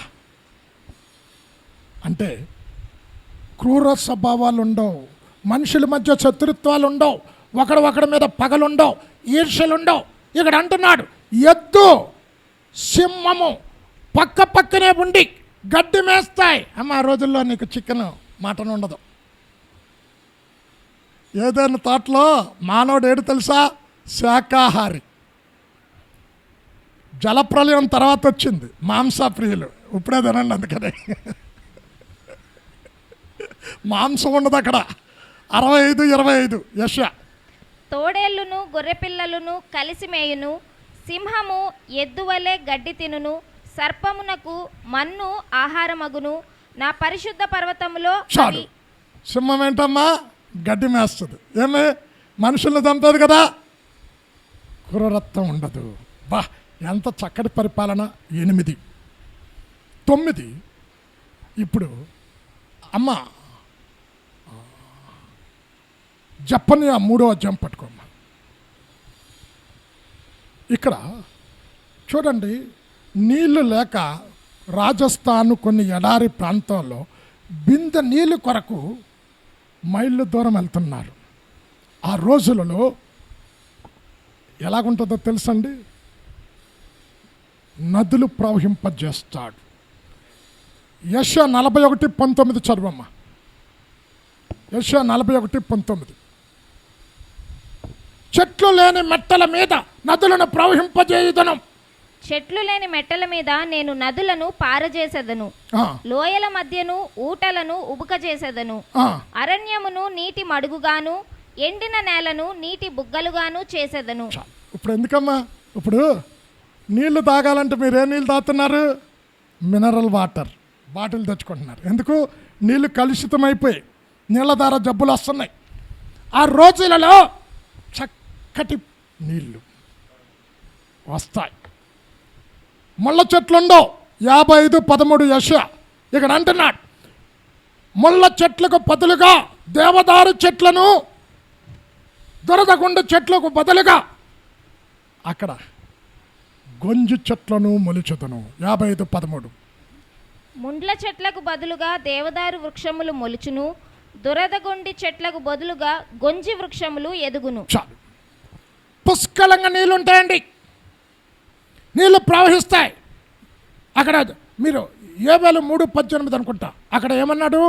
A: అంటే క్రూర స్వభావాలు ఉండవు, మనుషుల మధ్య శత్రుత్వాలు ఉండవు, ఒకడి మీద పగలుండవు, ఈర్ష్యలు ఉండవు. ఇక్కడ అంటున్నాడు, ఎద్దు సింహము పక్క పక్కనే ఉండి గడ్డి మేస్తాయి. అమ్మ ఆ రోజుల్లో నీకు చికెన్ మటన్ ఉండదు. ఏదైనా తోటలో మానవుడు ఏడు తెలుసా? శాకాహారి. జలప్రలయం తర్వాత వచ్చింది మాంసప్రియులు. ఇప్పుడే తినండి. అందుకని మాంసం ఉండదు అక్కడ. 65:25 యెషయా.
B: తోడేళ్లును గొర్రెపిల్లలను కలిసి మేయును, సింహము ఎద్దువలే గడ్డి తినును, సర్పమునకు మన్ను ఆహారమగును. నా పరిశుద్ధ పర్వతములో
A: చాలు. సింహం ఏంటమ్మా? గడ్డి మేస్తుంది. ఏమి మనుషులను చంపేది కదా. క్రూరత్వం ఉండదు. బా ఎంత చక్కటి పరిపాలన. 8, 9 ఇప్పుడు అమ్మ జపన్యా 3వ అధ్యాయం పట్టుకోమ్మా. ఇక్కడ చూడండి, నీళ్లు లేక రాజస్థాన్ కొన్ని ఎడారి ప్రాంతాల్లో బిందె నీళ్ళు కొరకు మైళ్ళు దూరం వెళ్తున్నారు. ఆ రోజులలో ఎలాగుంటుందో తెలుసండి? నదులు ప్రవహింపజేస్తాడు. యెషయా 41:19 చదవమ్మా. యెషయా 41:19. చెట్లు లేని మెట్టల మీద నదులను ప్రవహింపజేయుదను.
B: చెట్లు లేని మెట్టల మీద నేను నదులను పారజేసెదను, లోయల మధ్యను ఊటలను ఉబుకజేసెదను. అరణ్యమును నీటి మడుగుగాను, ఎండిన నేలను నీటి బుగ్గలుగాను చేసెదను.
A: ఇప్పుడు ఎందుకమ్మా? ఇప్పుడు నీళ్లు తాగాలంటే మీరు ఏ నీళ్ళు తాగుతున్నారు? మినరల్ వాటర్ బాటిల్ తెచ్చుకుంటున్నారు. ఎందుకు? నీళ్లు కలుషితమైపోయి నీళ్ళ ద్వారా జబ్బులు వస్తున్నాయి. ఆ రోజులలో చక్కటి నీళ్ళు వస్తాయి. ముళ్ళ చెట్లుండవు. 55:13 యెషయా ఇక్కడ అంటున్నాడు, ముళ్ళ చెట్లకు బదులుగా దేవదారు చెట్లను, దురదగుండు చెట్లకు బదులుగా అక్కడ గొంజు చెట్లను మొలిచెదను. 55:13.
B: ముండ్ల చెట్లకు బదులుగా దేవదారు వృక్షములు మొలుచును, దురదగొండి చెట్లకు బదులుగా గొంజి వృక్షములు ఎదుగును.
A: చాలు. పుష్కలంగా నీళ్ళు ఉంటాయండి, నీళ్ళు ప్రవహిస్తాయి. అక్కడ మీరు ఏబేలు 3:18 అనుకుంటా, అక్కడ ఏమన్నాడు?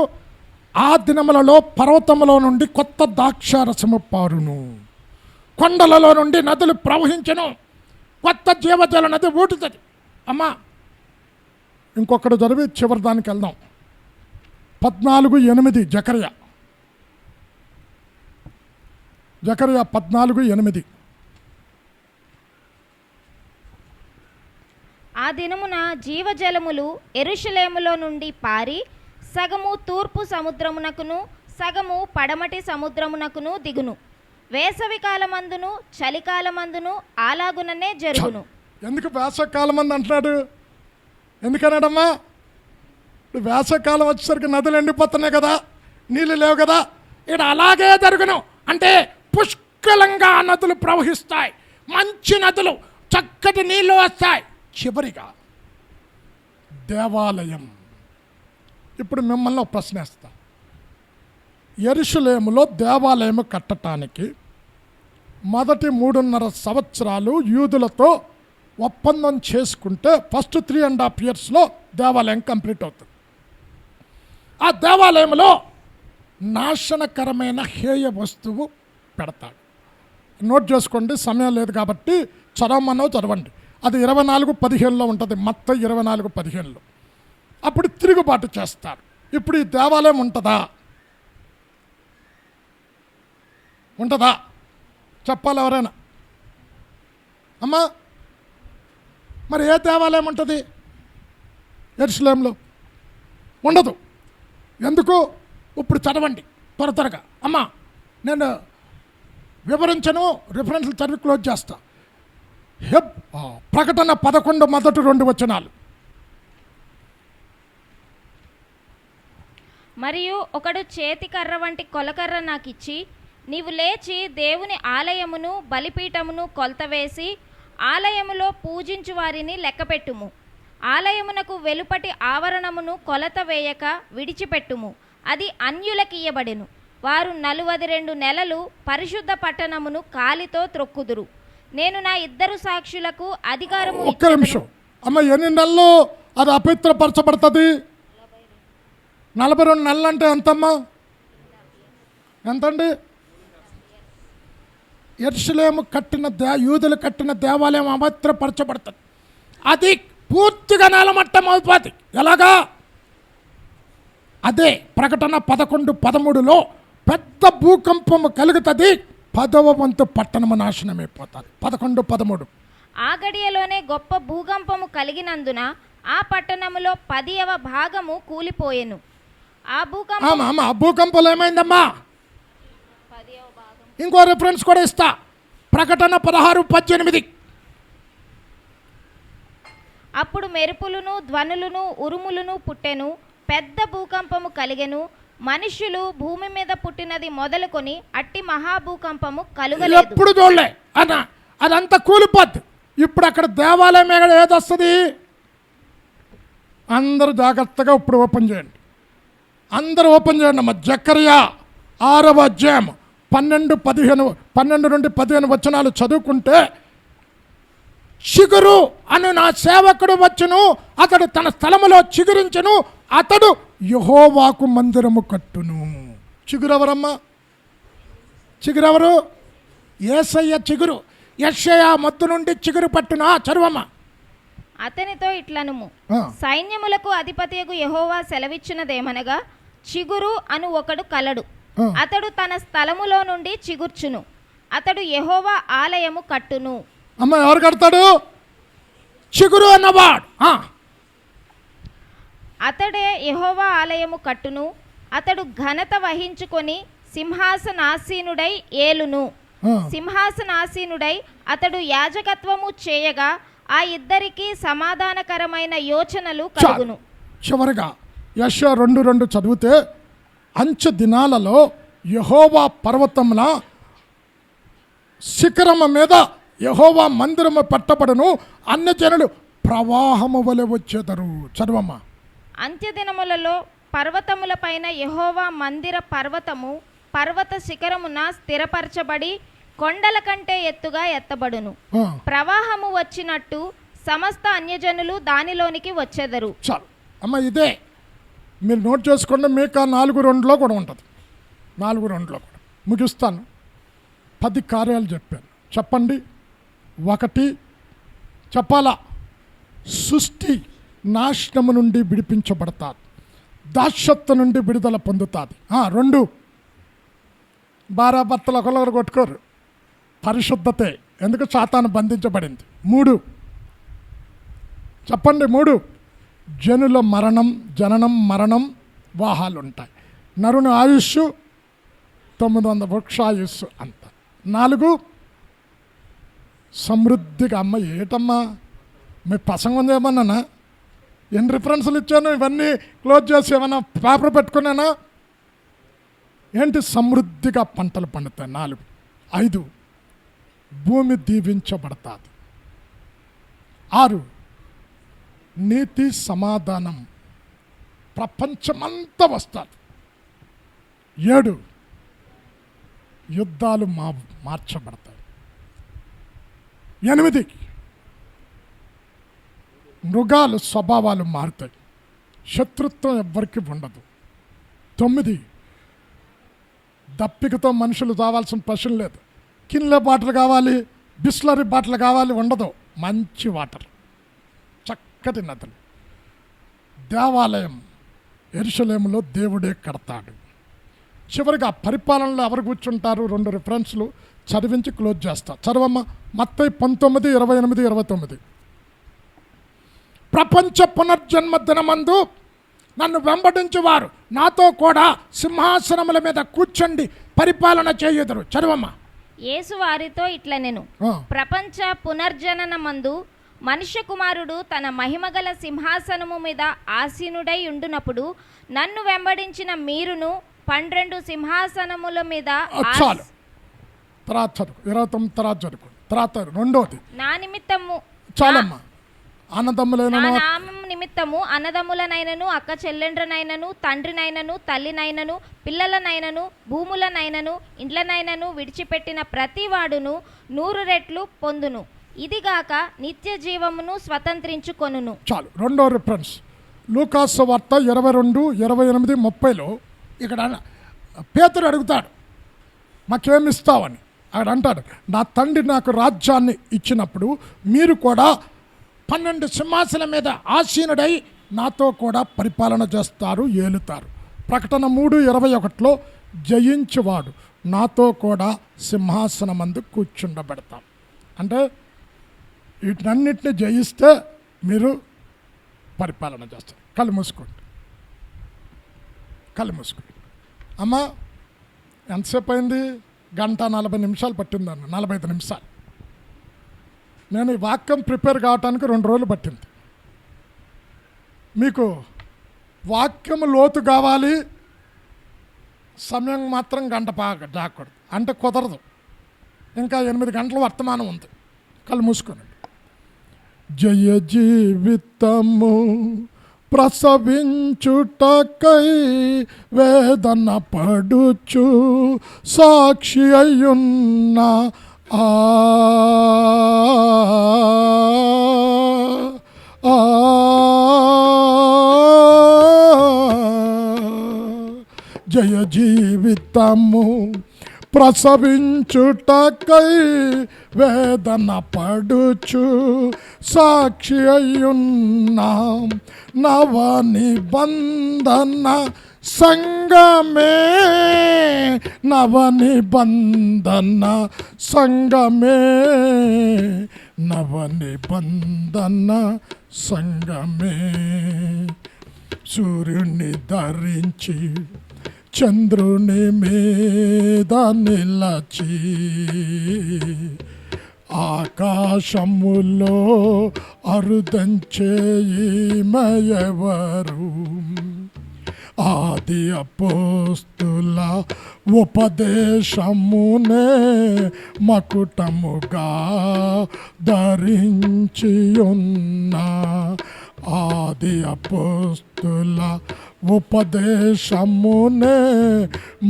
A: ఆ దినములలో పర్వతములో నుండి కొత్త ద్రాక్షారసము పారును, కొండలలో నుండి నదులు ప్రవహించను, కొత్త జీవజల నది ఊటుతుంది. అమ్మా ఇంకొకటి చదివి చివరి దానికి వెళ్దాం. 14:8 జకర్యా 14:8.
B: ఆ దినమున జీవజలములు యెరూషలేములో నుండి పారి సగము తూర్పు సముద్రమునకును సగము పడమటి సముద్రమునకును దిగును. వేసవి కాలమందును చలికాలమందును అలాగుననే జరుగును.
A: ఎందుకు వేసవకాలం అంది అంటున్నాడు? ఎందుకన్నాడమ్మా? ఇప్పుడు వేసవకాలం వచ్చేసరికి నదులు ఎండిపోతున్నాయి కదా, నీళ్ళు లేవు కదా, ఇక్కడ అలాగే జరుగును. అంటే పుష్కలంగా నదులు ప్రవహిస్తాయి, మంచి నదులు, చక్కటి నీళ్ళు వస్తాయి. చివరిగా దేవాలయం. ఇప్పుడు మిమ్మల్ని ఒక ప్రశ్న వేస్తా. యెరూషలేములో దేవాలయం కట్టడానికి మొదటి 3.5 సంవత్సరాలు యూదులతో ఒప్పందం చేసుకుంటే ఫస్ట్ 3.5 ఇయర్స్లో దేవాలయం కంప్లీట్ అవుతుంది. ఆ దేవాలయంలో నాశనకరమైన హేయ వస్తువు పెడతాడు. నోట్ చేసుకోండి, సమయం లేదు కాబట్టి చదవండి. అది 24:15 ఉంటుంది, మొత్తం 24:15. అప్పుడు తిరుగుబాటు చేస్తారు. ఇప్పుడు ఈ దేవాలయం ఉంటుందా చెప్పాలి ఎవరైనా? అమ్మా మరి ఏ దేవాలయం ఉంటుంది? యెరూషలేములో ఉండదు. ఎందుకు? ఇప్పుడు చదవండి త్వరగా. అమ్మా నేను వివరించను, రిఫరెన్స్లు చదివి క్లోజ్ చేస్తా. ప్రకటన 11 మొదటి 2 వచనాలు.
B: మరియు ఒకడు చేతికర్ర వంటి కొలకర్ర నాకిచ్చి, నీవు లేచి దేవుని ఆలయమును బలిపీఠమును కొలతవేసి ఆలయములో పూజించు వారిని లెక్కపెట్టుము. ఆలయమునకు వెలుపటి ఆవరణమును కొలత వేయక విడిచిపెట్టుము. అది అన్యులకియ్యబడెను. వారు 42 నెలలు పరిశుద్ధ పట్టణమును కాలితో త్రొక్కుదురు. నేను నా 2 సాక్షులకు అధికారము
A: ఒక్క నిమిషం అమ్మ, ఎన్ని నెలలు అది అపవిత్రపరచబడుతుంది? 42 నెలలు అంటే ఎంతమ్మా? ఎంతండి? యెరూషలేము కట్టిన యూదులు కట్టిన దేవాలయం అపవిత్రపరచబడుతుంది. అది పూర్తిగా నేలమట్టం అవుతుంది. ఎలాగా? అదే ప్రకటన 11:13లో పెద్ద భూకంపము కలుగుతుంది, 10వ వంతు పట్టణము నాశనమైపోతుంది. 11:13.
B: ఆ గడియలోనే గొప్ప భూకంపము కలిగినందున ఆ పట్టణములో 10వ భాగము కూలిపోయెను. ఆ
A: భూకంపంలో ఏమైందమ్మా? ఇంకో రిఫరెన్స్ కూడా ఇస్తా. ప్రకటన 16:18.
B: అప్పుడు మెరుపులను ధ్వనులను ఉరుములను పుట్టెను, పెద్ద భూకంపము కలిగెను. మనుష్యులు భూమి మీద పుట్టినది మొదలుకొని అట్టి మహాభూకంపము కలుగలేదు.
A: ఎప్పుడు చూడలే అన్న, అదంతా కూలిపోద్ది. ఇప్పుడు అక్కడ దేవాలయం ఏదొస్తుంది? అందరూ జాగ్రత్తగా ఇప్పుడు ఓపెన్ చేయండి. అందరూ ఓపెన్ చేయండి అమ్మ. జకర్యా 6వ అధ్యాయం 12 నుండి 15 వచనాలు చదువుకుంటే, చిగురు అను నా సేవకుడు వచ్చును, అతడు తన స్థలములో చిగురించును, అతడు యెహోవాకు మందిరము కట్టును. చిగురెవరమ్మా? చిగురెవరు? యేసయ్య చిగురు. యెషయా మొద్దు నుండి చిగురు పట్టునా. చదువమ్మా.
B: అతనితో ఇట్లనుము, సైన్యములకు అధిపతియగు యెహోవా సెలవిచ్చినదేమనగా, చిగురు అను ఒకడు కలడు, అతడు తన స్థలములో నుండి చిగుర్చును, అతడు యెహోవా ఆలయము కట్టును.
A: అమ్మ ఎవరు కడతాడు? చిగురు అన్నవాడు.
B: అతడే యెహోవా ఆలయము కట్టును, అతడు ఘనత వహించుకొని సింహాసనాసీనుడై ఏలును. సింహాసనాసీనుడై అతడు యాజకత్వము చేయగా ఆ ఇద్దరికి సమాధానకరమైన యోచనలు కలుగును.
A: చివరిగా యెషయా 2:2 చదివితే, అంచె దినాలలో యెహోవా పర్వతమున శిఖరము మీద యెహోవా మందిరము పట్టబడును, అన్ని జనులు ప్రవాహము వలె వచ్చేదరు. చదవమ్మా.
B: అంత్యదినములలో పర్వతముల పైన యెహోవా మందిర పర్వతము పర్వత శిఖరమున స్థిరపరచబడి కొండల కంటే ఎత్తుగా ఎత్తబడును. ప్రవాహము వచ్చినట్టు సమస్త అన్యజనులు దానిలోనికి వచ్చెదరు.
A: చాలు అమ్మ, ఇదే మీరు నోట్ చేసుకోండి. మీకు ఆ 4:2 కూడా ఉంటుంది. 4:2 కూడా ముగిస్తాను. 10 కార్యాలు చెప్పాను. చెప్పండి. 1 చెప్పాలా, సృష్టి నాశనము నుండి విడిపించబడతాది, దాస్యత్వం నుండి విడుదల పొందుతుంది. 2 భార్యాభర్తలు ఒకరు కొట్టుకోరు, పరిశుద్ధతే, ఎందుకు సాతాను బంధించబడింది. 3 చెప్పండి. 3 జనుల జననం మరణం వాహాలు ఉంటాయి. నరుని ఆయుష్ 900 వృక్షాయుస్సు అంత. 4 సమృద్ధిగా. అమ్మ ఏటమ్మా మీ ప్రసంగం ఏమన్నానా? ఎన్ని రిఫరెన్స్లు ఇచ్చాను? ఇవన్నీ క్లోజ్ చేసి ఏమన్నా పేపర్ పెట్టుకున్నానా ఏంటి? సమృద్ధిగా పంటలు పండుతాయి. 4. 5 భూమి దీవించబడతాది. 6 నీతి సమాధానం ప్రపంచమంతా వస్తారు. 7 యుద్ధాలు మార్చబడతాయి. 8 మృగాలు స్వభావాలు మారుతాయి, శత్రుత్వం ఎవ్వరికి ఉండదు. 9 దప్పికతో మనుషులు తావాల్సిన ప్రశ్న లేదు. కిన్లే బాటిల్ కావాలి, బిస్లరీ బాటిల్ కావాలి ఉండదు. మంచి వాటర్, చక్కటి నదులు. దేవాలయం యెరూషలేములో దేవుడే కడతాడు. చివరిగా పరిపాలనలో ఎవరు కూర్చుంటారు? 2 రిఫరెన్స్లు చదివించి క్లోజ్ చేస్తా. చదవమ్మ. మత్తయి 19, 28, 29. ప్రపంచ పునర్జన్మ దినమందు నన్ను వెంబడించువారు నాతో కూడా సింహాసనముల మీద కూర్చొండి పరిపాలన చేయుదురు. చదవమ్మా.
B: యేసు వారితో ఇట్లనెను, ప్రపంచ పునర్జననమందు మనుష్య కుమారుడు తన మహిమగల సింహాసనము మీద ఆసీనుడై ఉండునప్పుడు నన్ను వెంబడించిన మీరును 12 సింహాసనముల మీద
A: చాలు. తర్వాత చదువు. 29 తర్వాత చదువు. తర్వాత 2వది
B: నా నిమిత్తము
A: చాలమ్మా.
B: నిమిత్తము అన్నదమ్ములనైనను అక్క చెల్లెండ్రనైనను తండ్రినైనను తల్లినైనను పిల్లలనైనను భూములనైనను ఇండ్లనైనను విడిచిపెట్టిన ప్రతి వాడును 100 రెట్లు పొందును. ఇదిగాక నిత్య జీవమును స్వతంత్రించుకొనును.
A: చాలు. 2వ రిఫరెన్స్ లూకాసు వార్త 22, 28, 30లో ఇక్కడ పేతురు అడుగుతాడు మాకేమిస్తావని. ఆయన అంటాడు, నా తండ్రి నాకు రాజ్యాన్ని ఇచ్చినప్పుడు మీరు కూడా 12 సింహాసనం మీద ఆసీనుడై నాతో కూడా పరిపాలన చేస్తారు, ఏలుతారు. ప్రకటన 3:21లో జయించువాడు నాతో కూడా సింహాసనమందు కూర్చుండబెడతాం. అంటే వీటన్నిటిని జయిస్తే మీరు పరిపాలన చేస్తారు. కళ్ళు మూసుకోండి. అమ్మా ఎంతసేపు అయింది? 1:40 పట్టిందన్న. 45 నిమిషాలు. నేను ఈ వాక్యం ప్రిపేర్ కావటానికి 2 రోజులు పట్టింది. మీకు వాక్యం లోతు కావాలి, సమయం మాత్రం 1 గంట జాకూడదు అంటే కుదరదు. ఇంకా 8 గంటల వర్తమానం ఉంది. కళ్ళు మూసుకొని. జయ జీవితము ప్రసవించుటకై వేదన పడుచు సాక్షి అయ్యున్న జయ జీవితము ప్రసవించుటకై వేదన పడుచు సాక్షి అయ్యున్నాం నవ నిబంధన సంగమే, నవ నిబంధన సంగమే, నవ నిబంధన సంగమే. సూర్యుని ధరించి చంద్రుని మీద నిలచి ఆకాశములో అరుదంచేయమయవరు ఆది అపోస్తుల ఉపదేశమునే మకుటముగా ధరించియున్న ఆది అపోస్తుల ఉపదేశమునే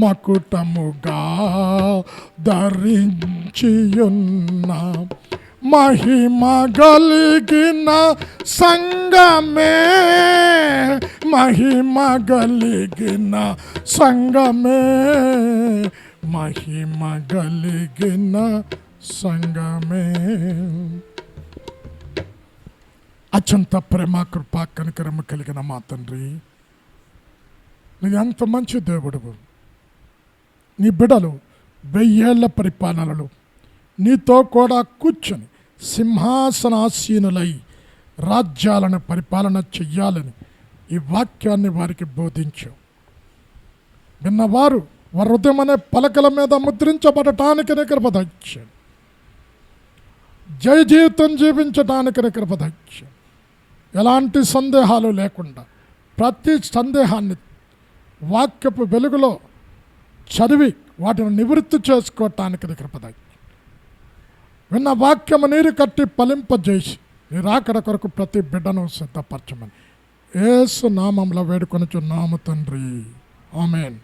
A: మకుటముగా ధరించియున్న మహిమ కలిగిన సంగమే, మహిమ కలిగిన సంగమే, మహిమ కలిగిన సంగమే. అత్యంత ప్రేమ కృప కనికరము కలిగిన మా తండ్రి, నీ అంత మంచి దేవుడు. నీ బిడలు 1000 ఏళ్ల పరిపాలనలు నీతో కూడా కూర్చొని సింహాసనాసీనులై రాజ్యాలను పరిపాలన చెయ్యాలని ఈ వాక్యాన్ని వారికి బోధించావు. విన్నవారు వారి హృదయం అనే పలకల మీద ముద్రించబడటానికి నీ కృప దయచేయండి. జయ జీవితం జీవించడానికి నీ కృప దయచేయండి. ఎలాంటి సందేహాలు లేకుండా ప్రతి సందేహాన్ని వాక్యపు వెలుగులో చదివి వాటిని నివృత్తి చేసుకోవటానికి నీ కృప దయచేయండి. విన్న వాక్యము నీరు కట్టి ఫలింపజేసి నీ రాకడ కొరకు ప్రతి బిడ్డను సిద్ధపరచమని యేసు నామములో వేడుకొనుచున్నాము తండ్రి. ఆమేన్.